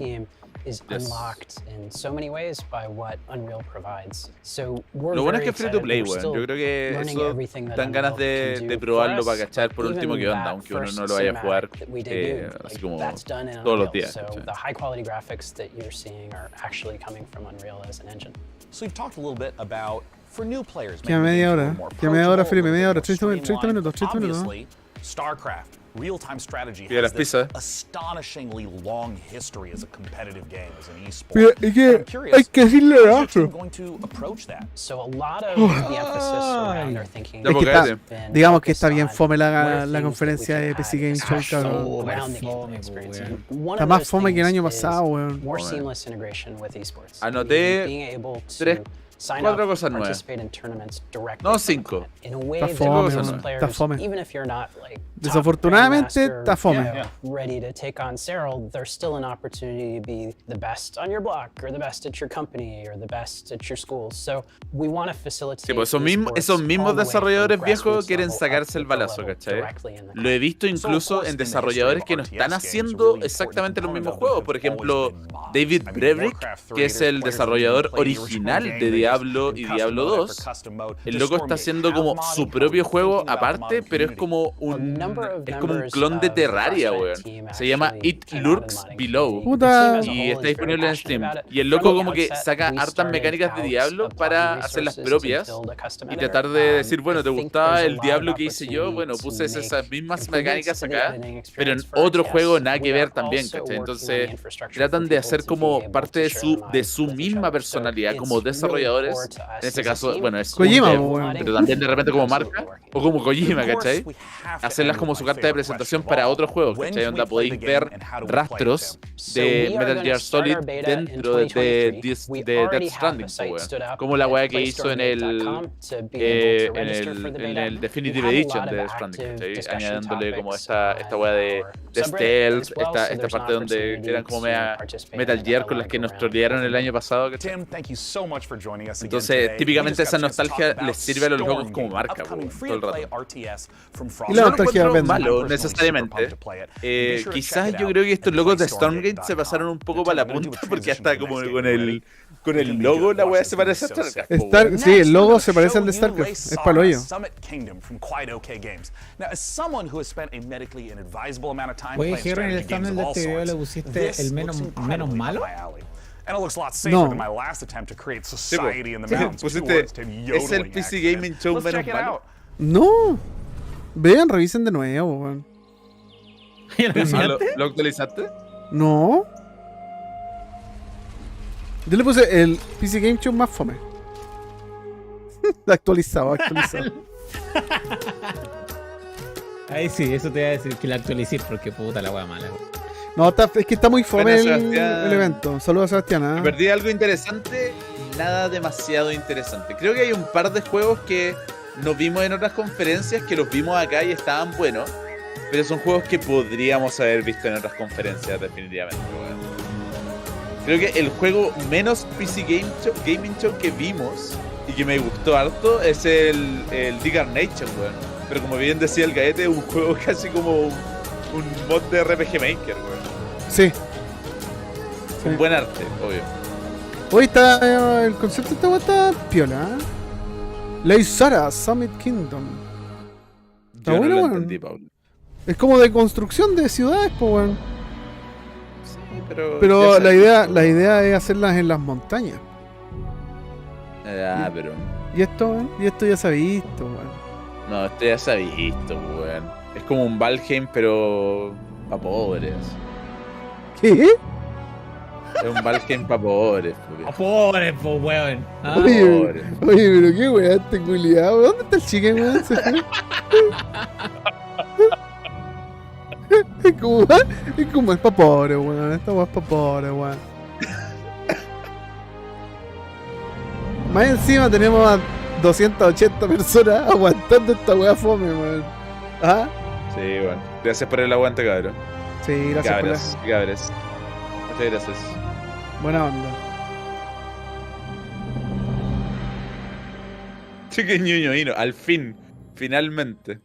is unlocked in so many ways by what Unreal provides. So we're Lo bueno es very que es free to excited. play, We're weón. still Yo creo que learning eso everything that dan ganas Unreal can de do probarlo for para us, cachar but por último even qué onda, that aunque uno first no lo vaya a jugar cinematic that we debuted, así like, como that's done in todos los Unreal. días. So ¿cachai? the high quality graphics that you're seeing are actually coming from Unreal as an engine. So we've talked a little bit about for new players. Queda media hora. Queda media hora, Felipe, media hora. 30 minutos, 30 minutos. Obviously, StarCraft, real-time strategy, Pide las has this pizzas. astonishingly long history as a competitive game, as an esport. Pero es que hay que decirle How's your abajo. team going to approach that? So a lot of the emphasis around our thinking Es que has está, been digamos que está focused bien on fome what are la things that conferencia we de can PC add Game Show, cabrón. around the gameplay experience. And one Está of más those fome que el things año is pasado, weón. more Fome. seamless integration with esports. Anoté Being able to 3, sign 4 up, cosas nuevas. participate in tournaments directly No, from 5. the client in a way Está that fome, most weón. players, Está fome. even if you're not like Desafortunadamente está fome. ready to take on Cyril, there's still an opportunity to be the best on your block or the best at your company or the best at your school. So we want to facilitate Sí, pues esos mismos desarrolladores viejos quieren sacarse el balazo, ¿cachai? Lo he visto incluso en desarrolladores que no están haciendo exactamente los mismos juegos. Por ejemplo, David Breverick, que es el desarrollador original de Diablo y Diablo 2. El loco está haciendo como su propio juego aparte, pero es como un clon de Terraria, weón. Se llama It Lurks Below. Puta. Y está disponible en Steam. Y el loco como que saca hartas mecánicas de Diablo para hacer las propias y tratar de decir, bueno, ¿te gustaba el Diablo que hice yo? Bueno, puse esas mismas mecánicas acá, pero en otro juego nada que ver también, ¿cachai? Entonces tratan de hacer como parte de su misma personalidad como desarrolladores. En este caso, bueno, es Kojima, un dev, weón. pero también de repente como marca o como Kojima, ¿cachai? Hacerlas como su carta de presentación para otros juegos, ¿cachai? Donde podéis ver rastros de Metal Gear Solid dentro de Death Stranding, weón. Como la weá que hizo en el Definitive Edition de Death Stranding, ¿cachai? Añadiéndole como esta weá de stealth, esta parte donde eran como Metal Gear con las que nos trolearon el año pasado, ¿cachai? Entonces, típicamente esa nostalgia les sirve a los locos como marca, weón, todo el rato. Y la nostalgia No lo encuentro vende. malo necesariamente. Quizás yo creo que estos locos de Stormgate se pasaron un poco para la punta porque hasta como con el logo la weá se parece a StarCraft. Sí, el logo se parece al de StarCraft. Es para el hoyo. Oye, Jerry, en el thumbnail de este video le pusiste el menos malo. And it looks a lot safer No. than my last attempt to create Sí, society in the po. mountains. Pusiste, towards him es el yodeling PC accident. Gaming Show Let's menos check it malo. out. No. Vean, revisen de nuevo, weón. ¿Lo actualizaste? No. Yo le puse el PC Game Show más fome. Actualizado. Ahí sí, eso te iba a decir que la actualicé porque puta la wea mala. No, es que está muy fome Buena, el evento. Saludos a Sebastián. ¿ah? Me perdí algo interesante, nada demasiado interesante. Creo que hay un par de juegos que nos vimos en otras conferencias, que los vimos acá y estaban buenos, pero son juegos que podríamos haber visto en otras conferencias definitivamente, weón. Creo que el juego menos PC Gaming Show que vimos y que me gustó harto es el Nation, weón. Pero como bien decía el Gaete, es un juego casi como un mod de RPG Maker, weón. Sí. Con buen arte, obvio. Hoy está el concepto de esta weá está piola. ¿eh? Ley Sara, Summit Kingdom. Está Yo bueno, no lo weón. entendí, Pablo. Es como de construcción de ciudades, pues, weón. Sí, Pero ya sabes, la idea es hacerlas en las montañas. pero... Y esto ya se ha visto, weón. No, esto ya se ha visto, weón. Es como un Valheim, pero... pa' pobres. ¿Qué? Es un Valheim pa' pobres, weón. Pobre, pues, weón. Ah. Oye, pero qué weón, este culiado. ¿Dónde está el chicken, weón? Se fue. Es como es pa' pobre, weón. Esta weá es pa' pobre, weón. Más encima tenemos a 280 personas aguantando esta weá fome, weón. ¿Ah? Sí, weón. Gracias por el aguante, cabrón. Sí, gracias Cabras, cabras. Muchas gracias. Buena onda. Chique ñuño, al fin. Finalmente.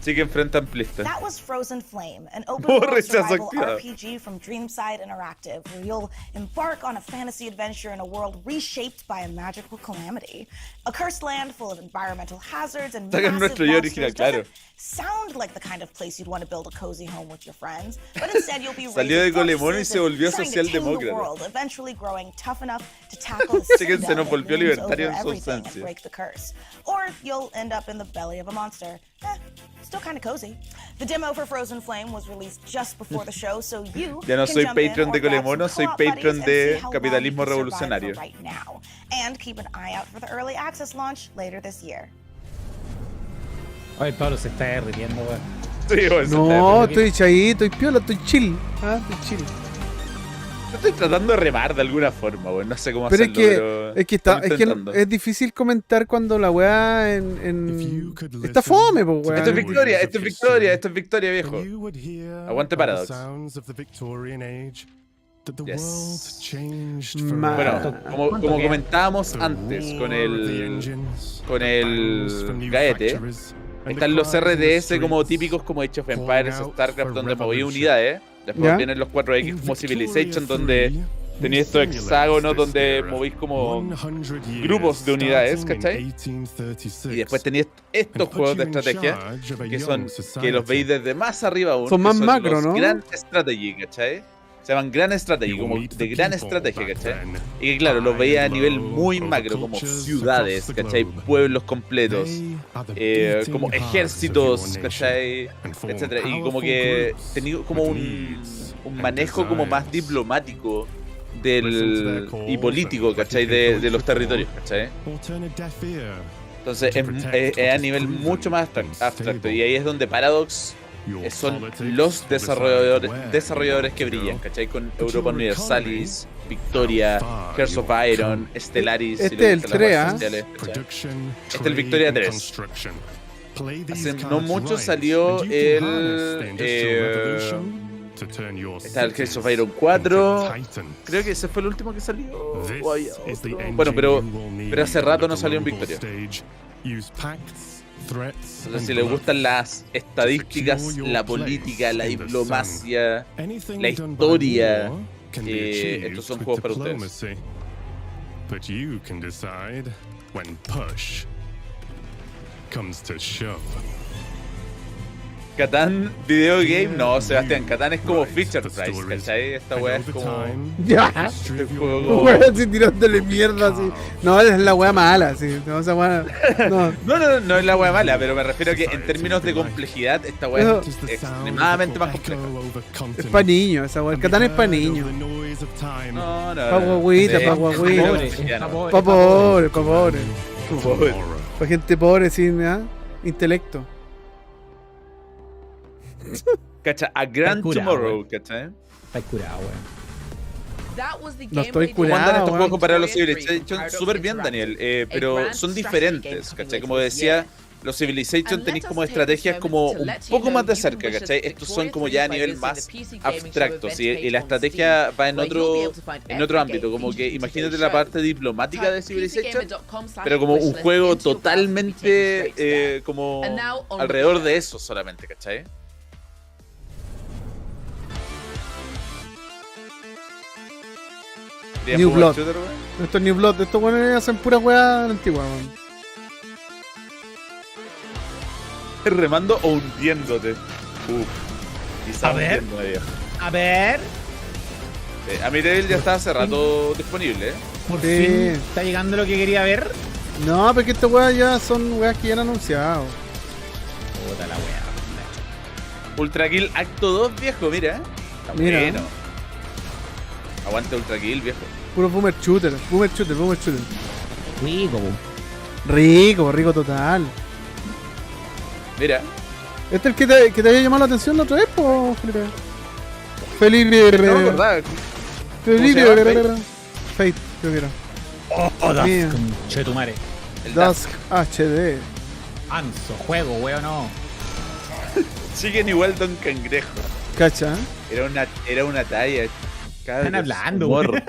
Sí que enfrenta amplista. That was Frozen Flame, an open-world survival RPG from Dreamside Interactive, where you'll embark on a fantasy adventure in a world reshaped by a magical calamity. A cursed land full of environmental hazards and massive monsters doesn't sound like the kind of place you'd want to build a cozy home with your friends, but instead you'll be Salió de Colemono y se volvió socialdemócrata. world, eventually growing tough enough to tackle the Chicken se nos volvió libertario en su ausencia. break the curse. Or you'll end up in the belly of a monster. Still kind of cozy. The demo for Frozen Flame was released just before the show, so you Ya no can soy jump in Patreon or de grab Colemono, some soy co-op Patreon buddies and de see how long capitalismo you can survive revolucionario. for right now. And keep an eye out for the early access launch later this year. Oye, Pablo se está derritiendo, weón. Sí, weón, No, estoy chadito, estoy piola, estoy chill. Estoy chill. Yo estoy tratando de remar de alguna forma, weón. No sé cómo Pero hacerlo, es que es difícil comentar cuando la weá está fome, po, weón. Esto es victoria, viejo. Aguante Paradox. Yes. Bueno, como comentábamos antes con el Gaete, están los RDS como típicos como Age of Empires, StarCraft, donde moví unidades. Después vienen los 4X como Civilization, donde tenéis estos hexágonos donde movís como grupos de unidades, ¿cachai? Y después tenéis estos juegos de estrategia que los veis desde más arriba aún. Son más macro, ¿no? Grand Strategy, ¿cachai? Se llaman Grand Strategy, como de gran estrategia, ¿cachai? Y que claro, los veía a nivel muy macro, como ciudades, ¿cachai? Pueblos completos, como ejércitos, ¿cachai? Etcétera. Y como que tenía como un manejo como más diplomático y político, ¿cachai? De los territorios, ¿cachai? Entonces es a nivel mucho más abstracto. Y ahí es donde Paradox son los desarrolladores que brillan, ¿cachai? Con Europa Universalis, Victoria, Hearts of Iron, Stellaris. Este es el 3, Este es el Victoria 3. Hace no mucho salió está el Hearts of Iron 4. Creo que ese fue el último que salió. Bueno, pero hace rato no salió en Victoria. Entonces, si les gustan las estadísticas, la política, la diplomacia, la historia, estos son juegos para ustedes. Catán Video Game, no, Sebastián, Catán es como Fisher Price, ¿cachai? Esta weá es como. Ya, weá así tirándole mierda así. No, es la weá mala, sí. No, esa weá. No es la weá mala, pero me refiero a que en términos de complejidad, esta weá es extremadamente más compleja. Es pa' niños, esa weá. El Catán es pa' niños. No. Pa' guaguita, pa' guaguita. Pa' pobre. Pa' gente pobre sin intelecto. Cacha, a Grand Tomorrow, ¿cachai? Está curado, weón. No estoy curado. ¿Cómo andan estos juegos comparados a los Civilization? Súper bien, Daniel, pero son diferentes, ¿cachai? Como decía, los Civilization tenéis como estrategias como un poco más de cerca, ¿cachai? Estos son como ya a nivel más abstractos y la estrategia va en otro ámbito, como que imagínate la parte diplomática de Civilization, pero como un juego totalmente como alrededor de eso solamente, ¿cachai? New Blood. Esto es New Blood. Estos buenos hacen pura weá antigua, man. Remando o hundiéndote. A ver. Amityville ya está hace rato disponible. Por fin está llegando lo que quería ver. No, porque estas weas ya son weas que ya han anunciado. Puta la wea. Ultra Kill Acto 2, viejo, mira. Está bueno. Aguante Ultra Kill, viejo. Puro boomer shooter. Rico total. Mira. ¿Este es el que te había llamado la atención la otra vez, po, Felipe? No, ¿verdad? Fate, creo que era. Dusk, chetumare. Dusk HD. Anso, juego, weón, no. Siguen igual Don Cangrejo. ¿Cacha? Era una talla. Están hablando, weón.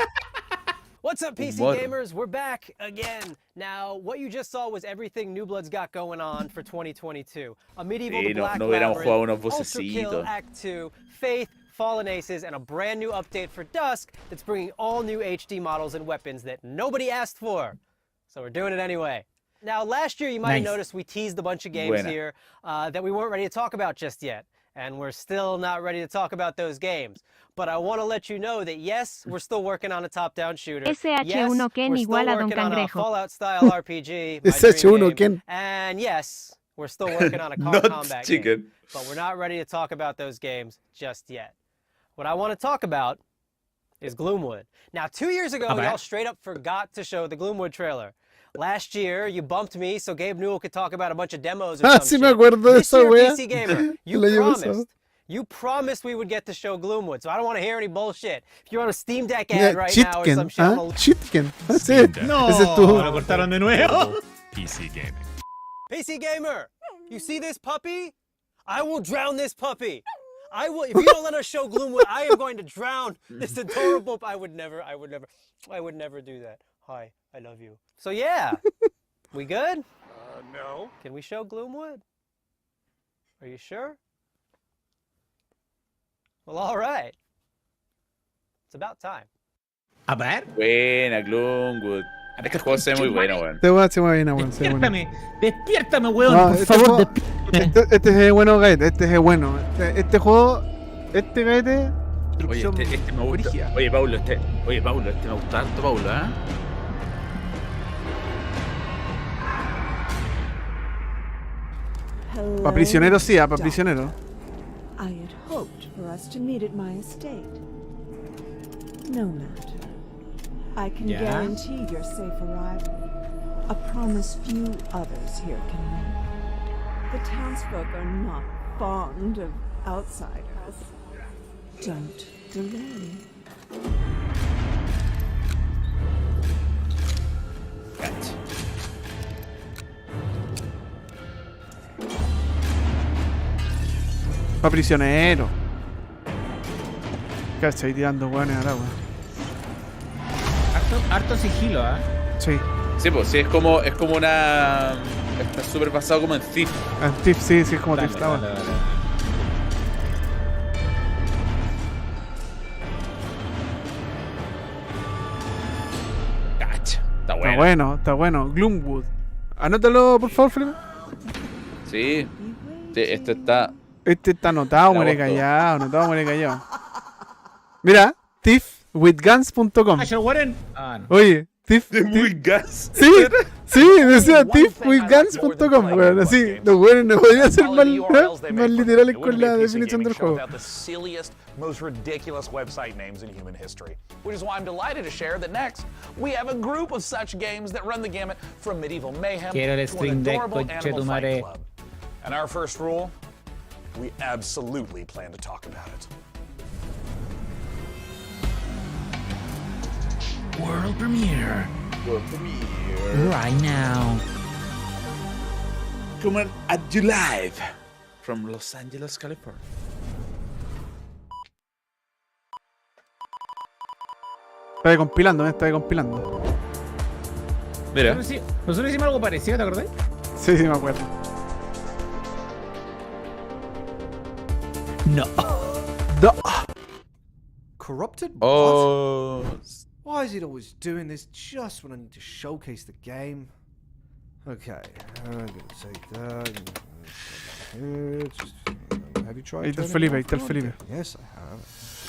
What's up, PC Humor. gamers? We're back again. Now, what you just saw was everything New Blood's got going on for 2022. A medieval to Black Labyrinth, Ultra Kill Act 2, Faith, Fallen Aces, and a brand new update for Dusk that's bringing all new HD models and weapons that nobody asked for. So we're doing it anyway. Now, last year you might have noticed we teased a bunch of games here that we weren't ready to talk about just yet. And we're still not ready to talk about those games. But I want to let you know that yes, we're still working on a top-down shooter. Yes, SH1 Ken we're still igual a Don working on a Cangrejo. Fallout-style RPG. my SH1 dream game. Ken. And yes, we're still working on a car combat game. But we're not ready to talk about those games just yet. What I want to talk about is Gloomwood. Now, 2 years ago, y'all straight up forgot to show the Gloomwood trailer. Last year, you bumped me so Gabe Newell could talk about a bunch of demos or sí me acuerdo de esa wea. PC Gamer, you promised we would get to show Gloomwood, so I don't want to hear any bullshit. If you're on a Steam Deck ad right now or some shit, Chitken. That's it. No, ese es tu... lo cortaron de nuevo. PC Gaming. PC Gamer, you see this puppy? I will drown this puppy. I will. If you don't let us show Gloomwood, I am going to drown this adorable. I would never do that. Hi, I love you. So yeah, we good? No. Can we show Gloomwood? Are you sure? Well, all right. It's about time. A ver. Buena, Gloomwood. Este juego se ve muy bueno, weón. Este weón se mueve bien, weón. Despiértame, weón, No, por este favor, juego- despiértame. Este es bueno, Gaete. Este es bueno. Este juego. Este Gaete. Oye, este me gusta. Oye, Paulo, este me gusta harto, Paulo, ¿eh? Pa' prisionero sí, pa' prisionero. I had hoped for us to meet at my estate. No matter. I can Yeah. guarantee your safe arrival. A promise few others here can make. The townsfolk are not fond of outsiders. Don't delay. Pa' prisionero. Cachai, tirando weones al agua. Harto sigilo, ¿ah? Sí. Sí, pues sí, es como una. Está súper basado como en Thief. En Thief, sí, es como Thief estaba. Cacha, está Está bueno. Gloomwood. Anótalo, por favor, Felipe. Sí. Sí, este está. Este está anotado, muere callado, Mira, thiefwithguns.com. Oye, Thiefwithguns. Sí, decía thiefwithguns.com, weón. Así, los weones no podrían ser más literales con la definición del juego. The silliest, most ridiculous website names in human history. Which is why I'm delighted to share that next we have a group of such games that run the gamut from medieval mayhem Quiero el to Stream an Deck, adorable conche animal tu fight madre. club. And our first rule, we absolutely plan to talk about it. World premiere. Right now. Coming at you live from Los Angeles, California. Está compilando. Mira. Nosotros hicimos algo parecido, ¿te acordás? Sí, me acuerdo. No. Corrupted? Oh. What? Why is it always doing this just when I need to showcase the game? Okay, I'm gonna take that. Have you tried? Ahí está el Felipe. Yes, I have.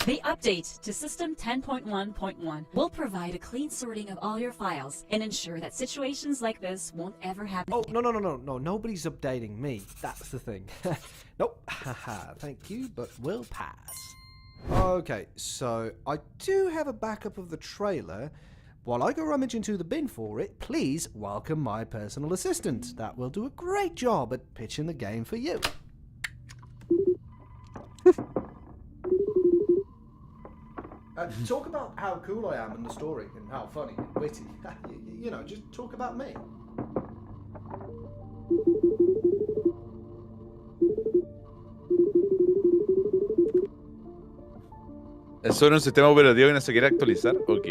The update to System 10.1.1 will provide a clean sorting of all your files and ensure that situations like this won't ever happen. Oh, no, nobody's updating me. That's the thing. Nope, haha, thank you, but we'll pass. Okay, so I do have a backup of the trailer. While I go rummage into the bin for it, please welcome my personal assistant. That will do a great job at pitching the game for you. Talk about how cool I am in the story and how funny and witty. You know, just talk about me. Es sobre un sistema operativo que no se quiere actualizar. Ok.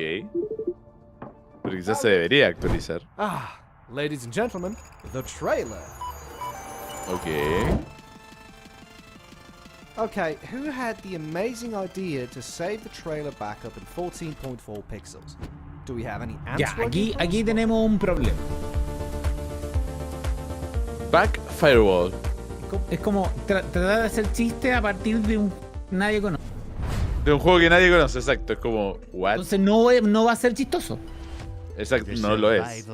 Pero quizás se debería actualizar. Ah, ladies and gentlemen, the trailer. Okay, who had the amazing idea to save the trailer backup in 14.4 pixels? Do we have any Ya, aquí tenemos un problema. Back Firewall. Es como tratar de hacer chiste a partir de un nadie conoce. De un juego que nadie conoce, exacto. Es como, what? Entonces no va a ser chistoso. Exacto, no lo es.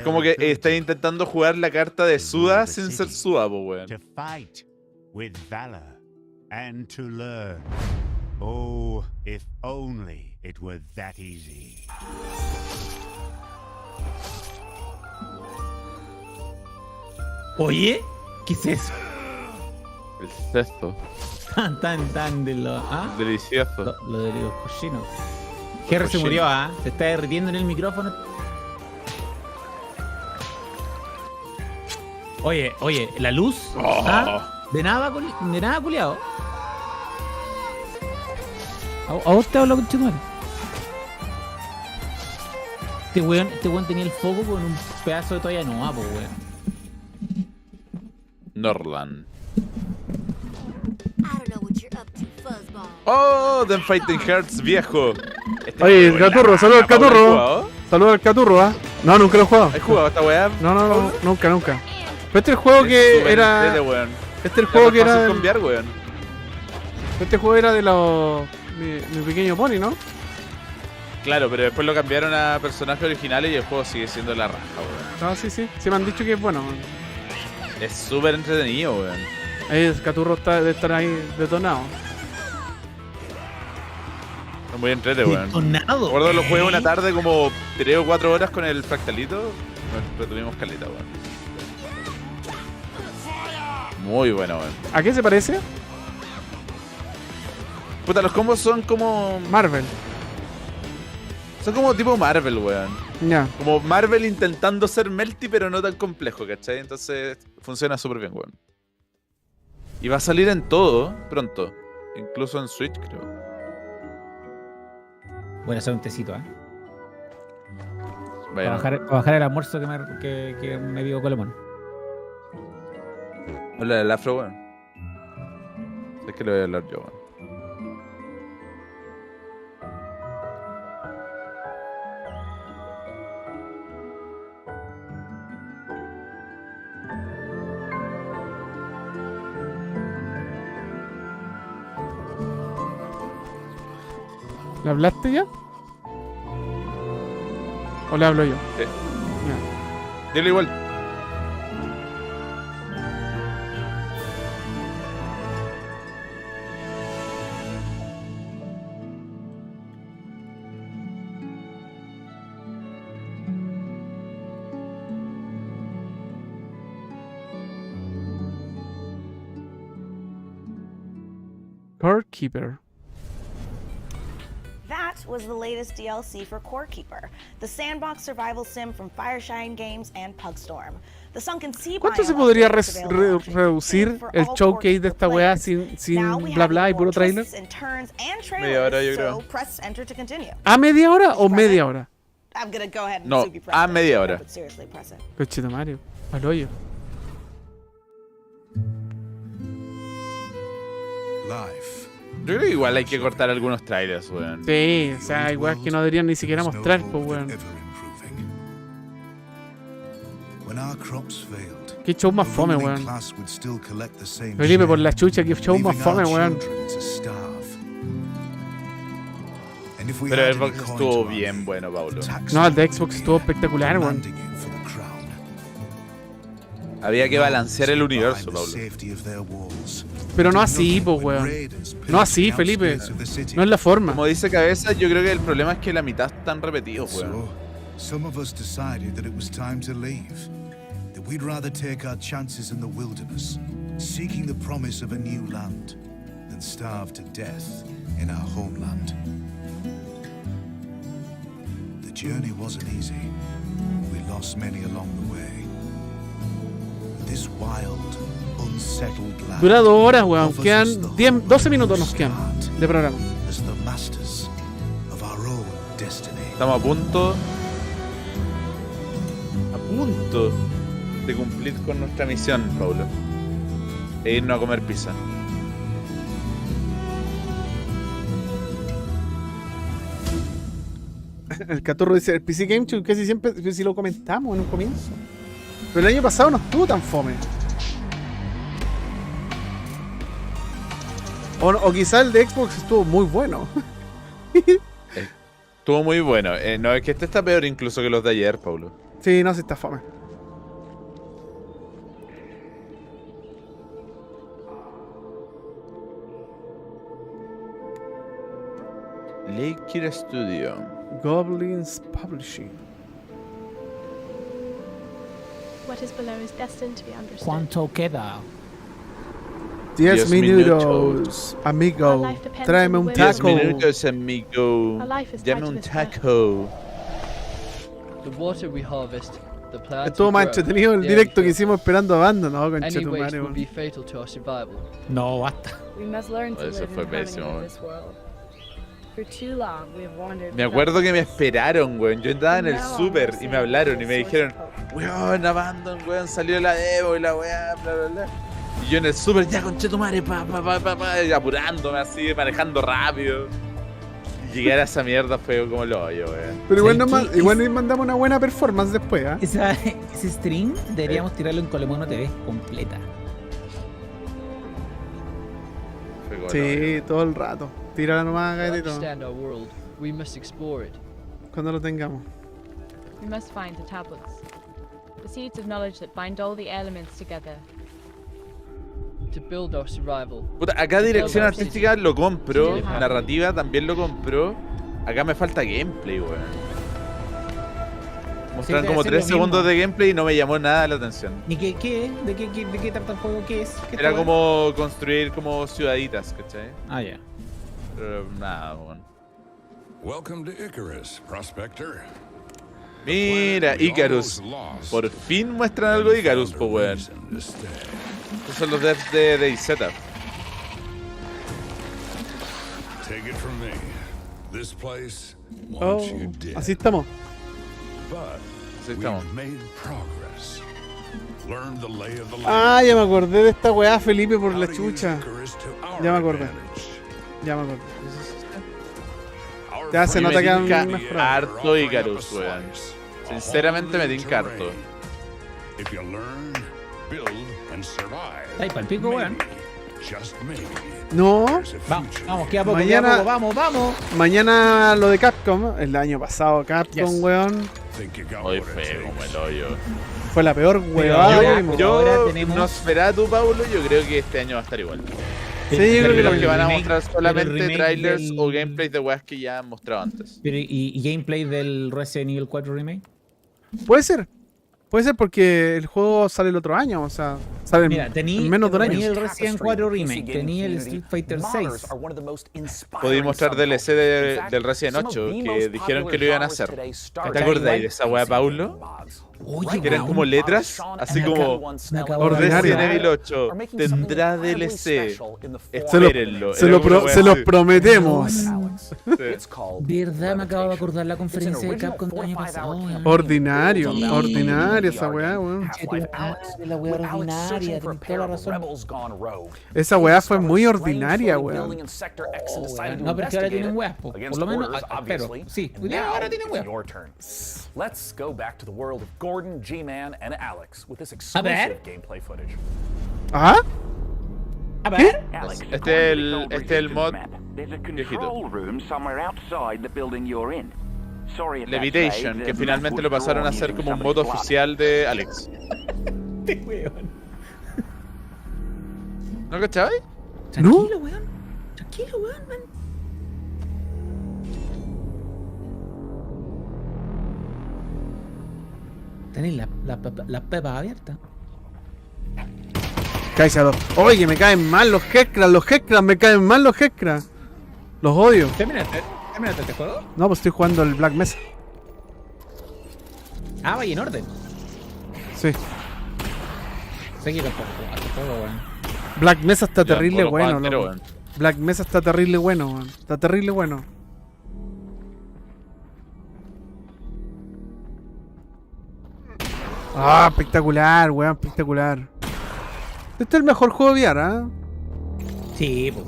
Como que está intentando jugar la carta de Suda sin ser Suda, po, weón. To fight with valor and to learn. Oh, if only it were that easy. Oye, ¿qué es eso? El cesto. Tan de lo... ¿ah? Delicioso. Lo de los cochinos. Jerry se murió, ¿ah? Se está derritiendo en el micrófono. Oye, la luz. ¿Ah? De nada, culiado. ¿A vos te hablo con Chetumare? Este weón tenía el foco con un pedazo de toalla nueva, po, weón. Norland. Oh, The Fighting Hearts viejo. Oye, el Caturro, saluda al Caturro. Saluda al Caturro, ¿ah? No, nunca lo he jugado. ¿Has jugado esta weá? No, nunca. Pero este es el juego que era. Este es el juego que era. Este juego era de los. Mi pequeño pony, ¿no? Claro, pero después lo cambiaron a personajes originales y el juego sigue siendo la raja, weón. Ah, sí. Sí me han dicho que es bueno. Es súper entretenido, weón. El Caturro debe estar ahí detonado. Es muy entretenido, weón. Detonado. Recuerdo lo jugué una tarde como 3 o 4 horas con el fractalito. Nos retuvimos caleta, weón. Muy bueno, weón. ¿A qué se parece? Puta, los combos son como Marvel. Son como tipo Marvel, weón. Ya. Como Marvel intentando ser melty, pero no tan complejo, ¿cachai? Entonces funciona súper bien, weón. Y va a salir en todo pronto. Incluso en Switch, creo. Voy a hacer un tecito, ¿eh? Bueno. Para bajar el almuerzo que me dio Colemono. Hola del afro, weón. Es que lo voy a hablar yo, weón. ¿Le hablaste ya? ¿O le hablo yo? Sí. Ya. Dile igual. Corekeeper. That was the latest DLC for Corekeeper, the sandbox survival sim from Fireshine Games and Pugstorm. The Sunken Sea ¿Cuánto se podría reducir el showcase de esta weá sin bla bla y puro trailer? Media hora, yo creo. ¿A media hora o media hora? No, a media hora. Cochito Mario, al hoyo. Yo creo que igual hay que cortar algunos trailers, weón. Sí, o sea, igual que no deberían ni siquiera mostrar, pues, weón. Qué show más fome, weón. Felipe, por la chucha, qué show más fome, weón. Pero el Xbox estuvo bien bueno, Paulo. No, el de Xbox estuvo espectacular, weón. Había que balancear el universo, Paulo. Pero no así, pues, weón. No así, Felipe. No es la forma. Como dice Cabeza, yo creo que el problema es que la mitad están repetidos, weón. Some of us decided that it was time to leave. That we'd rather take our chances in the wilderness, seeking the promise of a new land, than starve to death in our homeland. The journey wasn't easy. We lost many along the way. This wild, unsettled land. Dura 2 horas, weón. Quedan 12 minutos nos quedan de programa. As the masters Estamos a punto de cumplir con nuestra misión, Paulo. E irnos a comer pizza. El Caturro dice, el PC Game Show casi siempre, si lo comentamos en un comienzo. Pero el año pasado no estuvo tan fome. O quizá el de Xbox estuvo muy bueno. Estuvo muy bueno. No, es que este está peor incluso que los de ayer, Paulo. Sí, no, sí está fome. Lake Studio. Goblins Publishing. What is below is destined to be understood. ¿Cuánto queda? 10 minutos, amigo. Tráeme un taco. 10 minutos, amigo. Dame un taco. The water we harvest, the plants Estuvo más entretenido el directo que hicimos esperando a banda, ¿no? Con Any waste Chetumare, would be fatal to our survival. No, basta. We must learn to Eso live fue in harmony pésimo, with this world. For too long we have wandered. Me acuerdo que me esperaron, weón. Yo estaba en el super y me hablaron y me dijeron, weón, Abandon, weón, salió la demo y la weá, bla, bla, bla. Y yo en el super, ya conchetumare, apurándome así, manejando rápido. Y llegar a esa mierda fue como lo hoyo, weón. Pero igual nos mandamos una buena performance después, ¿ah? Ese stream deberíamos tirarlo en Colemono TV completa. Sí, todo el rato. Tírala nomás, gatito. Understand our world, we must explore it. Cuando lo tengamos. We must find the tablets. The seeds of knowledge that bind all the elements together. To build our survival. Puta, acá dirección artística lo compro, narrativa también lo compro. Acá me falta gameplay, weón. Mostraron como 3 segundos de gameplay y no me llamó nada la atención. ¿Y qué? ¿De qué trata el juego? ¿Qué es? ¿Qué Era como construir como ciudaditas, ¿cachai? Ah, ya. Pero nada, weón. Welcome to Icarus, Prospector. Mira, Icarus. Por fin muestran algo de Icarus, po, weón. Estos son los devs de IZ. Take it from me. This place wants you dead. Así estamos. But we've made progress. Learned the lay of the land. Ah, ya me acordé de esta weá, Felipe, por la chucha. Ya me acordé. Ya se nota que han mejorado. Harto Icarus, weón. Sinceramente me tinca harto. Ahí pa'l pico, weón. No. Vamos, queda poco, mañana, vamos. Mañana lo de Capcom, el año pasado Capcom, weón. Hoy fue como el hoyo. Fue la peor huevada. Yo, Nosferatu, Paulo, yo creo que este año va a estar igual. Sí, yo creo que los que van a mostrar solamente trailers o gameplays de weas que ya han mostrado antes. Pero, ¿y gameplay del Resident Evil 4 Remake? Puede ser porque el juego sale el otro año, o sea, sale en menos de un año. Tenía el Resident 4 Remake, tenía el Street Fighter 6. Podí mostrar DLC del Resident 8, que dijeron que lo iban a hacer. ¿Te acordáis de esa wea, Paulo? Oye, que eran como letras, así como Resident Evil 8 tendrá DLC. Espérenlo. Se los prometemos. Verdad, me acabo de acordar la conferencia de Capcom del año pasado. Ordinaria esa weá, weón. La weá ordinaria, tenés toda la razón. Esa weá fue muy ordinaria, weón. No, pero es que ahora tienen weas, por lo menos, pero sí, ahora tienen weas. Let's go back to the world of Gordon, G-Man, and Alex with this exclusive gameplay footage. ¿Ah? A ver. Este es el mod viejito. Levitation, que finalmente lo pasaron a hacer como un mod oficial de Alex. ¿No cachabas? Tranquilo, weón. Tranquilo, weón, man. Tenéis la pepa abierta. Cállate. Oye, me caen mal los Hexcras, me caen mal los Hexcras. Los odio. ¿Terminaste este juego? No, pues estoy jugando el Black Mesa. Ah, vaya en orden. Sí. Seguir el juego, weón. Black Mesa está terrible bueno, loco. Black Mesa está terrible bueno, weón. Está terrible bueno. Ah, espectacular, weón, espectacular. Este es el mejor juego de VR, ¿eh? Sí, pues.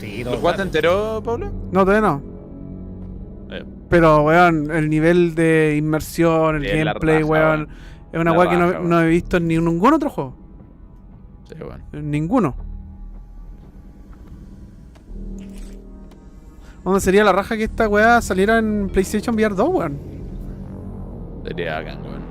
Sí, ¿Lo jugaste entero, Pablo? No, todavía no. Pero, weón, el nivel de inmersión, el gameplay, raja, weón, es una weá que no he visto en ningún otro juego. Sí, weón. En ninguno. ¿Dónde sería la raja que esta weá saliera en PlayStation VR 2, weón? Sería bacán, weón.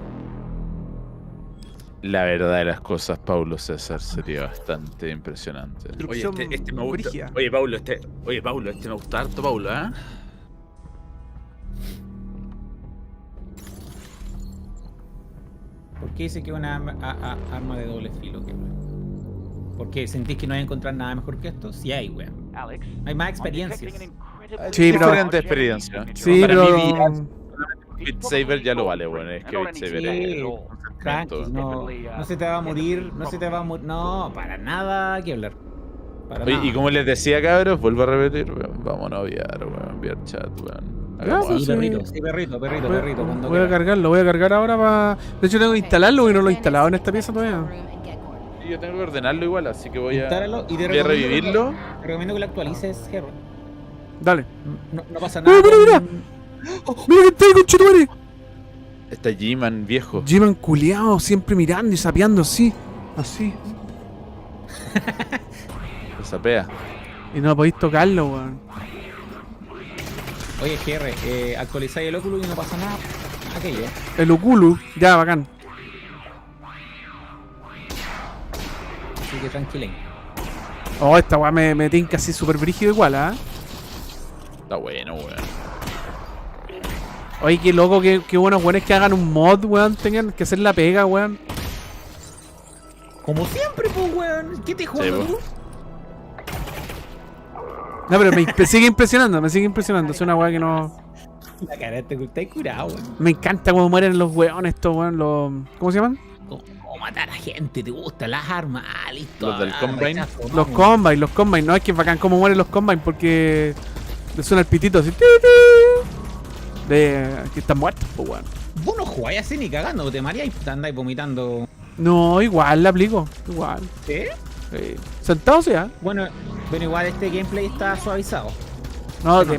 La verdad de las cosas, Paulo César, sería bastante impresionante. Oye, este me gusta. Oye, Paulo, este me gusta harto, Paulo, ¿eh? ¿Por qué dice que es una arma de doble filo? ¿Por qué sentís que no hay que encontrar nada mejor que esto? Sí hay, weón. Hay más experiencias. Sí, diferente experiencia. Sí, para pero... mí, Beat Saber ya lo vale, weón. Es que Beat Saber es... No se te va a morir, no, para nada que hablar. Oye, y como les decía, cabros, vuelvo a repetir, weón, vámonos a VR, weón, VR chat, weón. Sí, perrito. Voy a cargar ahora para... De hecho tengo que instalarlo y no lo he instalado en esta pieza todavía. Sí, yo tengo que ordenarlo igual, así que voy a revivirlo. Te recomiendo que lo actualices, Gerro. Dale. No pasa nada. ¡Mira! ¡Mira que está ahí, conchetumare! Está G-Man viejo. G-Man culiao, siempre mirando y sapeando así. Lo sapea. Y no podéis tocarlo, weón. Oye, GR, actualizáis el Oculus y no pasa nada. Aquello. El Oculus, ya, bacán. Así que tranquilen. Oh, esta weá me tinca así súper brígido igual, ¿ah? Está bueno, weón. Oye, qué loco, qué buenos weones que hagan un mod, weón. Tengan que hacer la pega, weón. Como siempre, pues, weón. ¿Qué te jugando tú? No, pero me sigue impresionando, Es una weá que no... La cara te está curado, weón. Me encanta cuando mueren los weones, estos weón, ¿cómo se llaman? O matar a gente, te gustan las armas, listo. Los del Combine. Los Combine, no, es que es bacán cómo mueren los Combine porque le suena el pitito así. De que están muertos, pues weón. Vos no jugáis así ni cagando, te mareáis y te andáis vomitando. No, igual la aplico, igual. ¿Sí? Sí. Sentado sea. Bueno, igual este gameplay está suavizado. No, de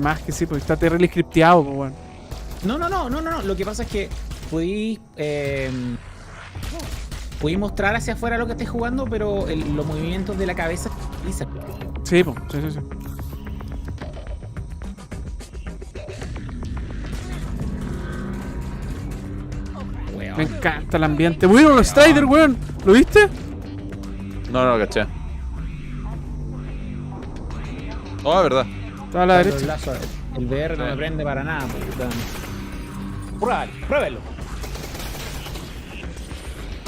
más que sí, porque está terrible scripteado, pues weón. No. Lo que pasa es que podéis mostrar hacia afuera lo que estés jugando, pero los movimientos de la cabeza sí, pues, sí. Me encanta el ambiente. Bueno, los Strider, weón. ¿Lo viste? No, caché. Oh, verdad. Está a la derecha. El VR no me prende para nada, Pruébelo.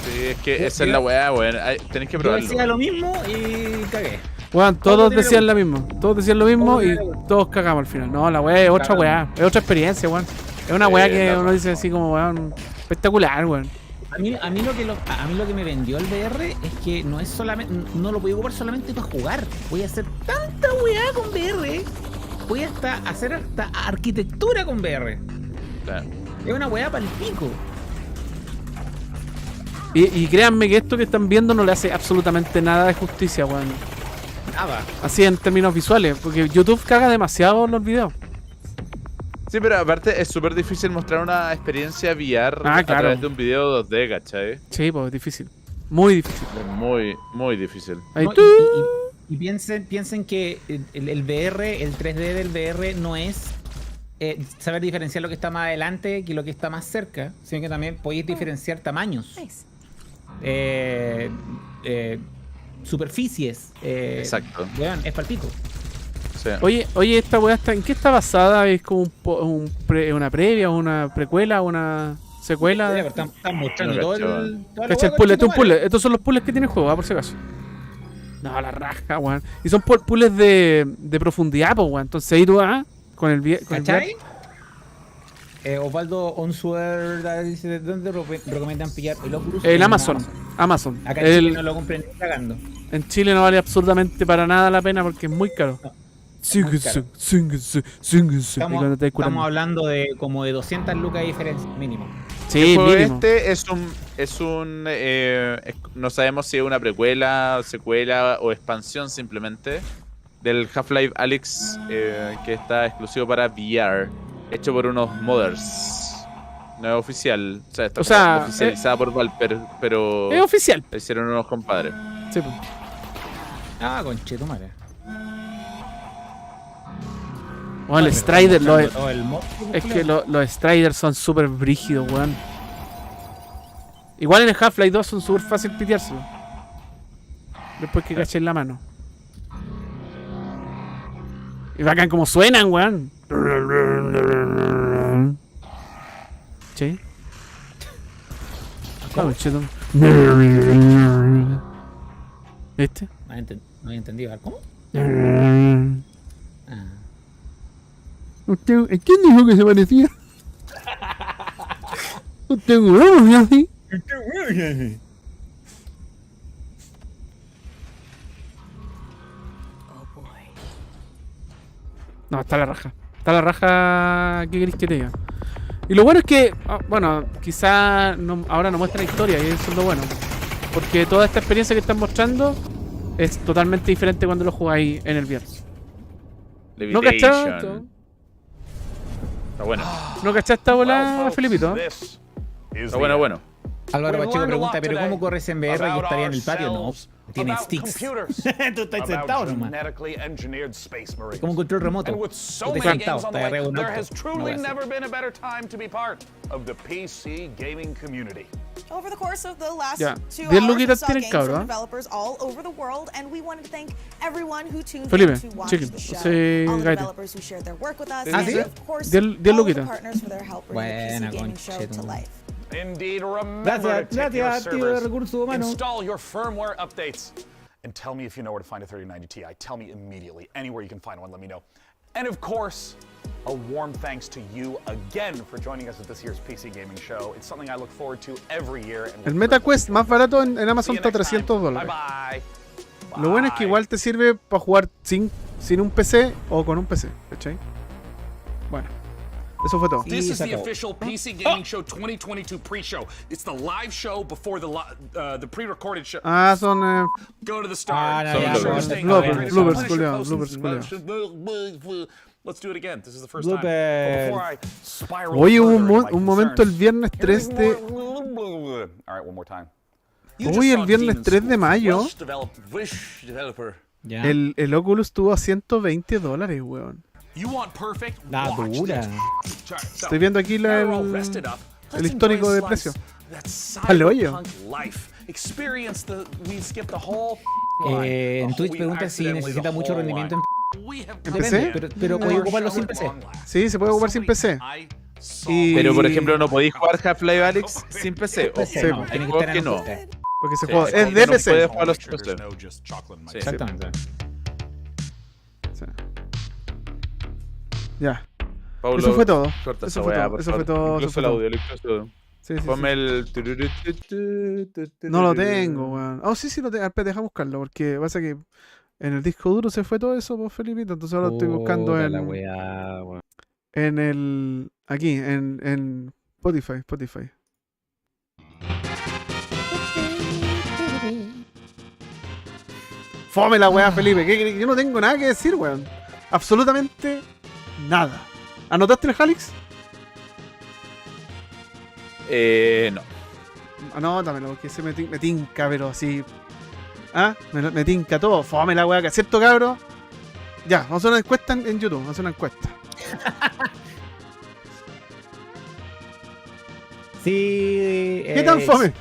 Sí, es que esa es la weá, weón. Tenés que probarlo. Yo decía lo mismo y cagué. Weón, todos decían lo mismo. Y todos cagamos al final. No, la weá es otra weá. Es otra experiencia, weón. Es una weá que uno dice así como, weón, espectacular, weón. A mí lo que me vendió el VR es que no es solamente, no lo voy a ocupar solamente para jugar. Voy a hacer tanta weá con VR. Voy a hacer hasta arquitectura con VR. Es una weá para el pico. Y créanme que esto que están viendo no le hace absolutamente nada de justicia, weón. Nada. Así en términos visuales, porque YouTube caga demasiado los videos. Sí, pero aparte es súper difícil mostrar una experiencia VR a través de un video 2D, ¿cachai? Sí, pues es difícil. Muy difícil. Es muy difícil. Y piensen que el VR, el 3D del VR no es saber diferenciar lo que está más adelante que lo que está más cerca, sino que también podéis diferenciar tamaños. Superficies. Exacto. Vean, es para el pico. Sí. Oye, esta weá ¿en qué está basada? ¿Es como una previa, una precuela, una secuela? Están mostrando todo el puzzle. Estos son los puzzles que tiene el juego, por si acaso. No, la raja, weón. Y son puzzles de profundidad, pues, weón. Entonces ahí tú vas con el ¿cachai? Osvaldo Onsuer dice: ¿dónde recomiendan pillar el Oculus? En Amazon. Acá en Chile no lo compren cagando. En Chile no vale absolutamente para nada la pena porque es muy caro. Estamos hablando de como de 200 lucas de diferencia, mínimo. Sí, mínimo. No sabemos si es una precuela, secuela o expansión simplemente del Half-Life Alyx, que está exclusivo para VR, hecho por unos modders. No es oficial, está oficializada por Valve, pero es oficial. Le hicieron unos compadres. Sí, pues. Conchetumare. Bueno, el Strider, es que los Striders son súper brígidos, weón. Igual en el Half-Life 2 son súper fácil piteárselo. Después que cachen la mano. Y bacán como suenan, weón. ¿Sí? ¿Este? No había entendido. ¿Cómo? ¿Quién dijo que se parecía? Usted no así. No, está la raja. Está la raja. ¿Qué queréis que te diga? Y lo bueno es que, bueno, quizá ahora no muestra la historia y eso es lo bueno. Porque toda esta experiencia que están mostrando es totalmente diferente cuando lo jugáis en el VR. ¿No cachaste? Está bueno. ¿No cachaste esta bola, Felipito? Está bueno. Álvaro Pacheco pregunta, ¿pero cómo corres en VR y estaría en el patio? No, tiene sticks. Tú estás sentado nomás. Como un control remoto. Tú estás sentado, estás arriba de un Over the course of the last 2 hours, we saw games from developers all over the world, and we wanted to thank everyone who tuned in to watch the show. All the developers who shared their work with us, and of course, all of the partners for their help bringing the PC gaming show to life. Indeed, remember to take your servers, install your firmware updates, and tell me if you know where to find a 3090 Ti. Tell me immediately. Anywhere you can find one, let me know. And of course, a warm thanks to you again for joining us at this year's PC Gaming Show. It's something I look forward to every year. El MetaQuest más barato en Amazon está $300. Bye bye. Lo bueno es que igual te sirve para jugar sin un PC o con un PC, ¿cachai? Bueno, eso fue todo. This is the official PC Gaming Show 2022 pre-show. It's the live show before the pre-recorded show. Son Go to the start. bloopers, Let's do it again. This is the first time. Before I spiral. Oye, hubo un momento el viernes 3 de... All right, one more time. Oye, el viernes 3 de mayo el Oculus tuvo a $120, weón. La dura. Estoy viendo aquí el histórico de precio. Al hoyo. En Twitch pregunta si necesita mucho rendimiento en PC. Pero puede ocuparlo sin PC. Sí, se puede ocupar sin PC. Pero por ejemplo, no podéis jugar Half-Life Alyx sin PC. No, tiene que estar en no. PC. Porque se juega, es de PC. No puedes jugar los PC. Sí, exactamente. Sí. Ya. Paulo, eso fue todo. Eso fue todo. Incluso el audio, Sí. Ponme el... No lo tengo, weón. Oh, sí lo tengo. Espera, deja buscarlo. Porque pasa que en el disco duro se fue todo eso, pues, Felipito. Entonces ahora estoy buscando en el... Aquí, en Spotify. Fome la weá, Felipe. Yo no tengo nada que decir, weón. Absolutamente nada. ¿Anotaste el Halix? No. Anótamelo, porque se me tinca, pero así. ¿Ah? Me tinca todo. Fome la weá, ¿cierto, cabro? Ya, vamos a hacer una encuesta en YouTube. Vamos a hacer una encuesta. Sí. ¿Qué tan fome?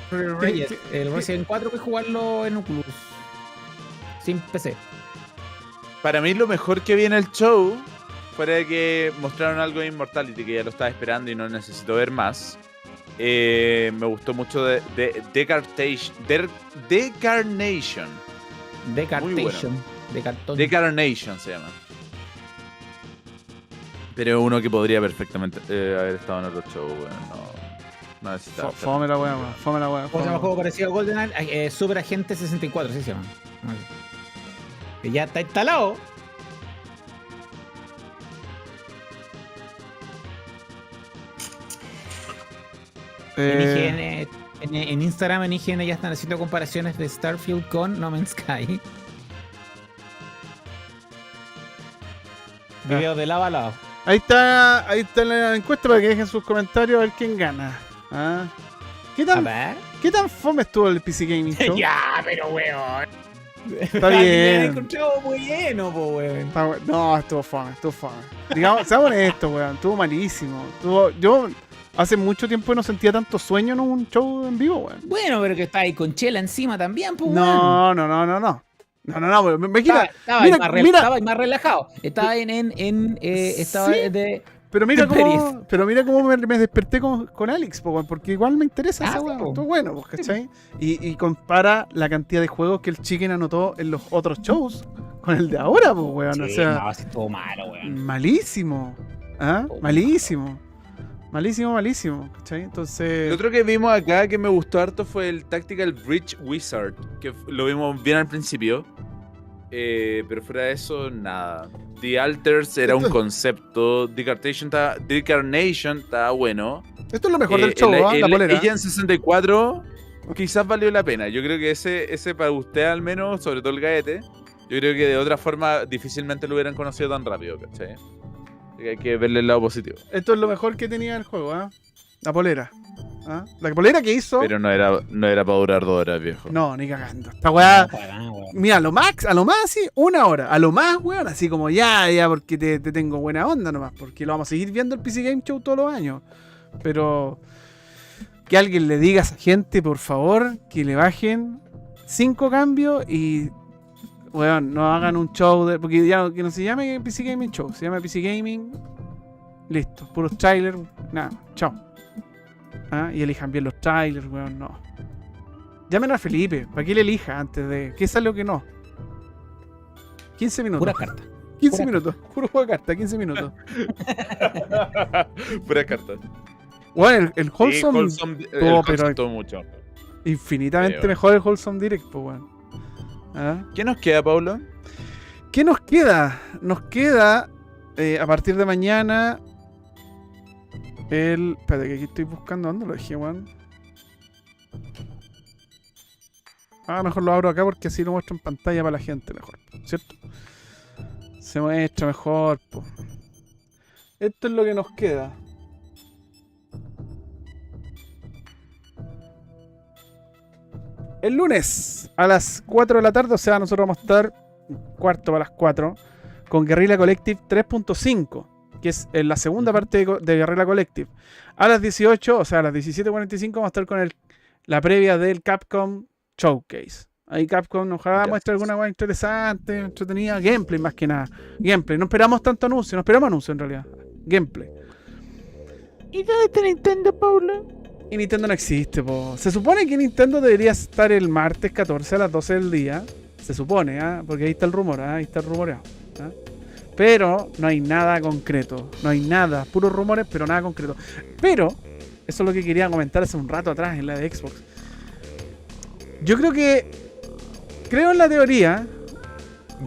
El Resident 4 que jugarlo en Oculus. Sin PC. Para mí lo mejor que vi en el show, fuera de que mostraron algo de Immortality, que ya lo estaba esperando y no necesito ver más. Me gustó mucho de Decarnation. Decarnation se llama. Pero es uno que podría perfectamente haber estado en otro show, no necesitaba. Fome la weá. Otro juego parecido a GoldenEye, Super Agente 64, así se llama. Que ya está instalado. En Instagram, en IGN ya están haciendo comparaciones de Starfield con No Man's Sky. Video de lado a lado. Ahí está la encuesta para que dejen sus comentarios a ver quién gana. ¿Ah? ¿Qué tan fome estuvo el PC Gaming Show? Ya, pero weón. Está bien. Me he encontrado muy lleno, po, weón. No, estuvo fome. Digamos, seamos honestos, weón. Estuvo malísimo. Yo hace mucho tiempo no sentía tanto sueño en un show en vivo, weón. Bueno, pero que está ahí con chela encima también, pues, weón. No. Estaba más relajado. Estaba estaba sí, de. Pero mira cómo me desperté con Alex, porque igual me interesa esa weá. Estuvo bueno, ¿cachai? Y compara la cantidad de juegos que el Chicken anotó en los otros shows con el de ahora, pues, weón. Sí, o sea, no, sí estuvo malo, weón. Malísimo. ¿Ah? Malísimo. ¿Cachai? Entonces. Lo otro que vimos acá que me gustó harto fue el Tactical Bridge Wizard, que lo vimos bien al principio. Pero fuera de eso, nada. The Alters era un concepto. Decarnation estaba bueno. Esto es lo mejor del show, la polera. Ella en 64 quizás valió la pena. Yo creo que ese para usted al menos, sobre todo el gaete, yo creo que de otra forma difícilmente lo hubieran conocido tan rápido, ¿cachai? Hay que verle el lado positivo. Esto es lo mejor que tenía el juego, ¿ah? La polera. ¿Ah? La polera que hizo. Pero no era para durar 2 horas, viejo. No, ni cagando. Esta weá. Mira, a lo más así, 1 hora. A lo más, weón, así como ya, porque te tengo buena onda nomás. Porque lo vamos a seguir viendo el PC Game Show todos los años. Pero que alguien le diga a esa gente, por favor, que le bajen 5 cambios y, weón, no hagan un show porque ya que no se llame PC Gaming Show, se llama PC Gaming. Listo, puros trailers, nada, chao. Y elijan bien los trailers, weón, no. Llamen a Felipe, para que le elija antes de. ¿Qué es lo que no? 15 minutos. Pura carta. 15 minutos. Puro juego de carta, 15 minutos. Pura carta. Bueno, el Wholesome. Sí, Wholesome todo mucho. Infinitamente mejor el Wholesome Direct, pues, weón. ¿Qué nos queda, Paulo? ¿Qué nos queda? Nos queda a partir de mañana. Espérate, que aquí estoy buscando. ¿Dónde lo dejé, weón? Mejor lo abro acá porque así lo muestro en pantalla para la gente mejor, ¿cierto? Se muestra mejor, po. Esto es lo que nos queda. El lunes a las 4 de la tarde, o sea, nosotros vamos a estar 4:15 con Guerrilla Collective 3.5. Que es la segunda parte de Guerrilla Collective. A las 18, o sea, a las 17:45 vamos a estar con la previa del Capcom Showcase. Ahí Capcom ojalá muestre alguna cosa interesante, entretenida, gameplay más que nada. Gameplay, no esperamos tanto anuncio, no esperamos anuncio en realidad. Gameplay. ¿Y dónde está Nintendo, Paulo? Y Nintendo no existe, po. Se supone que Nintendo debería estar el martes 14 a las 12 del día. Se supone, porque ahí está el rumor, ahí está el rumoreado. Pero no hay nada concreto. No hay nada. Puros rumores, pero nada concreto. Pero, eso es lo que quería comentar hace un rato atrás en la de Xbox. Yo creo en la teoría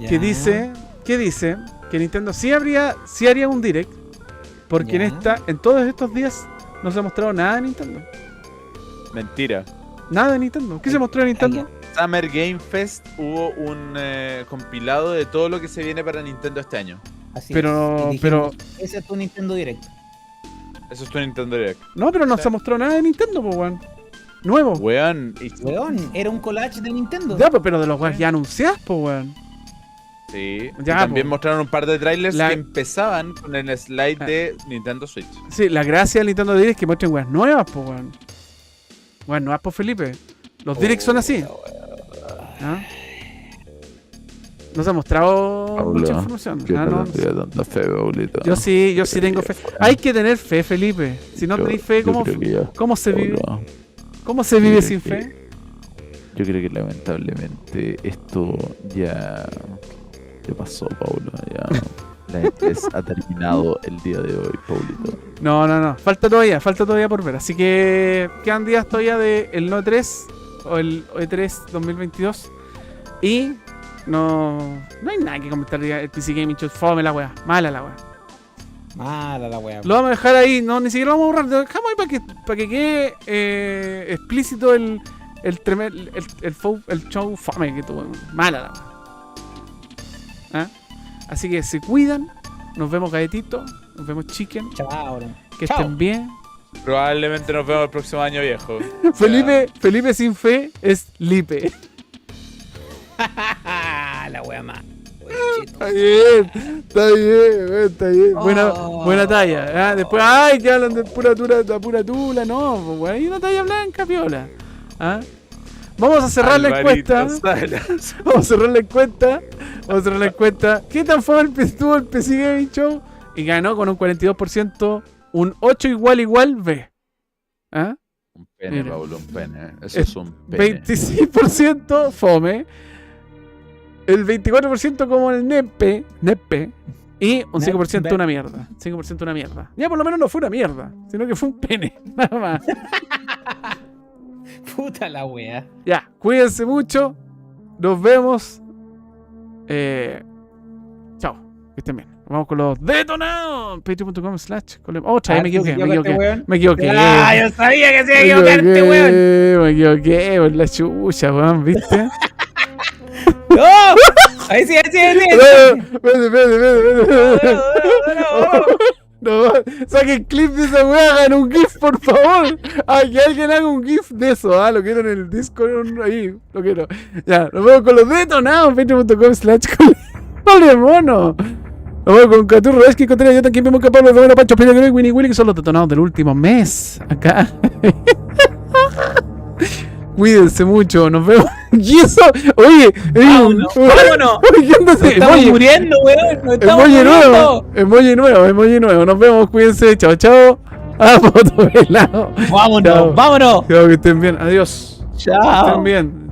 que dice que Nintendo sí haría un direct. Porque en todos estos días no se ha mostrado nada de Nintendo. Mentira. Nada de Nintendo. ¿Qué se mostró de Nintendo? Summer Game Fest hubo un compilado de todo lo que se viene para Nintendo este año. Así pero ese es tu Nintendo Direct. Eso es tu Nintendo Direct. No, pero no se mostró nada de Nintendo, pues, weón. Nuevo. Weón, era un collage de Nintendo. Ya, pero de los weón ya anunciados, pues, weón. Sí. Ya, también mostraron un par de trailers que empezaban con el slide de Nintendo Switch. Sí, la gracia del Nintendo Direct es que muestren weas nuevas, pues, weón. Weas nuevas, pues, Felipe. Los directs son así. No se ha mostrado mucha información. No tanta fe, Paulito. Yo sí tengo fe. Hay que tener fe, Felipe. Si no tenéis fe, ¿cómo se vive? ¿Cómo se vive sin fe? Yo creo que lamentablemente esto ya pasó, Paulo. Ya la E3 ha terminado el día de hoy, Paulito. No. Falta todavía por ver. Así que quedan días todavía del No E3 o el E3 2022. Y no hay nada que comentar. El PC Gaming Show, fome la wea, mala la wea. Mala la wea. Lo vamos a dejar ahí, no, ni siquiera lo vamos a borrar. Lo dejamos ahí para que quede explícito el show fome que tuvo. Mala la wea. ¿Ah? Así que se cuidan. Nos vemos, Galletito. Nos vemos, Chicken. Chao. Que estén bien. Probablemente nos vemos el próximo año, viejo. Felipe sin fe es Lipe. La wea más. Está bien. Buena talla. ¿Ah? Después, que hablan de pura tula. No, pues, hay una talla blanca, piola. ¿Ah? Vamos a cerrar la encuesta. Vamos a cerrar la encuesta. ¿Qué tan fome estuvo el PC Gaming Show? Y ganó con un 42%, un 8 igual B. ¿Ah? Un pene, Paulo, un pene. Eso es un pene. 26% fome. El 24% como el nepe. Y un 5% una mierda. 5% una mierda. Ya por lo menos no fue una mierda, sino que fue un pene. Nada más. Puta la wea. Ya, cuídense mucho. Nos vemos. Chao. Que estén bien. Vamos con los detonados. Patreon.com/Colemono. Otra vez me equivoqué. Ah, yo sabía que se iba a equivocar este weón. Me equivoqué por la chucha, weón, ¿viste? ¡No! Ahí sí. Espérate. No, saquen clip de esa weá, hagan un GIF, por favor. Que alguien haga un GIF de eso. Lo quiero en el Discord, ahí, lo quiero. Ya, nos vemos con los detonados. Patreon.com/Colemono. Nos vemos con Caturro, Esqui, Contreras, yo también vemos capaz de ver Pancho, Pino, Winnie Willy, que son los detonados del último mes. Acá. Cuídense mucho, nos vemos. ¿Y eso? Oye, vámonos. Estamos muriendo, weón. Emoji nuevo. Nos vemos, cuídense. Chao. Vámonos. Chao, que estén bien. Adiós. Chao. Que estén bien.